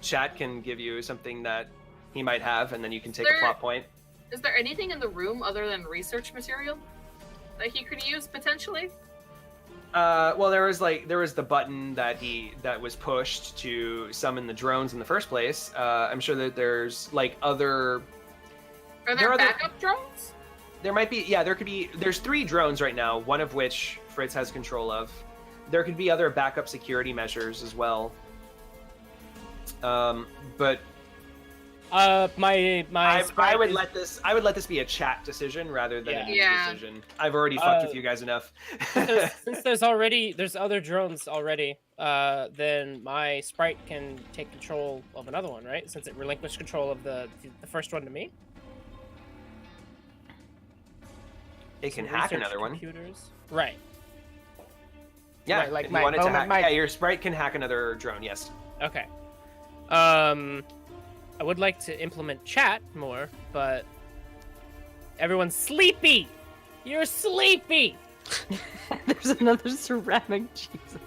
Chat can give you something that he might have, and then you can take a There- plot point. Is there anything in the room other than research material that he could use potentially? Well, there was the button that was pushed to summon the drones in the first place. I'm sure that there's like other. Are There there are backup drones? There might be. Yeah, there could be. There's 3 drones right now, one of which Fritz has control of. There could be other backup security measures as well. But my I sprite would is- let this be a chat decision rather than a Yeah. decision. I've already fucked with you guys enough. since there's other drones already, then my sprite can take control of another one, right? Since it relinquished control of the first one to me. It can Some hack research another one. computers. Right. Yeah, Right, like if you my- want it to oh, hack, my- yeah, your sprite can hack another drone. Yes. Okay. I would like to implement chat more, but everyone's sleepy. You're sleepy. There's another ceramic Jesus.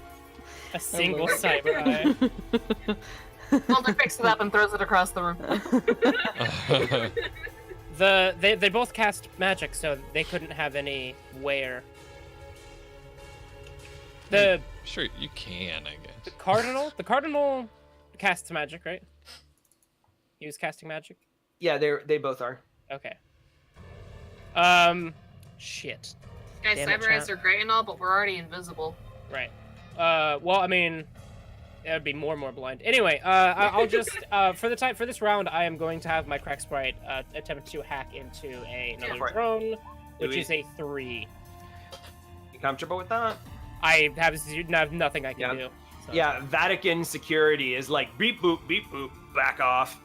A single cyber eye. Mulder picks it up and throws it across the room. They both cast magic, so they couldn't have any wear. Sure, you can, I guess. The cardinal casts magic, right? He was casting magic. Yeah, they both are. Okay. Shit. Guys, Damn it, cyber eyes chat. are great and all, but we're already invisible. Right. Well, I mean, it would be more and more blind. Anyway, I'll just for this round, I am going to have my crack sprite attempt to hack into another for it. drone, which we- is a 3. You comfortable with that? I have nothing I can Yeah. do. So. Yeah, Vatican security is like beep boop, back off.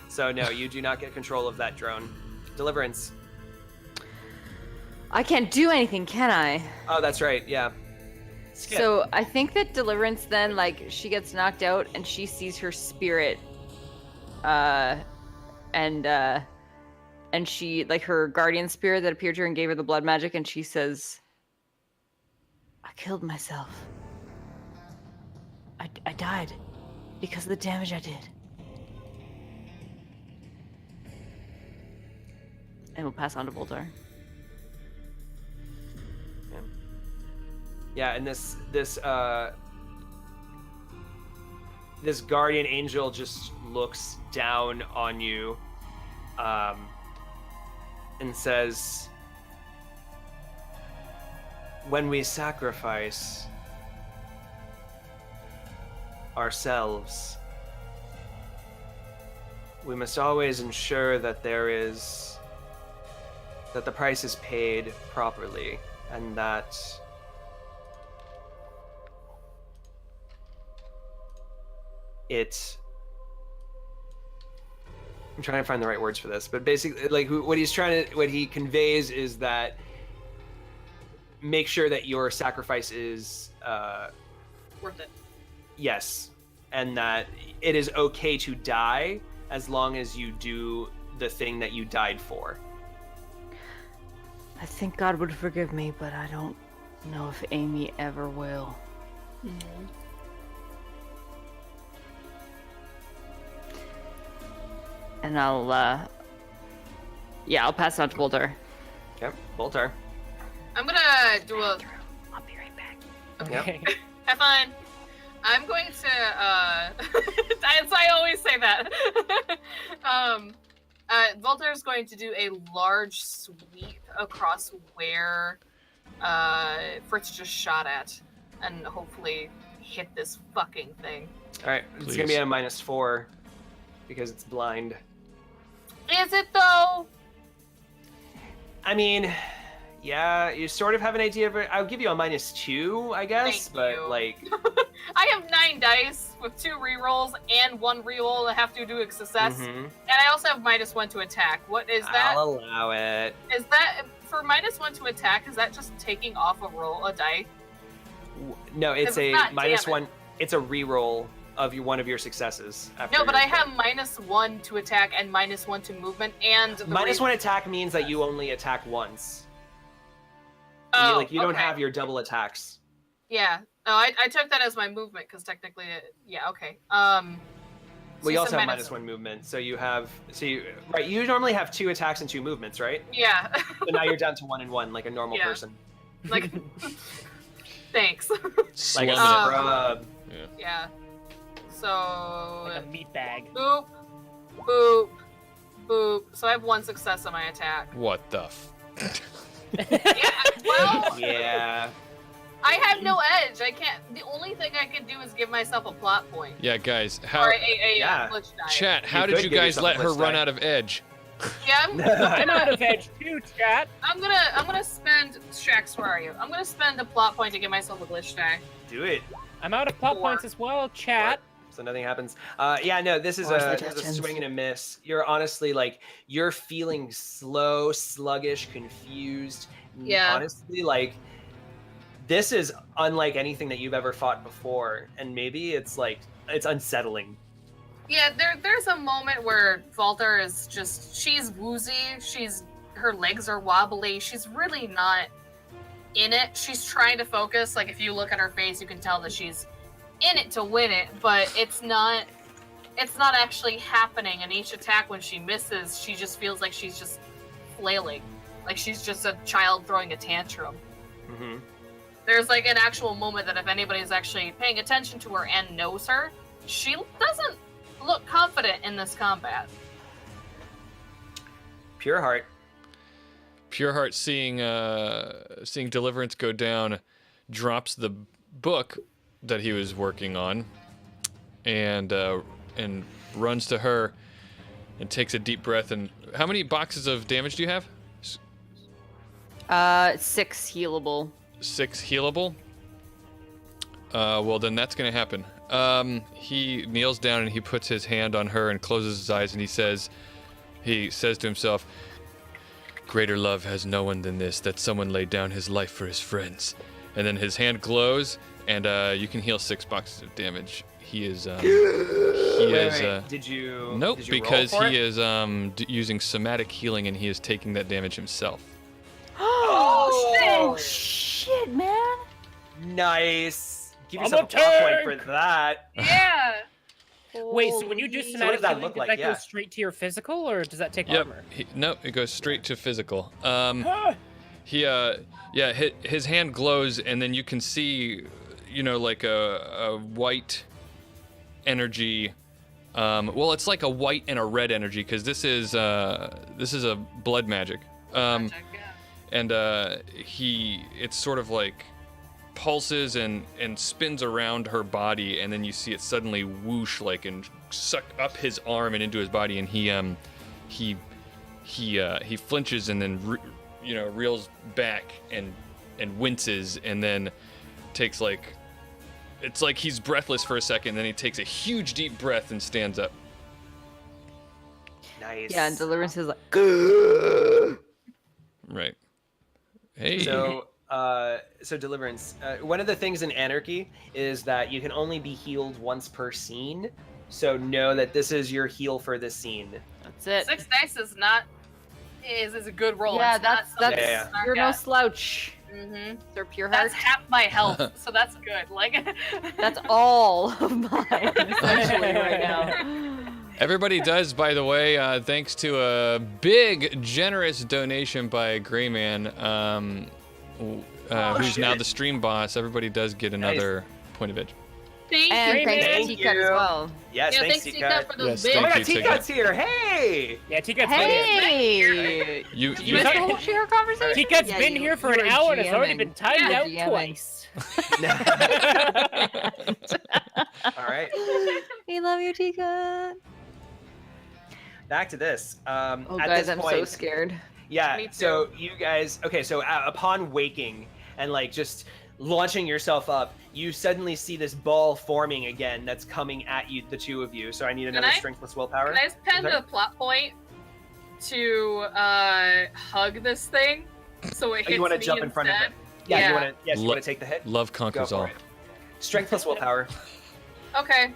So no, you do not get control of that drone. Deliverance. I can't do anything, can I? Oh, that's right. Yeah. Skip. So I think that Deliverance then, like, she gets knocked out and she sees her spirit, and she, like, her guardian spirit that appeared to her and gave her the blood magic, and she says, I killed myself. I died because of the damage I did. And we'll pass on to Voltar. Yeah, and this guardian angel just looks down on you, and says, "When we sacrifice ourselves, we must always ensure that the price is paid properly, and that I'm trying to find the right words for this, but basically, like, what he conveys is that make sure that your sacrifice is Worth it. yes, and that it is okay to die as long as you do the thing that you died for." I think God would forgive me, but I don't know if Amy ever will. And I'll pass on to Voltar. Yep, Voltar. I'm gonna do a. I'll be right back. Okay. Have fun. I'm going to. So I always say that. Voltaire is going to do a large sweep across where Fritz just shot at, and hopefully hit this fucking thing. All right, it's gonna be a -4 because it's blind. Is it though? I mean, yeah, you sort of have an idea of it. I'll give you a -2, I guess, Thank but you. like, I have 9 dice with 2 rerolls and 1 reroll I have to do a success, mhm, and I also have -1 to attack. What is that? I'll allow it. Is that for -1 to attack? Is that just taking off a die? No, it's a not -1. It's a reroll of one of your successes. After No, but your I have turn. -1 to attack and -1 to movement and the -1 attack means that you only attack once. Oh, you don't okay. have your double attacks. Yeah. Oh, I took that as my movement because technically, yeah. Okay. Well, you also have minus -1 movement, so you normally have 2 attacks and 2 movements, right? Yeah. But now you're down to 1 and 1, like a normal Yeah. person. Like. Thanks. Like a Slumming it. scrub. Yeah. So. Like a meat bag. Boop. Boop. Boop. So I have 1 success on my attack. What the Yeah. Well. Yeah. I have no edge. I can't. The only thing I can do is give myself a plot point. Yeah, guys, how Or a Yeah. glitch die. chat, how You did could you give guys yourself let a her glitch run die. out of edge? Yeah. I'm out of edge too, chat. I'm gonna spend. Shax, where are you? I'm gonna spend a plot point to give myself a glitch die. Do it. I'm out of plot 4. points as well, chat. So nothing happens. Yeah, no, this is Or a suggestions. swing and a miss. You're honestly like, you're feeling slow, sluggish, confused. Yeah. Honestly, like, this is unlike anything that you've ever fought before, and maybe it's like, it's unsettling. Yeah, there's a moment where Voltar is just, she's woozy, her legs are wobbly, she's really not in it. She's trying to focus, like if you look at her face, you can tell that she's in it to win it, but it's not actually happening, and each attack when she misses, she just feels like she's just flailing. Like she's just a child throwing a tantrum. Mm-hmm. there's like an actual moment that if anybody's actually paying attention to her and knows her, she doesn't look confident in this combat. Pure heart. Pure heart, seeing Deliverance go down, drops the book that he was working on, and runs to her and takes a deep breath. And how many boxes of damage do you have? 6 healable. 6 healable. Well, then that's gonna happen. He kneels down and he puts his hand on her and closes his eyes, and he says to himself, "Greater love has no one than this, that someone laid down his life for his friends." And then his hand glows, and you can heal 6 boxes of damage. He is. Wait. Did you? Nope, did you roll because for he it? is using somatic healing, and he is taking that damage himself. Oh shit, man! Nice. Give I'm yourself a a plot point tank! for that. Yeah. Wait, so when you do Holy- So what somatic does that healing, look does like? that Yeah. go straight to your physical, or does that take Yep. armor? No, it goes straight to physical. Ah, His hand glows, and then you can see, like a white energy. Well, it's like a white and a red energy, because this is a blood magic. Magic, yeah. And it sort of like pulses and spins around her body, and then you see it suddenly whoosh like and suck up his arm and into his body, and he flinches and then reels back and winces, and then takes like, it's like he's breathless for a second, then he takes a huge deep breath and stands up. Nice. Yeah, and Deliverance is like, Right. Hey. So Deliverance. One of the things in Anarchy is that you can only be healed once per scene. So know that this is your heal for this scene. that's it. 6 dice is a good roll. Yeah, It's not that's something Yeah, to snark you're no at. slouch. Mhm. They're pure heart. That's half my health, so that's good. Like That's all of mine essentially right now. Everybody does, by the way, thanks to a big, generous donation by Greyman, who's now the stream boss. Everybody does get another point of edge. Thank And you. thanks to Thank T-Cut as you. well. Yes, Yeah, thanks, thanks Tika. Tika for those Yes, big. Oh my thank god, you, Tikat's here! Hey! yeah, Tikat's been here. Hey! You Did you miss the whole share conversation? Tikat's Yeah, been you- here for you an were hour and has already GMing. been timed You were out GMing. twice. All right, We love you, Tika. back to this. Oh, At guys, this I'm point, so scared. Yeah, Me too. so you guys, okay, so upon waking and like just launching yourself up, you suddenly see this ball forming again that's coming at you, the two of you. So I need another I- strength plus willpower. Can I spend Sorry? a plot point to hug this thing so it hits You want to me jump in front of instead? it? Yeah, Yeah. you want to? Yes, you Lo- want to take the hit? Love Go conquers for all. it. Strength plus willpower. Okay.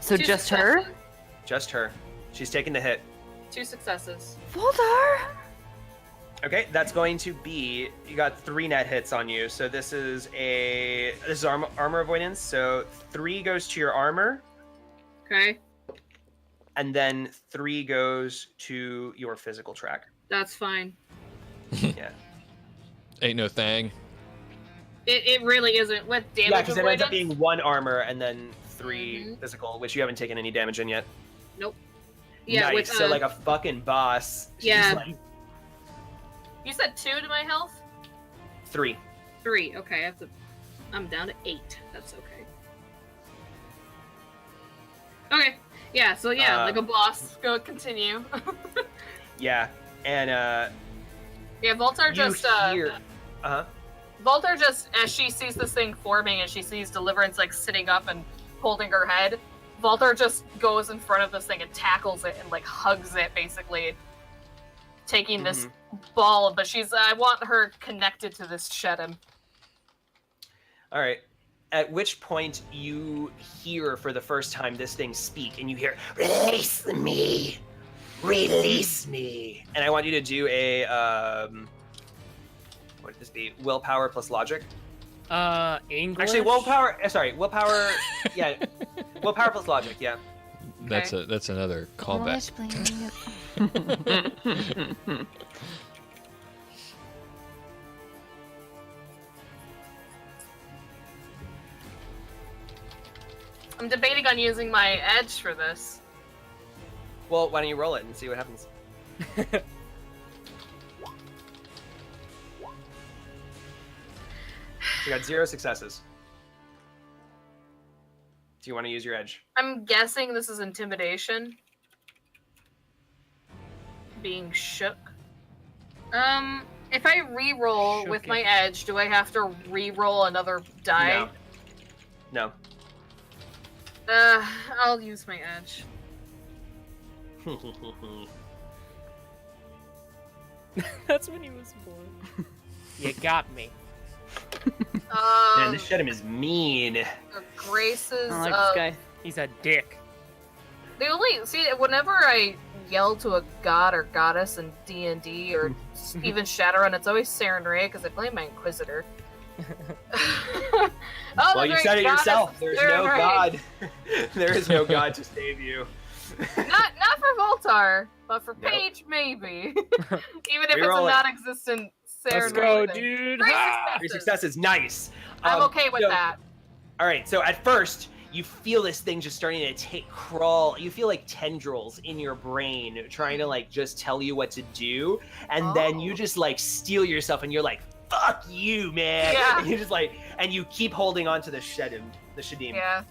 So 2 just her? successes. Just her. She's taking the hit. 2 successes. Voldar? Okay, that's going to be, you got 3 net hits on you. So this is armor avoidance. So 3 goes to your armor, Okay, and then 3 goes to your physical track. that's fine. Yeah. Ain't no thing. It really isn't with damage Yeah, because it ends up avoidance. being 1 armor and then 3 Mhm. physical, which you haven't taken any damage in yet. Nope. Yeah, nice. with So like a fucking boss. She's Yeah. like you said 2 to my health. 3. 3. Okay, I'm down to 8. That's okay. Okay. Yeah. So yeah, like a boss. Go continue. Yeah, and Yeah, Voltar you just hear. Voltar just, as she sees this thing forming and she sees Deliverance like sitting up and holding her head, Voltar just goes in front of this thing and tackles it and like hugs it, basically taking this ball. But I want her connected to this shedim. All right. At which point you hear for the first time this thing speak, and you hear, "Release me, release me." And I want you to do a what would this be? Willpower plus logic. English? Actually, willpower. Sorry, willpower. Yeah, willpower plus logic. Yeah. That's another callback. I'm debating on using my edge for this. Well, why don't you roll it and see what happens? You got 0 successes. Do you want to use your edge? I'm guessing this is intimidation. Being shook. If I re-roll with my edge, do I have to re-roll another die? No. I'll use my edge. That's when he was born. You got me. Man, this shedim is mean. The graces I like of... this guy. He's a dick. They only see whenever I yell to a god or goddess in D&D or even Shadowrun, it's always Saren Ray because I play my Inquisitor. Well, you said it yourself. There's no god. There is no god to save you. not for Voltar, but for Nope. Paige maybe. Even if Reroll it's a it. non-existent Saren Let's Ray go, thing. dude. Great Ah! 3 successes. successes, nice. I'm okay with that. All right, so at first, you feel this thing just starting to crawl. You feel like tendrils in your brain trying to like just tell you what to do, and then you just like steel yourself, and you're like, "Fuck you, man!" Yeah. And you just like, and you keep holding on to the shedim. Yeah.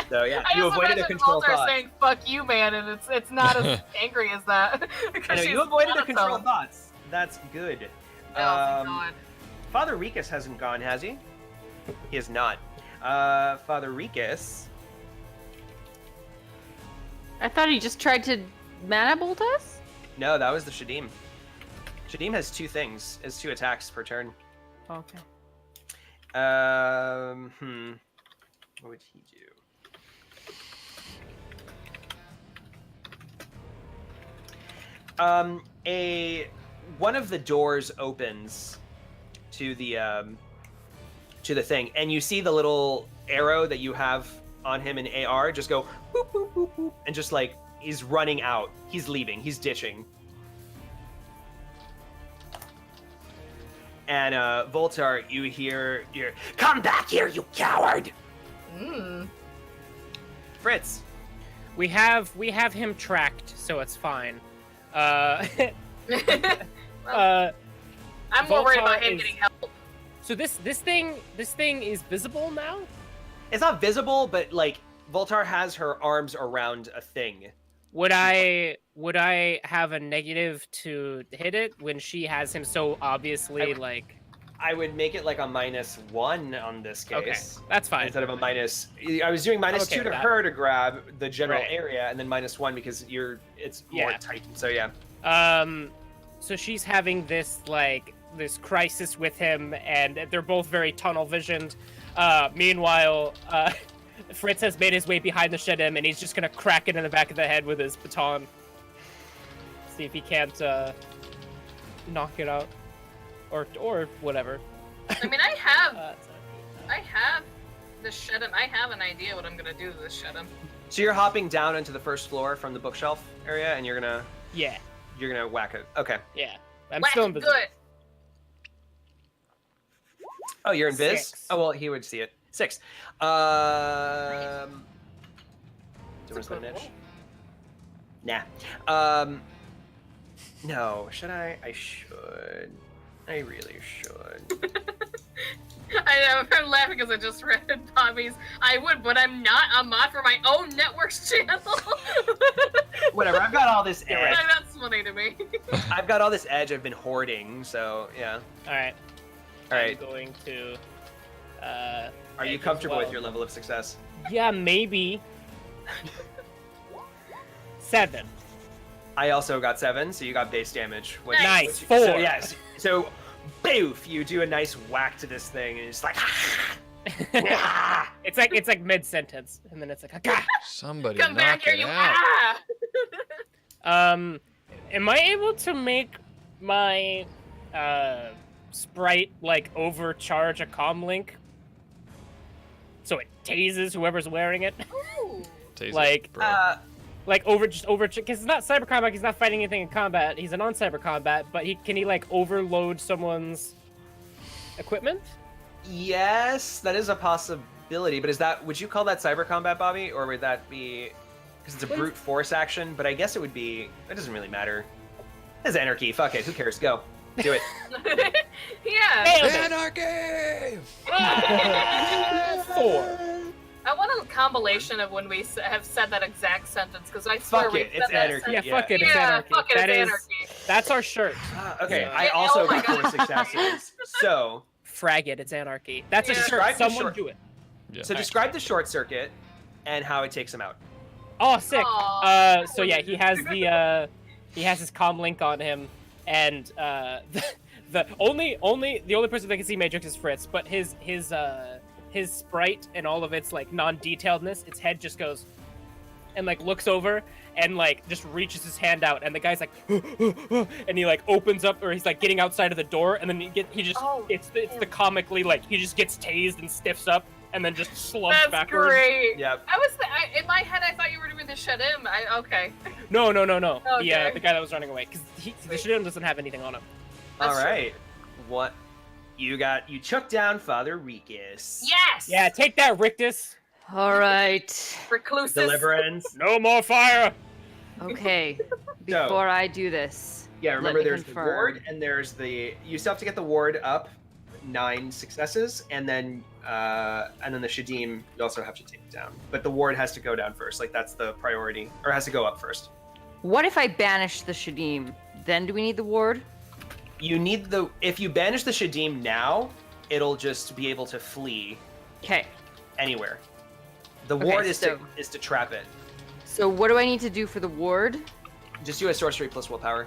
So yeah, I you just avoided a imagine control Voltar thought. saying "fuck you, man," and it's not as angry as that. I because know, she's you avoided the control monotone. thoughts. That's good. Oh, thank God. Father Rikus hasn't gone, has he? He has not. Father Rikus. I thought he just tried to mana bolt us? No, that was the Shedim. Shedim has 2 things. Has 2 attacks per turn. Okay. What would he do? One of the doors opens to the thing, and you see the little arrow that you have on him in AR just go boop, boop, boop, boop, and just like he's running out. He's leaving. He's ditching. And Voltar, you hear, "Come back here, you coward!" Fritz. We have him tracked, so it's fine. I'm more worried about him getting help. So this thing is visible now? It's not visible, but like Voltar has her arms around a thing. Would I have a negative to hit it when she has him so obviously like? I would make it like a -1 on this case. Okay, that's fine. Instead of a minus. I was doing -2 okay to with her to grab the general Right. area, and then -1 because it's more Yeah. tight. So yeah. So she's having this crisis with him, and they're both very tunnel visioned. Meanwhile, Fritz has made his way behind the shedim, and he's just gonna crack it in the back of the head with his baton. See if he can't knock it out, or whatever. I mean, I have the shedim. I have an idea what I'm gonna do to this shedim. So you're hopping down into the first floor from the bookshelf area, and you're gonna whack it. Okay. Yeah. I'm Whack still it invisible. good. Oh, you're invis? 6. Oh well, he would see it. 6. Do you want to spend an edge? Nah. No. Should I? I should. I really should. I know, I'm laughing because I just read Bobby's. I would, but I'm not a mod for my own network's channel. Whatever. I've got all this edge. That's funny to me. I've got all this edge I've been hoarding. So yeah. All right. All right. I'm going to. Are you comfortable with your level of success? Yeah, maybe. 7. I also got 7, so you got base damage. Nice. So 4. yes. So, boof! You do a nice whack to this thing, and it's like. It's like mid sentence, and then it's like. Ah! Somebody Come back knock here, it you out. ah! Am I able to make my sprite like overcharge a comm link so it tases whoever's wearing it? Ooh. Taser, Like, bro. Like because it's not cyber combat. He's not fighting anything in combat. He's a non-cyber combat, but can he like overload someone's equipment? Yes, that is a ability, but is that, would you call that cyber combat, Bobby? Or would that be, because it's a brute force action, but I guess it would be, it doesn't really matter. It's anarchy, fuck it, who cares, go. Do it. Yeah. Anarchy! 4. I want a compilation of when we have said that exact sentence, because I swear Fuck we it, said it's that anarchy. sentence. Yeah, fuck it, it's anarchy. Fuck it, That it's is- anarchy. That's our shirt. Okay, Yeah. I also Oh my got 4 God. successes. So, Frag it, it's anarchy. That's a Yeah. shirt. Describe the Someone short- do it. Yeah. so describe the short circuit and how it takes him out. Oh, sick. Aw. So yeah, he has his comm link on him, and the only person that can see Matrix is Fritz, but his sprite and all of its like non-detailedness, its head just goes and like looks over and like just reaches his hand out, and the guy's like and he like opens up, or he's like getting outside of the door, and then it's the comically like he just gets tased and stiffs up and then just slumps That's backwards. great. Yep. In my head, I thought you were doing the shedim. Okay. No. Okay. The guy that was running away, because the Shadowrun doesn't have anything on him. That's All true. right. What? You took down Father Rikus. Yes. Yeah, take that, Rictus. All right. Reclusus. Deliverance. No more fire. Okay. So- Before I do this, Yeah, remember me there's confirm. the ward and there's the, you still have to get the ward up 9 successes, and then the shedim you also have to take down. But the ward has to go down first. Like that's the priority, or has to go up first. what if I banish the shedim? Then do we need the ward? You need if you banish the shedim now, it'll just be able to flee Okay. anywhere. The Okay, ward is so- to trap it. So what do I need to do for the ward? Just do a sorcery plus willpower,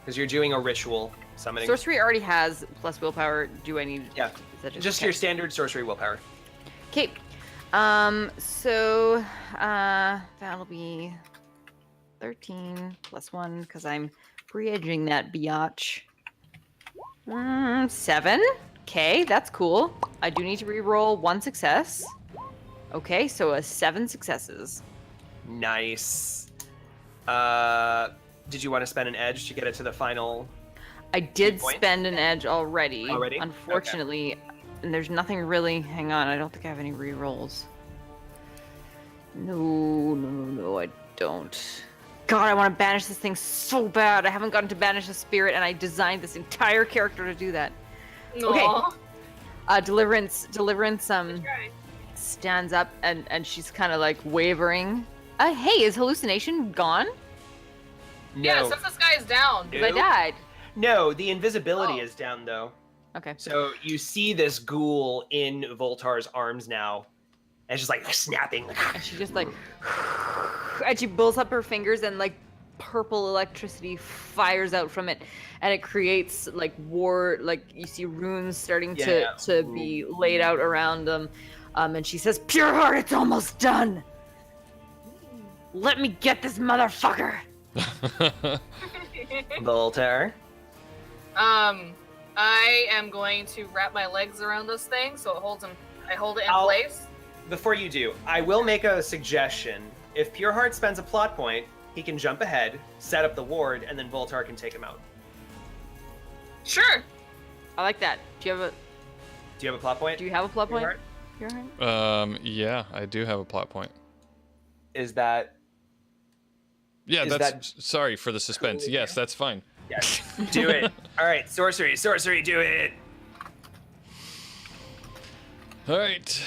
because you're doing a ritual summoning. Sorcery already has plus willpower. Do I need? Yeah. Is that Just okay. your standard sorcery willpower. Okay. That'll be 13 plus 1 because I'm bridging that biatch. 7. Okay, that's cool. I do need to re-roll 1 success. Okay, so 7 successes. Nice. Did you want to spend an edge to get it to the final? I did Point? spend an edge already. Already? Unfortunately, and there's nothing really. Hang on, I don't think I have any re-rolls. No, I don't. God, I want to banish this thing so bad. I haven't gotten to banish a spirit, and I designed this entire character to do that. Aw. Deliverance Okay. stands up and she's kind of like wavering. Hey, is hallucination gone? No. Yeah, since this guy is down. Because I died. No, the invisibility Oh. is down though. Okay. So you see this ghoul in Voltar's arms now. And it's just like snapping. And she just like, and she pulls up her fingers and like purple electricity fires out from it, and it creates like like you see runes starting Yeah. to be laid out around them. And she says, "Pure heart, it's almost done. Let me get this motherfucker." Voltar. I am going to wrap my legs around this thing so it holds him. I hold it in I'll- place. Before you do, I will make a suggestion. If Pure Heart spends a plot point, he can jump ahead, set up the ward, and then Voltar can take him out. Sure. I like that. Do you have a plot point? a plot Pure point? Heart? Pure heart? Yeah, I do have a plot point. Is that... Yeah, Is that's sorry for the suspense. Cool. Yes, that's fine. Yes. Do it. All right, sorcery, do it. All right.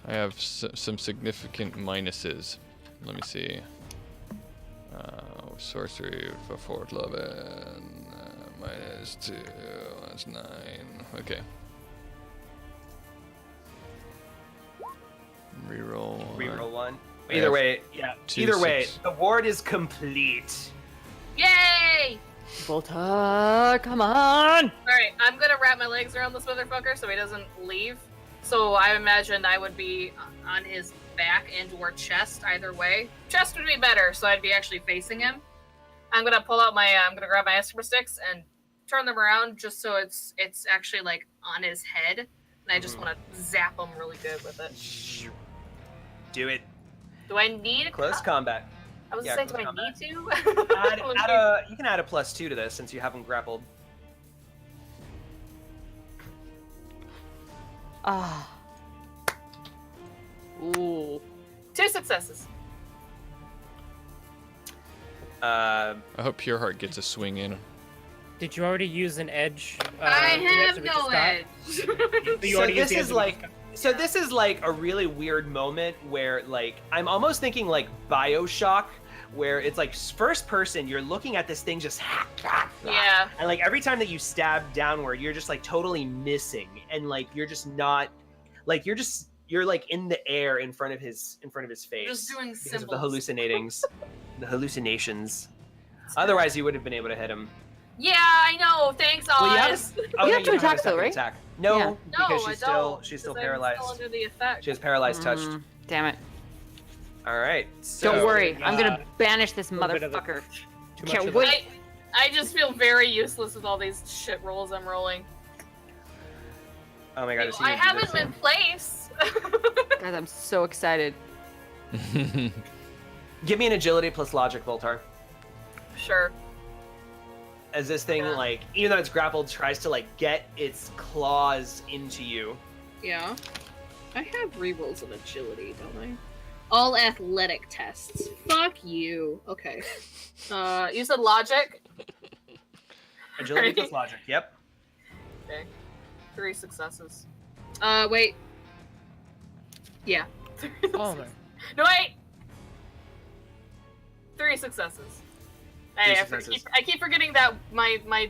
I have some significant minuses. Let me see. Sorcery for 411. -2. That's 9. Okay. Reroll. Reroll one. I Either have way, yeah. 2, Either way, 6. the ward is complete. Yay! Voltar, come on! Alright, I'm gonna wrap my legs around this motherfucker so he doesn't leave. So I imagined I would be on his back and or chest, either way. Chest would be better, so I'd be actually facing him. I'm gonna pull out I'm gonna grab my Esper sticks and turn them around just so it's actually like on his head. And I just want to zap him really good with it. Do it. Do I need a Close combat. I was Yeah, saying, do close I combat. need to? You can add a +2 to this since you haven't grappled. Ah, successes. I hope Pure Heart gets a swing in. Did you already use an edge? I have we no just got? edge. You So already used this the is edge like, we just got? so this is like a really weird moment where like I'm almost thinking like BioShock, where it's like first person, you're looking at this thing just Yeah. and like every time that you stab downward, you're just like totally missing, and like you're just not, like you're like in the air in front of his face, Just doing because of symbols. the hallucinations. Otherwise, you would have been able to hit him. Yeah, I know. Thanks, Oz. Well, you have, You no, have to don't attack a though, second right? Attack. No, Yeah. No, because I she's don't. still 'cause I'm paralyzed. Still under the effect. She has paralyzed touched. Damn it. All right. So, Don't worry. I'm gonna uh, banish this little bit of a- motherfucker. Too much Can't of wait. I just feel very useless with all these shit rolls I'm rolling. Oh my god! I've seen I you do have this. him in place. Guys, I'm so excited. Give me an agility plus logic, Voltar. Sure. As this thing, Yeah. like, even though it's grappled, tries to like get its claws into you. Yeah. I have rerolls of agility, don't I? All athletic tests. Fuck you. Okay. You said logic? Agility plus logic. Yep. Okay. 3 successes. Wait. Yeah. Oh my. No, wait! 3 successes. Hey, successes. I keep forgetting that my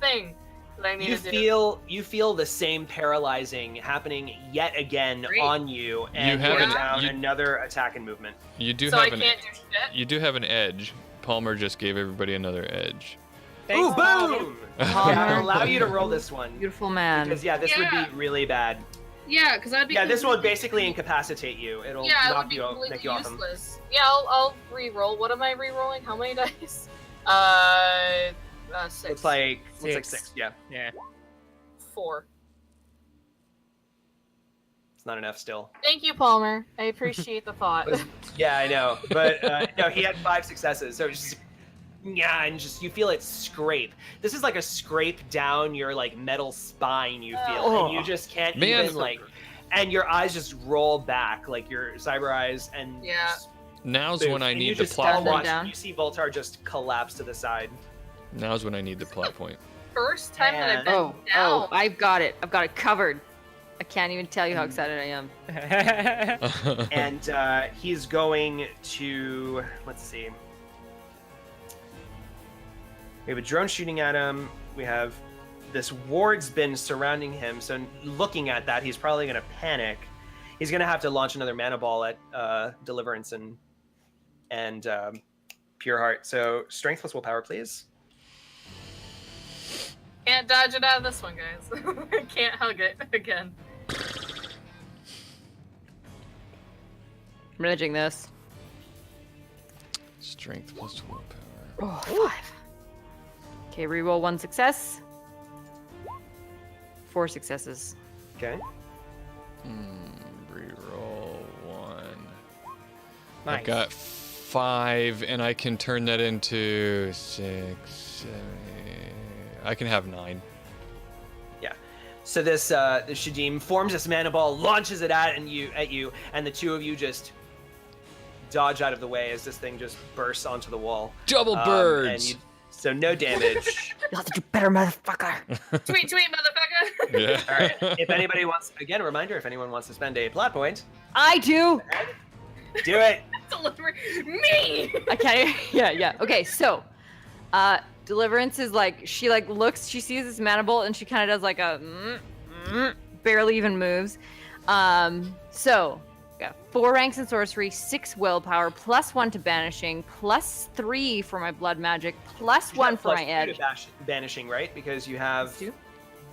thing that I need You to do. feel the same paralyzing happening yet again Great. on you, and You have put an- down you- another attack and movement. You do So I have an can't do shit? you do have an edge. Palmer just gave everybody another edge. Thanks, Ooh, Palmer. boom! Palmer. That'll allow you to roll this one. Beautiful man. Because yeah, this would Yeah. be really bad. Yeah, because I'd be. Yeah, this will completely- basically incapacitate you. It'll Yeah, it knock would be you out, completely make you off him. useless. Yeah, I'll re-roll. What am I re-rolling? How many dice? 6. Looks like Six. 6. Yeah, Yeah. 4. it's not enough still. Thank you, Palmer. I appreciate the thought. Yeah, I know, but no, he had 5 successes, so it's just yeah, and just you feel it scrape. This is like a scrape down your like metal spine. You feel, and you just can't Man. even like, and your eyes just roll back, like your cyber eyes, and Yeah. just Now's boom, when I and you need the just plot all stand them point. watch. down. You see Voltar just collapse to the side. Now's when I need the plot point. First time that I've been Oh, down. I've got it. I've got it covered. I can't even tell you how excited I am. And he's going to, let's see. We have a drone shooting at him. We have this ward's been surrounding him. So looking at that, he's probably going to panic. He's going to have to launch another mana ball at Deliverance and Pure Heart. So strength plus willpower, please. Can't dodge it out of this one, guys. Can't hug it again. I'm managing this. Strength plus willpower. Oh, 5. Okay, reroll 1 success. 4 successes. Okay. Reroll 1. Nice. I've got 5, and I can turn that into 6, 7. I can have 9. So this Shedim forms this mana ball, launches it at you, and the two of you just dodge out of the way as this thing just bursts onto the wall. Double birds. So no damage. You'll have to do better, motherfucker. Tweet, motherfucker. Yeah. All right. If anybody wants, again, a reminder: if anyone wants to spend a plot point, I do. do it. Deliver me. I can't. Yeah. Okay, so, Deliverance is like she like looks. She sees this mana bolt and she kind of does like a barely even moves. So, got 4 ranks in sorcery, 6 willpower, +1 to banishing, +3 for my blood magic, +1 for my edge. Banishing, right? Because you have. Two?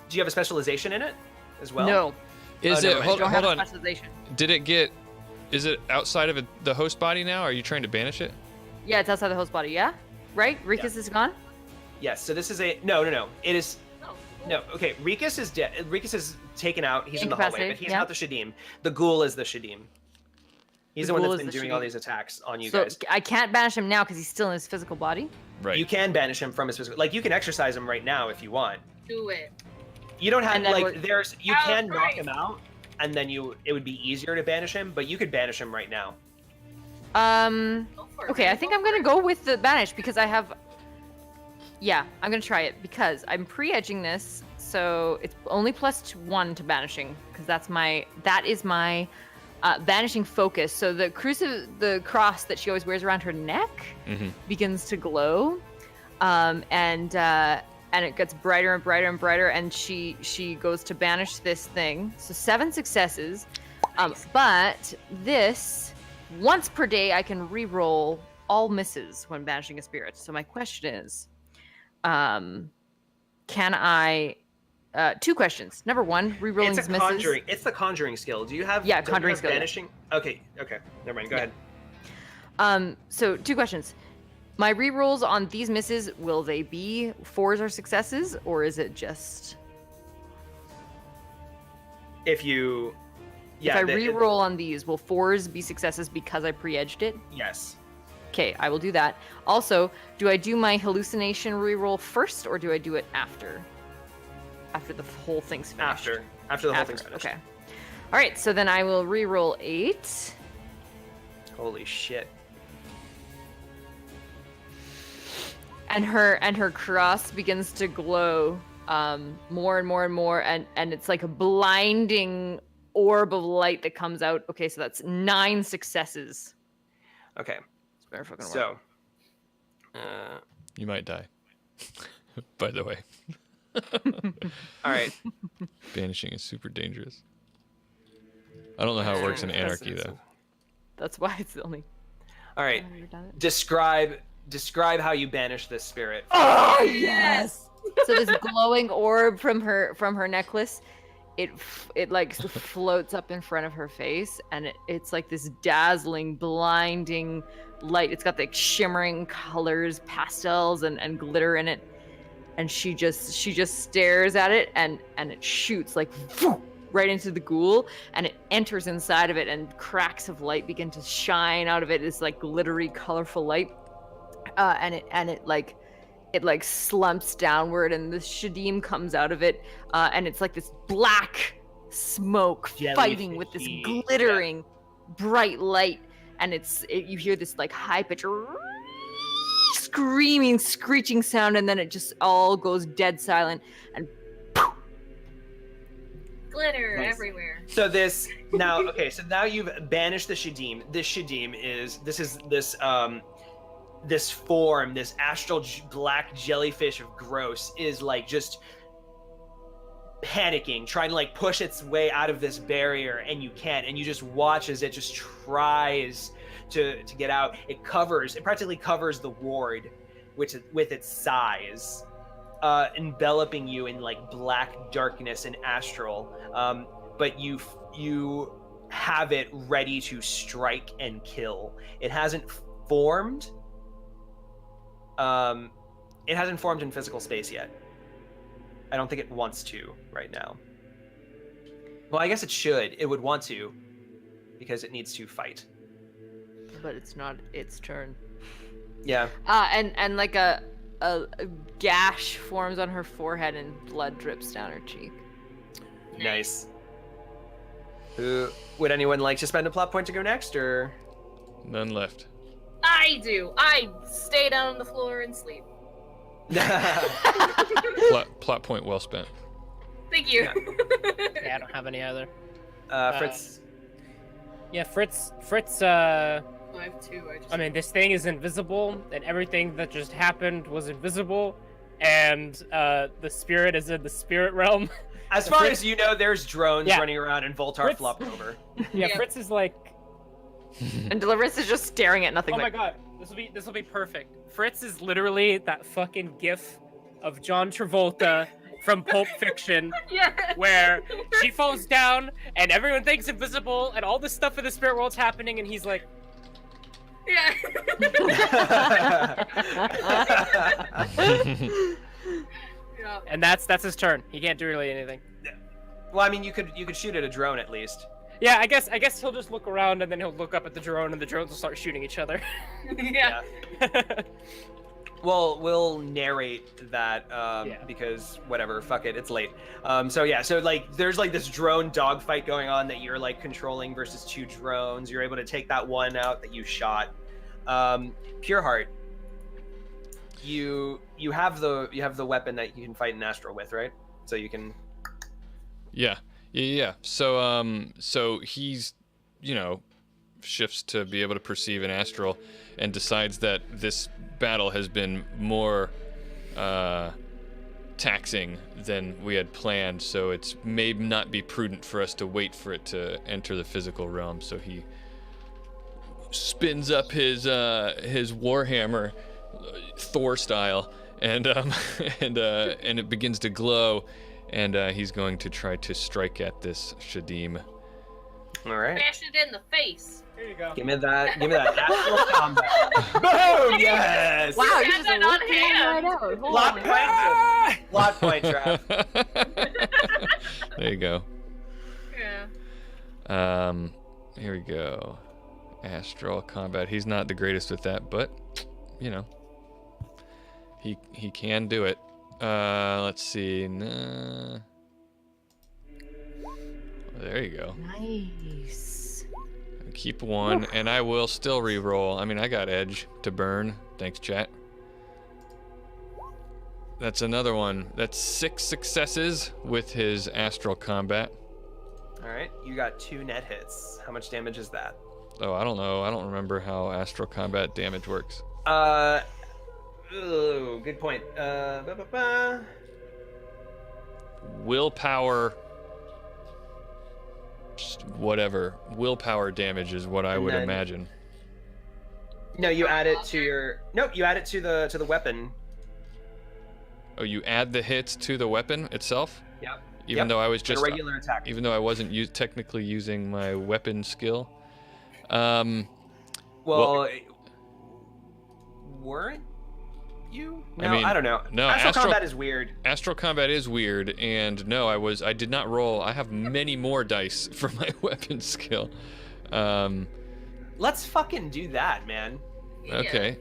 Do you have a specialization in it as well? No, Is Oh, it? no, I Hold, don't hold have on. a specialization. Did it get? Is it outside of the host body now? Are you trying to banish it? Yeah, it's outside the host body. Yeah, right. Rikus is gone. Yes. So this is a no. It is. No, okay. Rikus is dead. Rikus is taken out. He's in the hallway, but Incapacitated, he's yeah. not the Shedim. The ghoul is the Shedim. He's The the one ghoul that's is been the doing all Shedim. these attacks on you So guys. I can't banish him now because he's still in his physical body. Right. You can banish him from his physical. Like you can exercise him right now if you want. Do it. You don't have And then like we're- there's you Oh, can knock right. him out, and then it would be easier to banish him, but you could banish him right now. Okay, I think I'm gonna go with the banish because I have. Yeah, I'm gonna try it because I'm pre-edging this, so it's only +1 to banishing because that is my banishing focus. So the cross that she always wears around her neck begins to glow, and it gets brighter and brighter and brighter, and she goes to banish this thing. So 7 successes, but this. Once per day, I can re-roll all misses when banishing a spirit. So my question is, can I? 2 questions. Number 1, re-rolling misses. It's the conjuring skill. Do you have? Yeah, conjuring skill. Banishing. Yeah. Okay. Never mind. Go ahead. So 2 questions. My re-rolls on these misses, will they be 4s or successes, or is it just? If you. Yeah, if I re-roll on these, will 4s be successes because I pre-edged it? Yes. Okay, I will do that. Also, do I do my hallucination re-roll first, or do I do it after? After the whole thing's finished? After the whole thing's finished. Okay. All right, so then I will re-roll 8. Holy shit. And her cross begins to glow more and more and more, and it's like a blinding orb of light that comes out. Okay, so that's 9 successes. Okay. So, you might die. By the way. All right. Banishing is super dangerous. I don't know how it works in Anarchy though. That's why it's the only. All right. Describe how you banish this spirit. Oh yes. So this glowing orb from her necklace. It like floats up in front of her face, and it's like this dazzling, blinding light. It's got like shimmering colors, pastels, and glitter in it. And she just stares at it, and it shoots like right into the ghoul, and it enters inside of it, and cracks of light begin to shine out of it. This like glittery, colorful light, and it slumps downward, and the shedim comes out of it, and it's like this black smoke fighting with this glittering bright light, and you hear this like high pitch screaming, screeching sound, and then it just all goes dead silent, and glitter everywhere. So now you've banished the shedim. This form, this astral black jellyfish of gross is like just panicking, trying to like push its way out of this barrier, and you can't, and you just watch as it just tries to get out. It practically covers the ward with its size, enveloping you in like black darkness and astral, but you have it ready to strike and kill. It hasn't formed. It hasn't formed in physical space yet. I don't think it wants to right now. Well, I guess it should. It would want to, because it needs to fight. But it's not its turn. Yeah. And like a gash forms on her forehead, and blood drips down her cheek. Nice. Would anyone like to spend a plot point to go next, or? None left. I do. I stay down on the floor and sleep. Plot point well spent. Thank you. Yeah, I don't have any either. Fritz. Yeah, Fritz. I have 2. I mean, this thing is invisible, and everything that just happened was invisible, and the spirit is in the spirit realm. As far as you know, there's drones running around, and Voltar flopped over. Yeah, Fritz is like. And Deliverance is just staring at nothing. Oh my god, this will be perfect. Fritz is literally that fucking gif of John Travolta from Pulp Fiction, where she falls down and everyone thinks invisible and all this stuff in the spirit world's happening, and he's like, yeah. And that's his turn. He can't do really anything. Well, I mean, you could shoot at a drone at least. Yeah, I guess he'll just look around, and then he'll look up at the drone, and the drones will start shooting each other. Yeah. we'll narrate that because whatever, fuck it, it's late. So like there's like this drone dogfight going on that you're like controlling versus 2 drones. You're able to take that one out that you shot. Pureheart, you have the weapon that you can fight an astral with, right? So you can. Yeah. So he's, shifts to be able to perceive an astral, and decides that this battle has been more taxing than we had planned. So it may not be prudent for us to wait for it to enter the physical realm. So he spins up his warhammer, Thor style, and it begins to glow, and he's going to try to strike at this shedim. All right. Bash it in the face. Here you go. Give me that astral combat. Boom! Yes. Wow, you Had just that on ripped it hand. right out. Hold Lot on. point. Lot point trap. There you go. Yeah. Here we go. Astral combat. He's not the greatest with that, but he can do it. Let's see. Nah. There you go. Nice. Keep 1, and I will still re-roll. I mean, I got edge to burn. Thanks, chat. That's another one. That's 6 successes with his astral combat. All right, you got 2 net hits. How much damage is that? Oh, I don't know. I don't remember how astral combat damage works. Good point. Willpower. Whatever. Willpower damage is what I would imagine. No, you add it to your. Nope, you add it to the weapon. Oh, you add the hits to the weapon itself? Yep. Even though I was just a regular attack. Even though I wasn't technically using my weapon skill. Well, weren't you? No, I mean, I don't know. No, astral combat is weird. Astral combat is weird, and no, I did not roll. I have many more dice for my weapon skill. Let's fucking do that, man. Okay.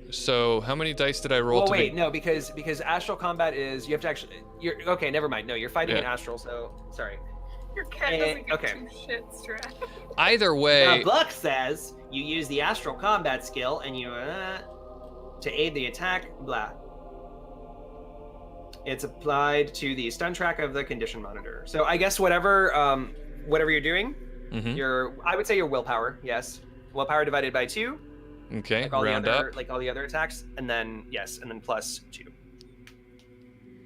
So how many dice did I roll? Well, wait, no, because astral combat is you have to actually. You're okay. Never mind. No, you're fighting an astral. So sorry. Your cat doesn't give 2 shits, Strap. Either way. Buck says you use the astral combat skill and you to aid the attack. Blah. It's applied to the stun track of the condition monitor. So I guess whatever you're doing, I would say your willpower. Yes, willpower divided by 2. Okay, like all round the other, up. Like all the other attacks, and then plus 2.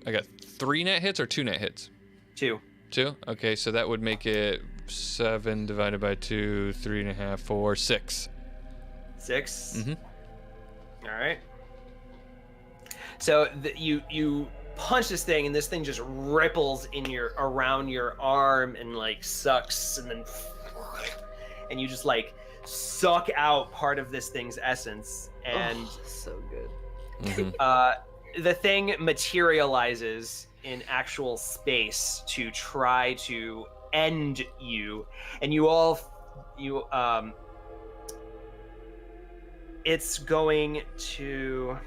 I got 3 net hits or 2 net hits? 2. 2? Okay, so that would make it 7 divided by 2, 3.5, 4, 6. 6? All right. So you punch this thing, and this thing just ripples around your arm and like sucks, and you just like suck out part of this thing's essence, and so good. the thing materializes in actual space to try to end you, and it's going to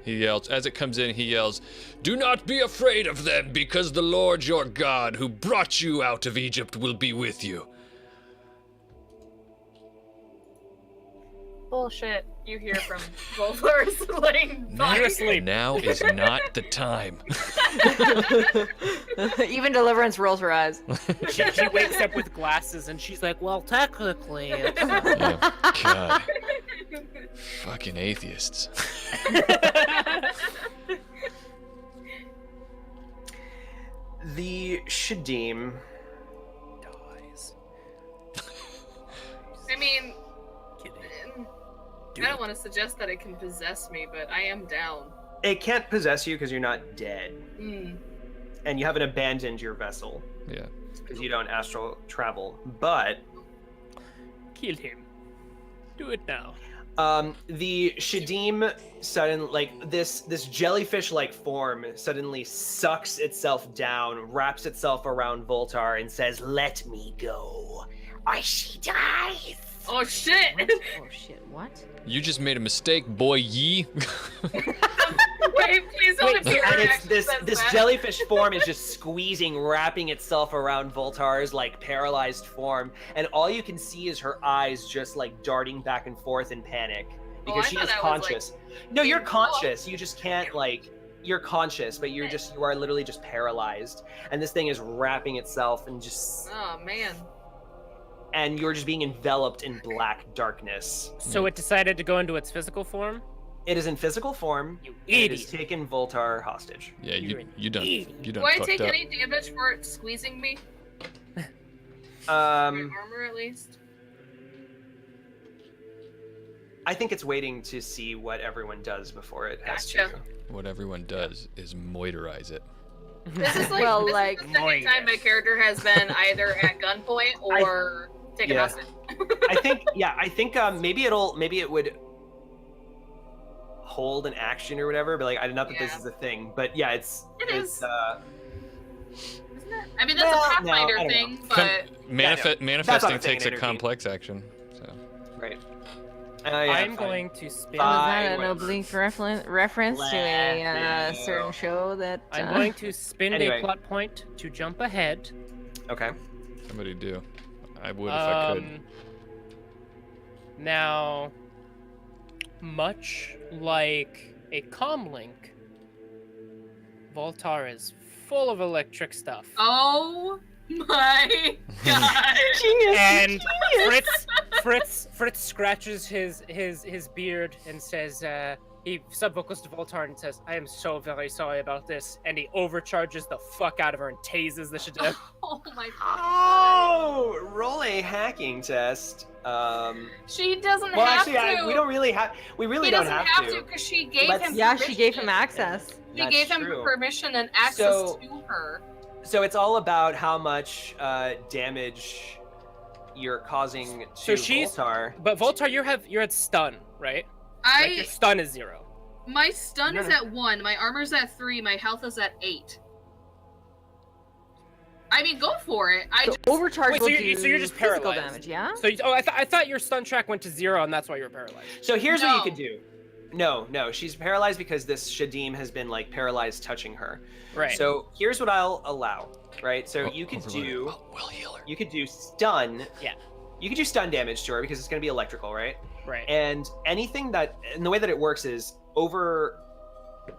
He yells, as it comes in, he yells, "Do not be afraid of them, because the Lord your God, who brought you out of Egypt, will be with you." Bullshit. You hear from Volvers laying by. Now is not the time. Even Deliverance rolls her eyes. She wakes up with glasses and she's like, well, technically. Oh, God. Fucking atheists. The shedim dies. I mean, I don't want to suggest that it can possess me, but I am down. It can't possess you because you're not dead. And you haven't abandoned your vessel. Yeah. Because you don't astral travel. But Kill him. Do it now. The shedim this jellyfish-like form suddenly sucks itself down, wraps itself around Voltar, and says, "Let me go, or she dies." Oh shit! What? Oh shit! What? You just made a mistake, boy. Yee. Wait, please don't appear. And it's this jellyfish form is just squeezing, wrapping itself around Voltar's like paralyzed form, and all you can see is her eyes just like darting back and forth in panic because she is conscious. No, you're conscious. You just can't like. You're conscious, but you are literally just paralyzed, and this thing is wrapping itself and just. Oh man. And you're just being enveloped in black darkness. So it decided to go into its physical form? It is in physical form. You It idiot. has taken Voltar hostage. Yeah, you done Do I take fucked up. any damage for it squeezing me? My armor at least. I think it's waiting to see what everyone does before it has Gotcha. to. What everyone does is moiterize it. This is like, Well, this like, is the second time my character has been either at gunpoint or taken yeah. hostage. I think maybe it would hold an action or whatever, but like not that this is a thing, but yeah, It it's is. Isn't it? I mean, that's Well, a Pathfinder no, I don't thing, know. but Manifesting a thing takes in a Anarchy. complex action. So. right. I'm going to spin. Was that I an was- oblique reference to a certain show that? I'm going to spend Anyway. a plot point to jump ahead. Okay. Somebody do. I would if I could. Now, much like a comlink, Voltar is full of electric stuff. oh my god! And Fritz scratches his beard and says, he subvocals to Voltar and says, "I am so very sorry about this." And he overcharges the fuck out of her and tases the shedim. Oh my god! Oh, roll a hacking test. She doesn't Well, have actually, to. we don't really have. We really He don't doesn't have to because she gave Let's- him. Yeah, permission. she gave him access. She That's gave him true. permission and access So- to her. So it's all about how much damage you're causing to So she's- Voltar. But Voltar, you're at stun, right? Like your stun is 0. My stun No, is no. at 1, my armor's at 3, my health is at 8. I mean, go for it. So overcharge Wait, will so do you're just physical paralyzed. damage, yeah? So I thought your stun track went to 0 and that's why you were paralyzed. So here's what you No. could do. No, she's paralyzed because this shedim has been like paralyzed touching her. Right. So here's what I'll allow. Right. So Oh, you could overloaded. do. We'll heal her. You could do stun. Yeah. You could do stun damage to her because it's going to be electrical, right? Right. And anything that, and the way that it works is over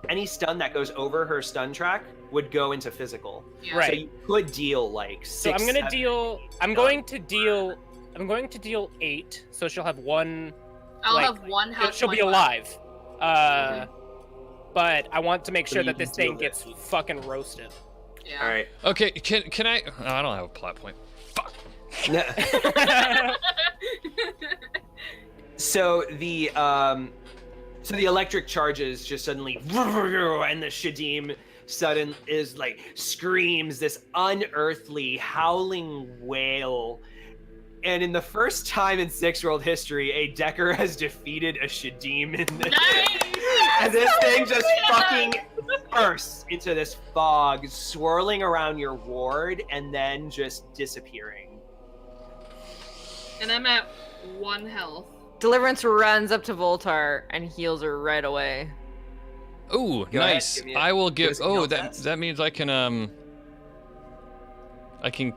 any stun that goes over her stun track would go into physical. Yeah. Right. So you could deal like 6. So I'm going to deal I'm going to deal 8, so she'll have 1 I'll like, have 1 health she'll be point left. alive. But I want to make So sure you that can this thing deal gets fucking roasted. Yeah. All right. Okay, can I? Oh, I don't have a plot point. Fuck. So the electric charges just suddenly, and the shedim sudden is like screams this unearthly howling wail. And in the first time in Six World history, a Decker has defeated a shedim in this. Nice! And this thing just fucking bursts into this fog, swirling around your ward, and then just disappearing. And I'm at 1 health. Deliverance runs up to Voltar and heals her right away. Ooh, Go ahead, nice. give me I will give give. us a Oh, heal that test. that means I can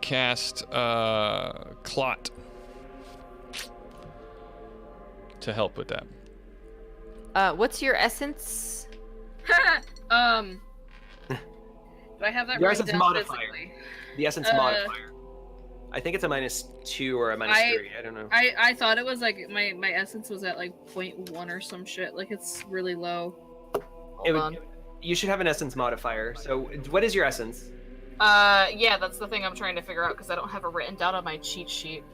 cast Clot to help with that. What's your essence? Do I have that Your right essence down modifier. physically? The essence modifier. I think it's a -2 or a -3. I don't know. I thought it was like my essence was at like 0.1 or some shit. Like it's really low. Hold on. You should have an essence modifier. So, what is your essence? Yeah, that's the thing I'm trying to figure out because I don't have it written down on my cheat sheet.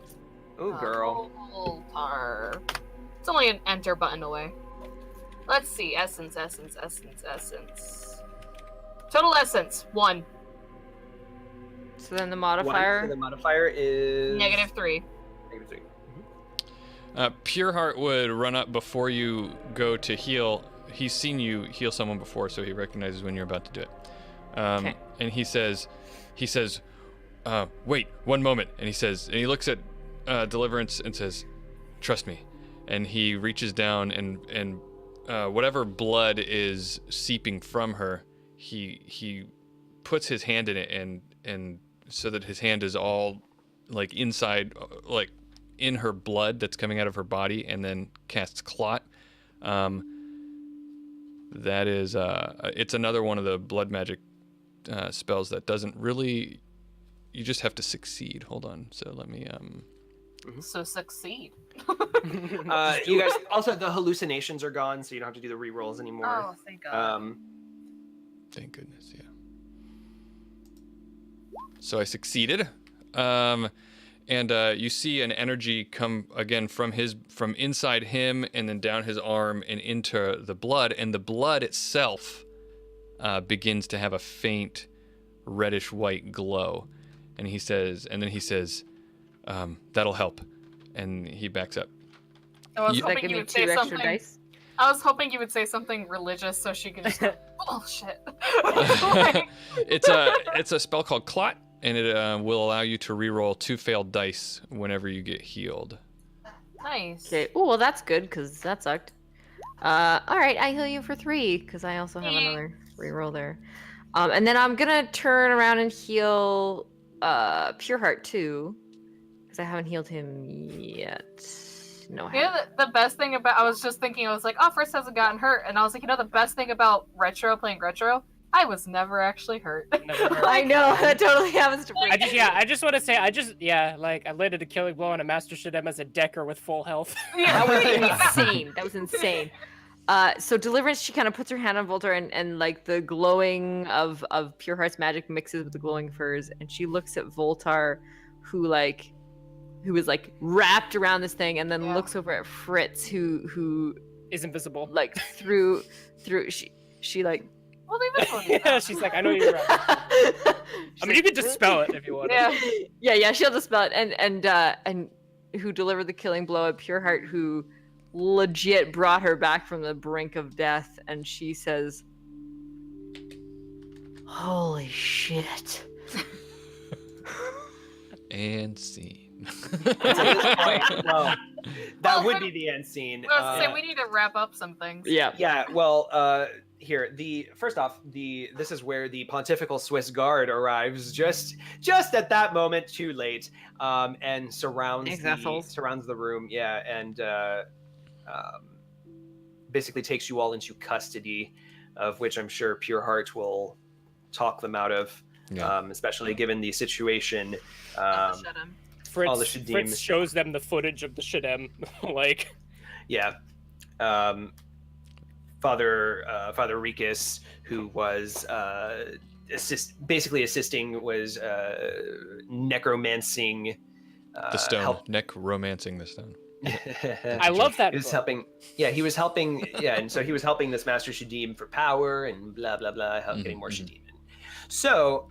Oh, girl. Voltar. It's only an enter button away. Let's see. Essence. Total essence 1. So then the One, modifier. so the modifier is -3. -3. Pureheart would run up before you go to heal. He's seen you heal someone before, so he recognizes when you're about to do it. Okay. And he says, "Wait, one moment." And he looks at Deliverance and says, Trust me. And he reaches down and whatever blood is seeping from her, he puts his hand in it and so that his hand is all like inside, like in her blood that's coming out of her body, and then casts Clot. That is, it's another one of the blood magic spells that doesn't really. You just have to succeed. Hold on. So let me. So succeed. You guys also the hallucinations are gone, so you don't have to do the rerolls anymore. Oh, thank God. Thank goodness. Yeah. So I succeeded. And you see an energy come again from inside him and then down his arm and into the blood, and the blood itself begins to have a faint reddish white glow. And then he says, that'll help. And he backs up. I was That hoping give you me would say 2 extra something. dice. I was hoping you would say something religious so she could just go, bullshit. It's a spell called Clot, and it will allow you to reroll 2 failed dice whenever you get healed. Nice. Okay. Oh, well, that's good because that sucked. All right, I heal you for 3 because I also have another reroll there. And then I'm gonna turn around and heal Pure Heart too because I haven't healed him yet. No, I You know haven't. the best thing about, I was like, oh, Fritz hasn't gotten hurt, and I was like, the best thing about playing retro, I was never actually hurt. Never heard. I know that totally happens to me. I just want to say, like, I landed a killing blow on a Master Shedim as a Decker with full health. That was insane. That was insane. So Deliverance, she kind of puts her hand on Voltar, and like the glowing of Pure Heart's magic mixes with the glowing furs, and she looks at Voltar, who is like wrapped around this thing, and then looks over at Fritz, who Is invisible. like through she like. Well, they Yeah, she's like, I know you're right. I mean, you could dispel it if you want. Yeah, she'll dispel it, and who delivered the killing blow at Pure Heart, who legit brought her back from the brink of death, and she says, "Holy shit!" And scene. Well, that would be the end scene. I was gonna say, we need to wrap up some things. Yeah. Well, here this is where the Pontifical Swiss Guard arrives just at that moment, too late, and surrounds the room. Yeah, and basically takes you all into custody, of which I'm sure Pure Heart will talk them out of. Yeah. Especially given the situation. Fritz shows them the footage of the Shedim, like. Yeah. Father Rikus, who was assisting, was necromancing the stone. Necromancing the stone. I love that. He was helping. Yeah, he was helping. Yeah, and so he was helping this Master Shedim for power and blah blah blah, getting more Shedim. So,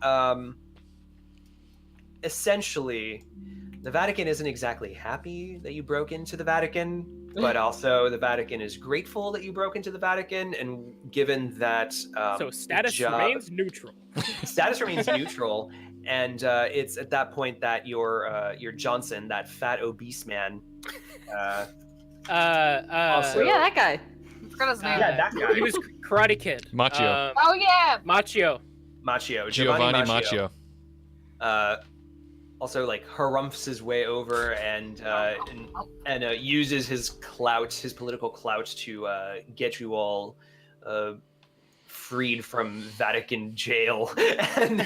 essentially, the Vatican isn't exactly happy that you broke into the Vatican, but also the Vatican is grateful that you broke into the Vatican, and given that so status remains neutral. Status remains neutral, and it's at that point that your Johnson, that fat obese man, also, yeah, that guy. I forgot his name. Yeah, that guy. He was Karate Kid. Machio. Oh yeah, Machio. Giovanni Machio. Also, like, harumphs his way over and uses his political clout to get you all freed from Vatican jail. And,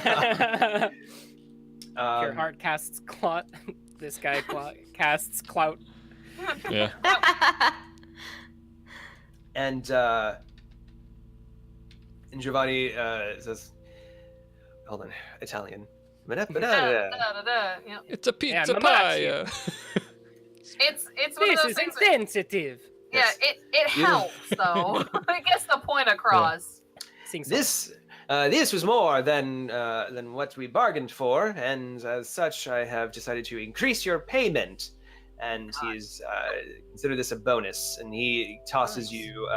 Pure Heart casts Clot. This guy casts Clout. Yeah. And Giovanni says, hold on, Italian. It's a pizza pie. It's one of those things. Insensitive. Yeah, it helps though. It gets the point across. Yeah. This was more than what we bargained for, and as such, I have decided to increase your payment. And he's consider this a bonus, and he tosses you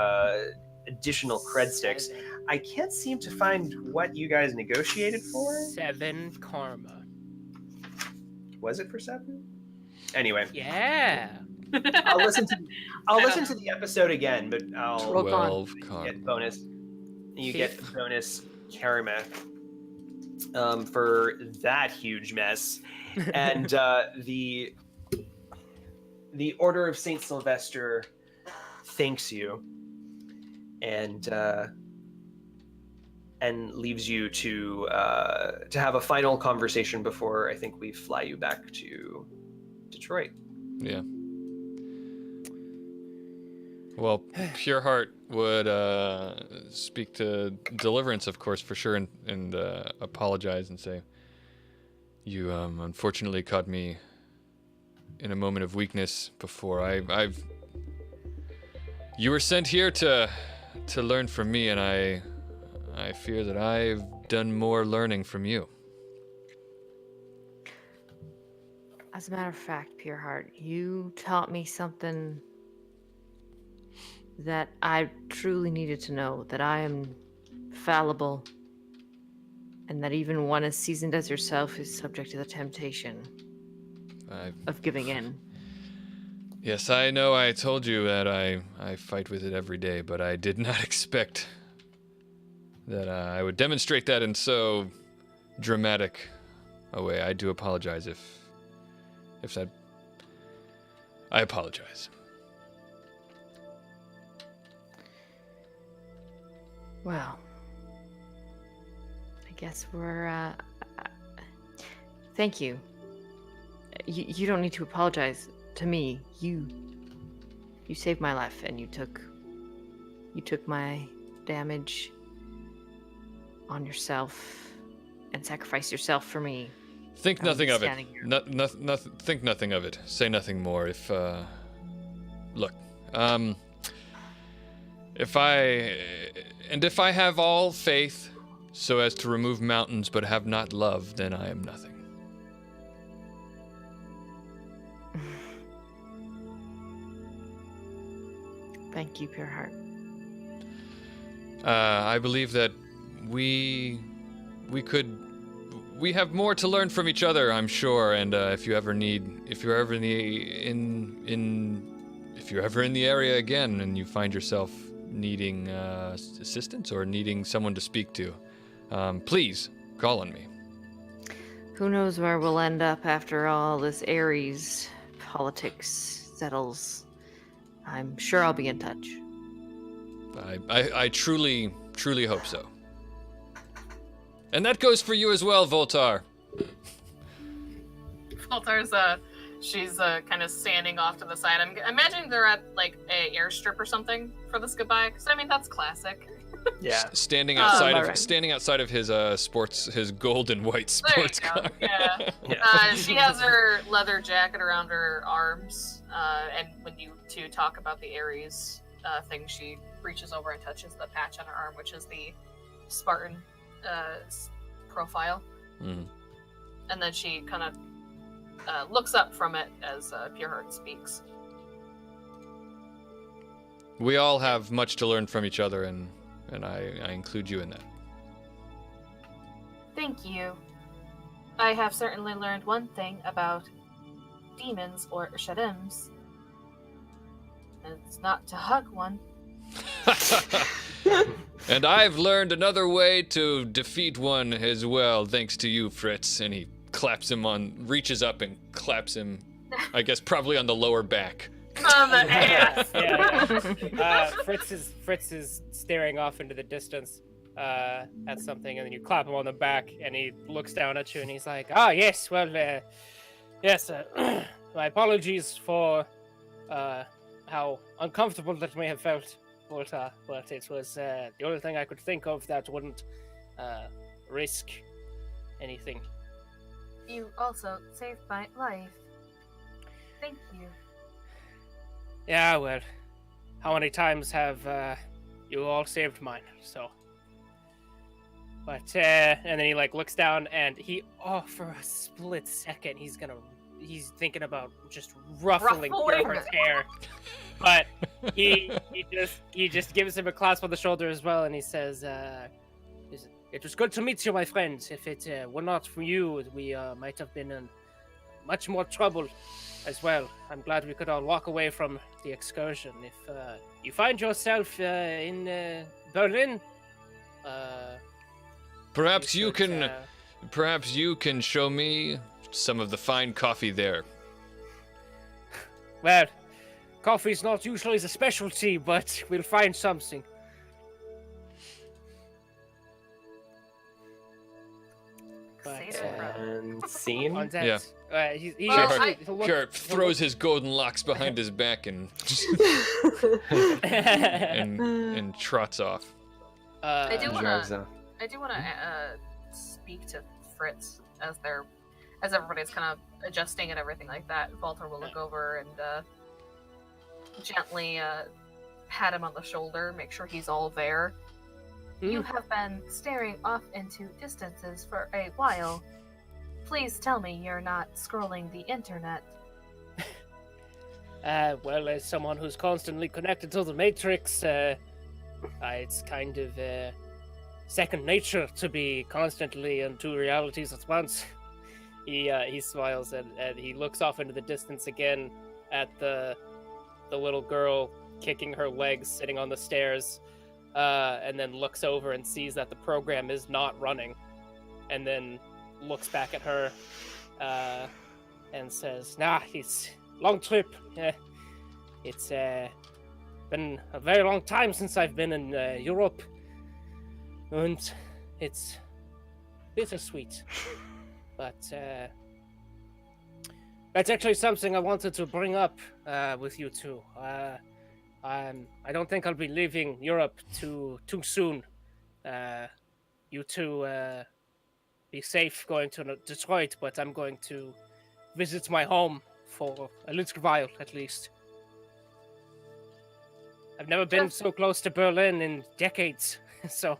additional cred sticks. I can't seem to find what you guys negotiated for. 7 karma. Was it for 7? Anyway. Yeah. I'll listen to the episode again, but I'll 12 get bonus. You get bonus Karamek for that huge mess, and the Order of Saint Sylvester thanks you, and leaves you to have a final conversation before I think we fly you back to Detroit. Yeah. Well, Pureheart would speak to Deliverance, of course, for sure, and apologize and say, "You unfortunately caught me in a moment of weakness before. You were sent here to learn from me, and I fear that I've done more learning from you." As a matter of fact, Pureheart, you taught me something that I truly needed to know, that I am fallible, and that even one as seasoned as yourself is subject to the temptation of giving in. Yes, I know I told you that I fight with it every day, but I did not expect that I would demonstrate that in so dramatic a way. I do apologize if that... I apologize. Well, I guess we're, thank you. You don't need to apologize to me. You saved my life, and you took my damage on yourself and sacrificed yourself for me. Think nothing of it. Think nothing of it. Say nothing more. Look, if I have all faith so as to remove mountains but have not love, then I am nothing. Thank you, Pureheart. I believe that we have more to learn from each other, I'm sure. And if you're ever in the area again and you find yourself needing assistance or needing someone to speak to, please call on me. Who knows where we'll end up after all this Ares politics settles. I'm sure I'll be in touch. I truly hope so. And that goes for you as well, Voltar. Voltar's she's kind of standing off to the side. I'm imagining they're at like a airstrip or something for this goodbye, because I mean that's classic. Yeah. Standing outside of his his gold and white sports car. Yeah. She has her leather jacket around her arms, and when you two talk about the Ares thing, she reaches over and touches the patch on her arm, which is the Spartan profile. Mm. And then she kind of looks up from it as Pureheart speaks. We all have much to learn from each other, and I include you in that. Thank you. I have certainly learned one thing about demons or shedims. And it's not to hug one. And I've learned another way to defeat one as well, thanks to you, Fritz. And he reaches up and claps him, I guess probably on the lower back. On the ass. Yeah. Fritz is staring off into the distance at something, and then you clap him on the back, and he looks down at you, and he's like, "Ah, yes, well, yes. My apologies for how uncomfortable that may have felt, Volta, but it was the only thing I could think of that wouldn't risk anything." You also saved my life. Thank you. Yeah, well, how many times have you all saved mine? So, but and then he like looks down, and for a split second he's thinking about just ruffling Pureheart's hair, but he just gives him a clasp on the shoulder as well, and he says, "It was good to meet you, my friend. If it were not for you, we might have been in much more trouble as well. I'm glad we could all walk away from the excursion. If you find yourself in Berlin, perhaps you should, can, perhaps you can show me some of the fine coffee there. Well, coffee's not usually a specialty, but we'll find something. But, And scene. on that, Yeah. he Well, actually- I- he'll look- Garrett throws his golden locks behind his back and and trots off. I do Drives wanna, off. I do wanna speak to Fritz as everybody's kind of adjusting and everything like that. Walter will look over and gently pat him on the shoulder, make sure he's all there. You have been staring off into distances for a while. Please tell me you're not scrolling the internet. Well, as someone who's constantly connected to the Matrix, it's kind of second nature to be constantly in two realities at once. He smiles and he looks off into the distance again at the little girl kicking her legs, sitting on the stairs, and then looks over and sees that the program is not running, and then looks back at her and says, "Nah, it's long trip. It's been a very long time since I've been in Europe, and it's bittersweet. But that's actually something I wanted to bring up with you two. I don't think I'll be leaving Europe too soon. You two be safe going to Detroit, but I'm going to visit my home for a little while at least. I've never been so close to Berlin in decades, so...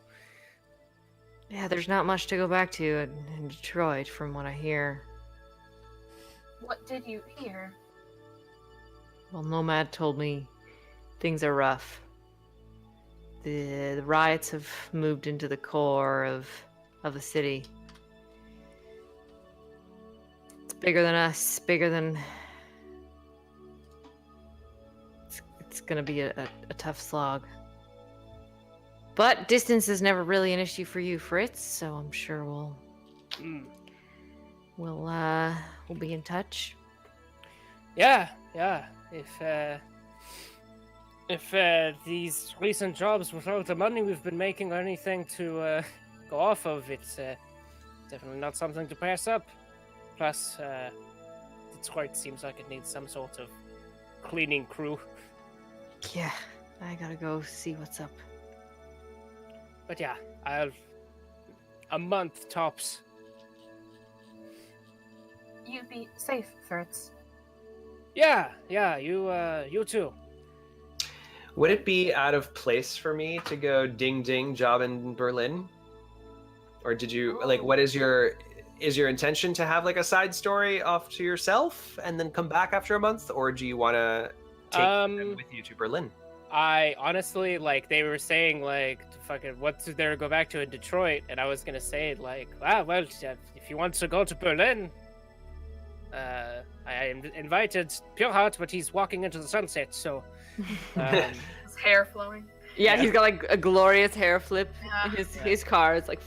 Yeah, there's not much to go back to in Detroit, from what I hear. What did you hear? Well, Nomad told me things are rough. The riots have moved into the core of the city. It's bigger than us, bigger than... It's gonna be a tough slog. But distance is never really an issue for you, Fritz, so I'm sure we'll be in touch. Yeah. If these recent jobs without the money we've been making are anything to go off of, it's definitely not something to pass up. Plus, Detroit seems like it needs some sort of cleaning crew. Yeah, I gotta go see what's up. But yeah, a month tops. You be safe, Fritz. Yeah, you too. Would it be out of place for me to go ding ding job in Berlin? Or did you what is your intention to have like a side story off to yourself and then come back after a month, or do you want to take them with you to Berlin? I honestly, they were saying, what's there to go back to in Detroit? And I was going to say, if you want to go to Berlin, I invited Pureheart, but he's walking into the sunset, so... His hair flowing. Yeah, he's got a glorious hair flip. Yeah. His car is like...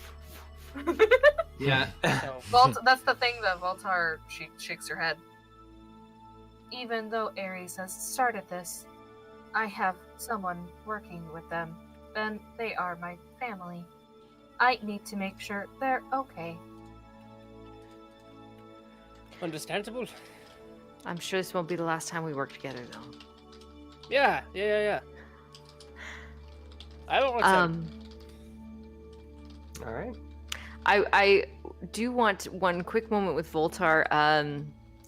Yeah. So, That's the thing, though. Voltar, she shakes her head. Even though Ares has started this, I have someone working with them, and they are my family. I need to make sure they're okay. understandable. I'm sure this won't be the last time we work together, though. Yeah. I don't want All right. I do want one quick moment with Voltar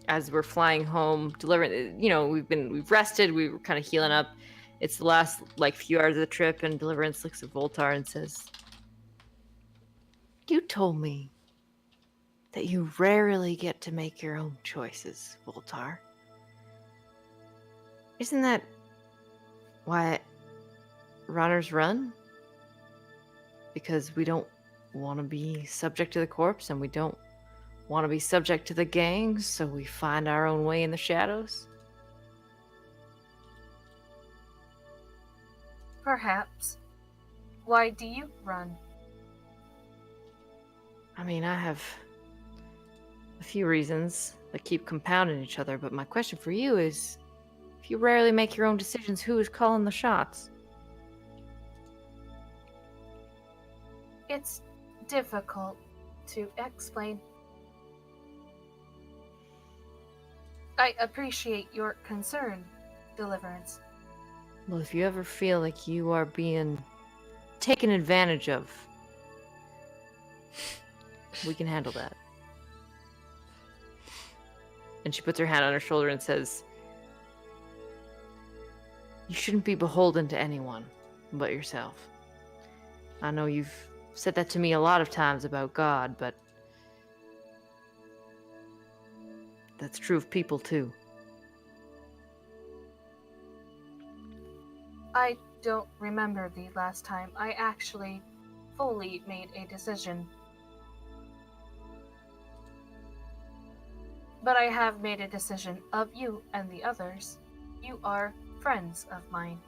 as we're flying home. Deliverance, we've rested, we were kind of healing up. It's the last few hours of the trip, and Deliverance looks at Voltar and says, "You told me that you rarely get to make your own choices, Voltar. Isn't that why runners run? Because we don't want to be subject to the corpse, and we don't want to be subject to the gangs, so we find our own way in the shadows? Perhaps. Why do you run? I mean, I have a few reasons that keep compounding each other, but my question for you is, if you rarely make your own decisions, who is calling the shots? It's difficult to explain. I appreciate your concern, Deliverance. Well, if you ever feel like you are being taken advantage of, we can handle that. And she puts her hand on her shoulder and says, you shouldn't be beholden to anyone but yourself. I know you've said that to me a lot of times about God, but that's true of people too. I don't remember the last time I actually fully made a decision. But I have made a decision of you and the others. You are friends of mine.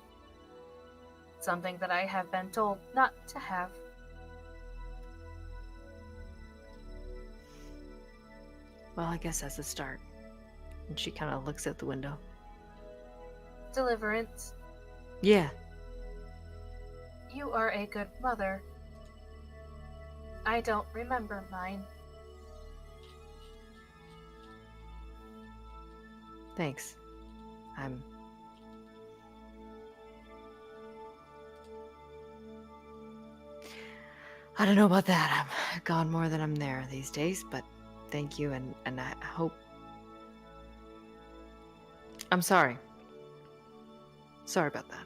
Something that I have been told not to have. Well, I guess that's a start. And she kind of looks out the window. Deliverance, Yeah. you are a good mother. I don't remember mine. Thanks. I don't know about that. I'm gone more than I'm there these days, but thank you, and I hope... I'm sorry. Sorry about that.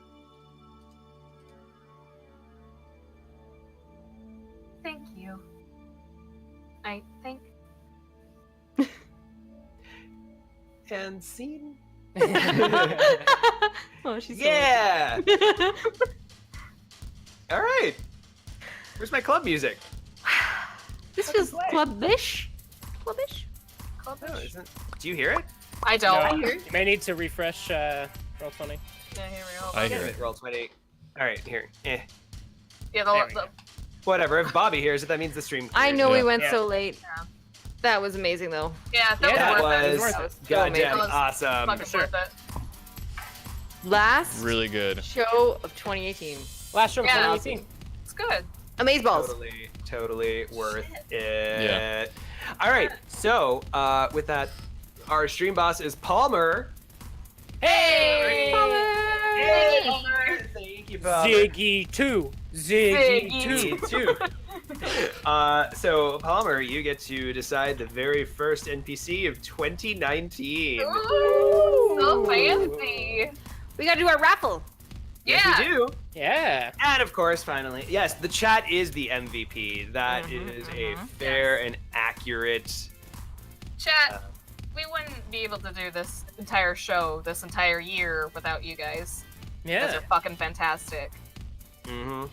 Thank you. I think And scene. Oh, she's Yeah. All right. Where's my club music? This was clubbish. Clubbish. Oh, isn't? Do you hear it? I don't. No, you may need to refresh Roll20. Yeah, here we go. I hear it. Roll 20. All right, here. Yeah, There we go. Whatever. If Bobby hears it, that means the stream. I cleared. know we Yeah. went Yeah. so late. Yeah. That was amazing, though. that Yeah, was That worth it. was it. goddamn That was awesome. Fucking sure. worth it. Last Really good. show of 2018. Last show of Yeah. 2018. It's good. Amazeballs. Totally worth it. Yeah. All right. So, with that, our stream boss is Palmer. Hey! Hey, Palmer. Thank you, Palmer. Ziggy 2. Ziggy 2. Too. So Palmer, you get to decide the very first NPC of 2019. Ooh, so fancy. We gotta do our raffle. Yes, Yeah. we do. Yeah. And of course, finally, yes, the chat is the MVP. That is a fair and accurate. Chat, we wouldn't be able to do this entire show, this entire year without you guys. You guys Yeah. are fucking fantastic. Mm-hmm.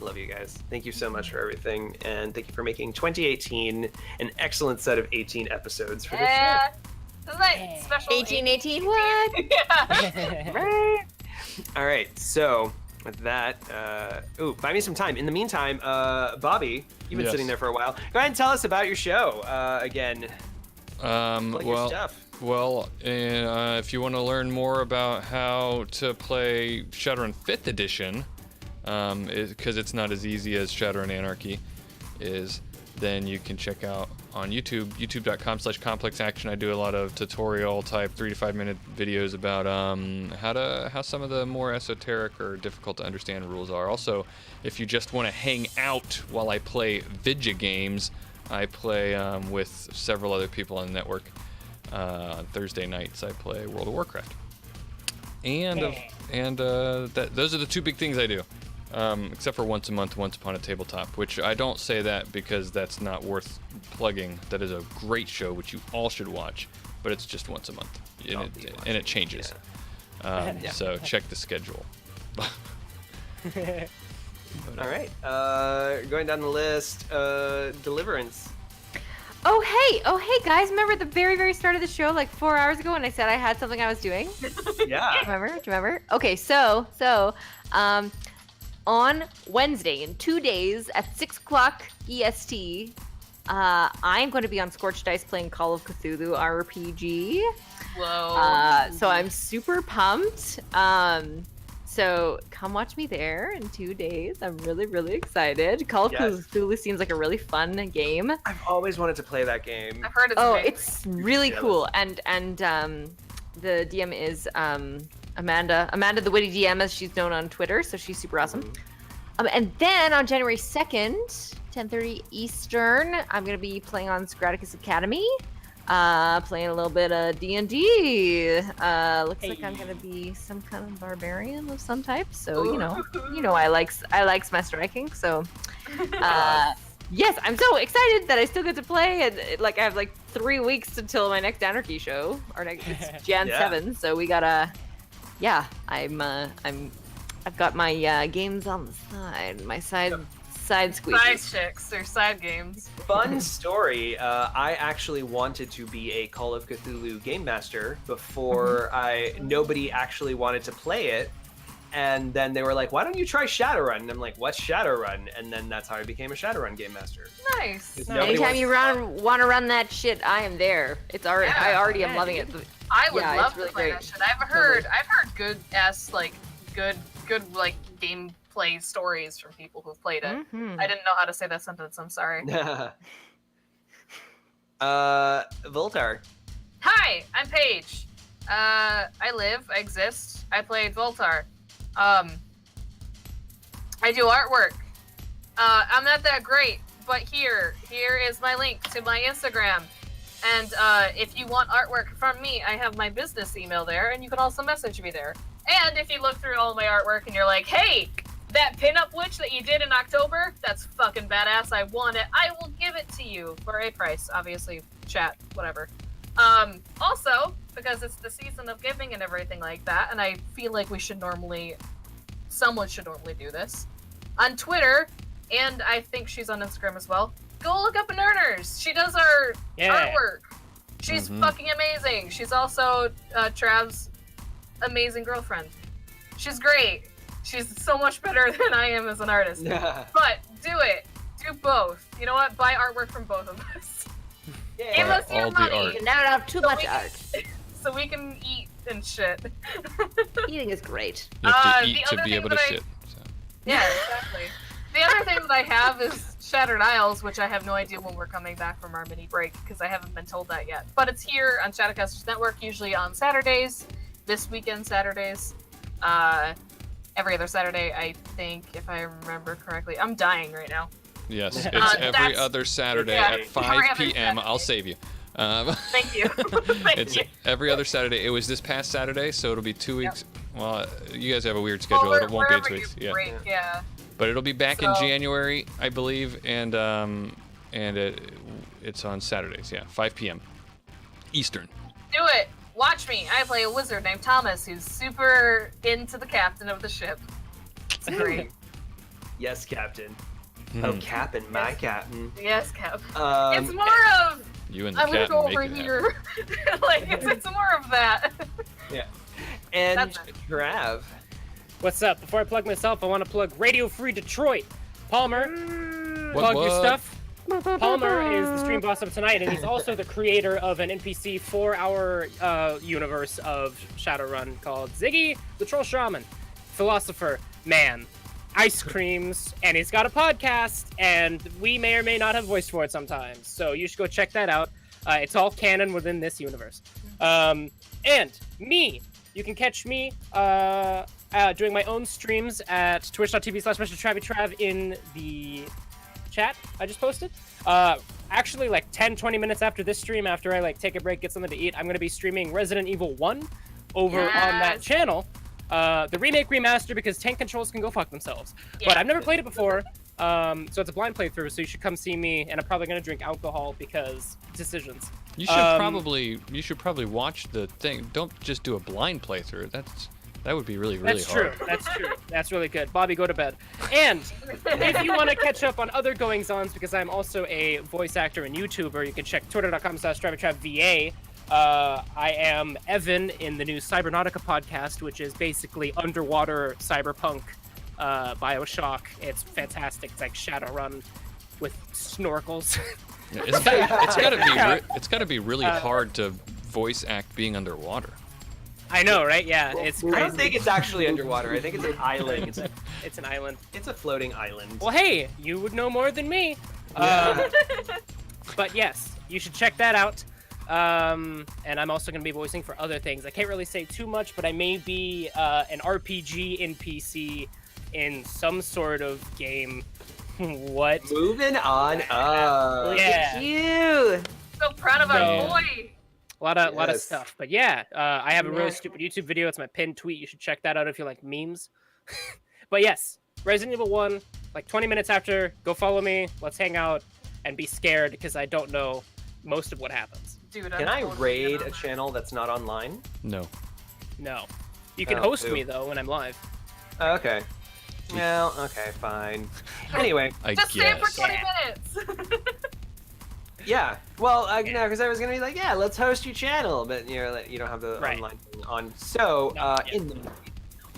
Love you guys. Thank you so much for everything, and thank you for making 2018 an excellent set of 18 episodes for the show. Yeah. Isn't that Yeah. special? 1818, what? Yeah. All right, so with that, buy me some time. In the meantime, Bobby, you've been Yes. sitting there for a while. Go ahead and tell us about your show. Again, plug your Well, stuff. if you want to learn more about how to play Shadowrun 5th Edition, because it's not as easy as Shadowrun Anarchy is, then you can check out on YouTube, youtube.com/complexaction. I do a lot of tutorial type 3 to 5 minute videos about how some of the more esoteric or difficult to understand rules are. Also, if you just want to hang out while I play video games, I play with several other people on the network. On Thursday nights, I play World of Warcraft. Those are the two big things I do. Except for once a month, Once Upon a Tabletop, which I don't say that because that's not worth plugging. That is a great show, which you all should watch, but it's just once a month, and it changes. So check the schedule. All right, going down the list, Deliverance. Oh hey guys! Remember at the very, very start of the show, like 4 hours ago, when I said I had something I was doing? Yeah. Do you remember? Okay, so on Wednesday, in 2 days at 6 o'clock EST, I'm going to be on Scorched Ice playing Call of Cthulhu RPG. Whoa. So I'm super pumped. So come watch me there in 2 days. I'm really, really excited. Call of Cthulhu seems like a really fun game. I've always wanted to play that game. I've heard it's amazing. It's really cool. And the DM is Amanda the Witty DM, as she's known on Twitter. So she's super awesome. And then on January 2nd, 10:30 Eastern, I'm gonna be playing on Scraticus Academy. Playing a little bit of D&D. Looks like I'm gonna be some kind of barbarian of some type. So you know, I like my striking. So, yes, I'm so excited that I still get to play, and like I have like 3 weeks until my next Anarchy show. It's Jan 7, so we gotta. Yeah, I've got my games on the side, my side squeeze. Side chicks or side games. Fun story. I actually wanted to be a Call of Cthulhu game master before nobody actually wanted to play it. And then they were like, why don't you try Shadowrun? And I'm like, what's Shadowrun? And then that's how I became a Shadowrun game master. Nice. Anytime you want to run that shit, I am there. It's already I already am loving it. I would love to really play great. that shit. I've heard good gameplay stories from people who've played it. I didn't know how to say that sentence. I'm sorry. Voltar. Hi, I'm Paige. I exist. I played Voltar. I do artwork. I'm not that great, but here is my link to my Instagram. And if you want artwork from me, I have my business email there, and you can also message me there. And if you look through all of my artwork and you're like, hey, that pinup witch that you did in October, that's fucking badass, I want it, I will give it to you for a price, obviously, chat, whatever. Also, because it's the season of giving and everything like that, and I feel like someone should normally do this, on Twitter, and I think she's on Instagram as well, go look up Nerners. She does our artwork. She's fucking amazing. She's also Trav's amazing girlfriend. She's great. She's so much better than I am as an artist. But do it. Do both. You know what? Buy artwork from both of us. Give us your money. Never have too much art. So we can eat and shit. Eating is great. You have to eat to be able to shit. So. Yeah, exactly. The other thing that I have is Shattered Isles, which I have no idea when we're coming back from our mini break, because I haven't been told that yet. But it's here on Shadowcasters Network, usually on Saturdays. This weekend, Saturdays. Every other Saturday, I think, if I remember correctly. I'm dying right now. Yes, it's every other Saturday at 5 p.m. I'll save you. Thank you. It's every other Saturday. It was this past Saturday, so it'll be 2 weeks. Yep. Well, you guys have a weird schedule. It won't be 2 weeks. Yeah. But it'll be back in January, I believe, and it's on Saturdays. Yeah, 5 p.m. Eastern. Do it. Watch me. I play a wizard named Thomas, who's super into the captain of the ship. It's great. Yes, Captain. Oh, Captain, my Captain. Yes, Cap. It's more of you and the I'm gonna captain go over make it here. Like it's more of that. Yeah. And Trav. What's up? Before I plug myself, I want to plug Radio Free Detroit. Palmer, plug your stuff. Palmer is the stream boss of tonight, and he's also the creator of an NPC for our universe of Shadowrun called Ziggy, the Troll Shaman, philosopher, man, ice creams, and he's got a podcast, and we may or may not have voice for it sometimes, so you should go check that out. It's all canon within this universe. And me, you can catch me doing my own streams at twitch.tv/MrTravyTrav in the chat I just posted. Actually, like 10-20 minutes after this stream, after I like take a break, get something to eat, I'm going to be streaming Resident Evil 1 over on that channel. The remake remaster, because tank controls can go fuck themselves. Yeah. But I've never played it before, so it's a blind playthrough, so you should come see me, and I'm probably going to drink alcohol because decisions. You should probably watch the thing. Don't just do a blind playthrough. That would be really hard. That's true. That's really good. Bobby, go to bed. And if you want to catch up on other goings-ons, because I'm also a voice actor and YouTuber, you can check twitter.com/DriveTrapVA. I am Evan in the new Cybernautica podcast, which is basically underwater cyberpunk Bioshock. It's fantastic. It's like Shadowrun with snorkels. Yeah, it's gotta be really hard to voice act being underwater. I know, right? Yeah, it's crazy. I don't think it's actually underwater. I think it's an island. It's an island. It's a floating island. Well, hey, you would know more than me. But yes, you should check that out. And I'm also going to be voicing for other things. I can't really say too much, but I may be an RPG NPC in some sort of game. What? Moving on up. Yeah. You. So proud of our boy. A lot of stuff. But yeah, I have a really stupid YouTube video. It's my pinned tweet. You should check that out if you like memes. But yes, Resident Evil 1, like 20 minutes after, go follow me. Let's hang out and be scared because I don't know most of what happens. Dude, Can I raid a channel that's not online? No. No. You can host me, though, when I'm live. Okay. Well, okay, fine. Anyway. Just stay for 20 minutes. Yeah. Well, no, because I was gonna be like, yeah, let's host your channel, but you know, you don't have the online thing on. So, in the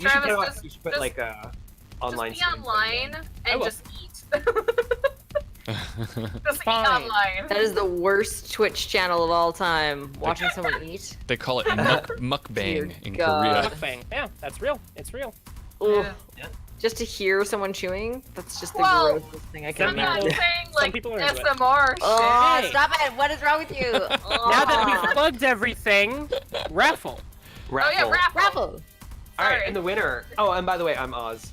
Travis, you should put like online. Just be online and just eat. Just eat Fine. online. That is the worst Twitch channel of all time. Watching someone eat. They call it mukbang in God. Korea. Mukbang. Yeah, that's real. It's real. Ugh. Yeah. Just to hear someone chewing, that's just the Well, grossest thing I can some I'm people- not imagine. saying like people are into it. SMR shit. Oh, Hey. stop it! What is wrong with you? Now that we've plugged everything, raffle. Oh yeah, raffle. Raffle. All right, Sorry. and the winner. Oh, and by the way, I'm Oz.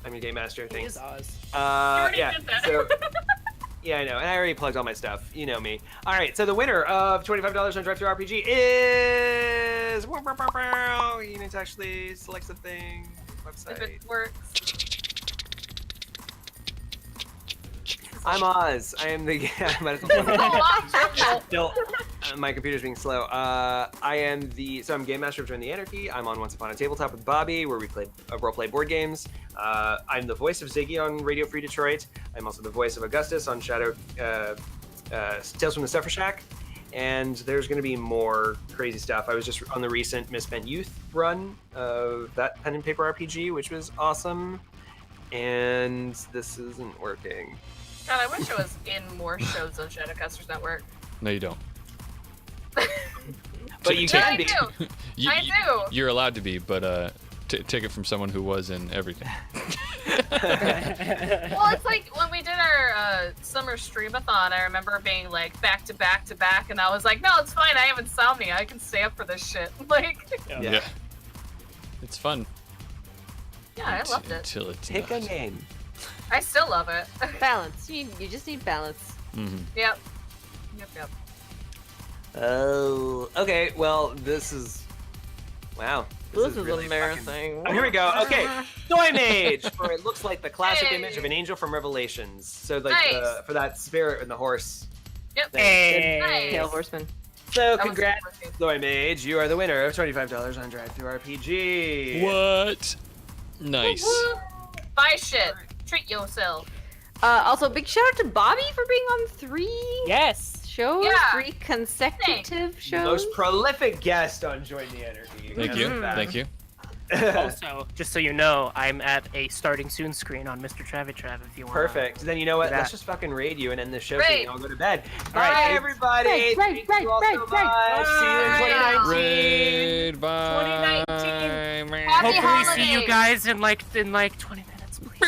I'm your game master. It Thanks. is Oz. already Yeah. did that. So. Yeah, I know, and I already plugged all my stuff. You know me. All right, so the winner of $25 on DriveThruRPG is. You need to actually select something. Website. If it works. I'm Oz. I am the. I might as well. Oh, Still, my computer's being slow. I am the. So I'm game master of Join the Anarchy. I'm on Once Upon a Tabletop with Bobby, where we play roleplay board games. I'm the voice of Ziggy on Radio Free Detroit. I'm also the voice of Augustus on Tales from the Suffer Shack. And there's going to be more crazy stuff. I was just on the recent Misspent Youth run of that pen and paper RPG, which was awesome. And this isn't working. God, I wish I was in more shows on Shadowcasters Network. No, you don't. But you Yeah, can I be. do. You, I do. You're allowed to be, but take it from someone who was in everything. Well, it's like when we did our summer streamathon, I remember being like back to back to back, and I was like, no, it's fine. I have insomnia. I can stay up for this shit. Like, Yeah. It's fun. yeah, I loved it. Until it's Pick a not. name. I still love it. Balance. You just need balance. Mhm. Yep. Yep. Oh. Okay. Well, this is. Wow. This is really embarrassing. Oh, here we go. Okay. Soy Mage, or it looks like the classic Hey. image of an angel from Revelations. So like Nice. for that spirit and the horse. Yep. Hey. Nice. Tail horseman. So That was congrats, working. Soy Mage. You are the winner of $25 on DriveThruRPG. What? Nice. Woo-woo. Buy shit. Treat yourself. Also, big shout out to Bobby for being on 3 Yes. shows, Yeah. 3 consecutive shows. Most prolific guest on Join the Anarchy. Thank you. That's Thank you. Also, just so you know, I'm at a starting soon screen on Mr. Trav if you want. Perfect. Then you know what? That. Let's just fucking raid you and end the show so Great. you can all go to bed. All right, Bye, thanks. everybody. Right, Thank you all so much. Bye. See you in Bye. 2019. Raid, bye. 2019. Hopefully see you holidays. guys in like 20 minutes, please.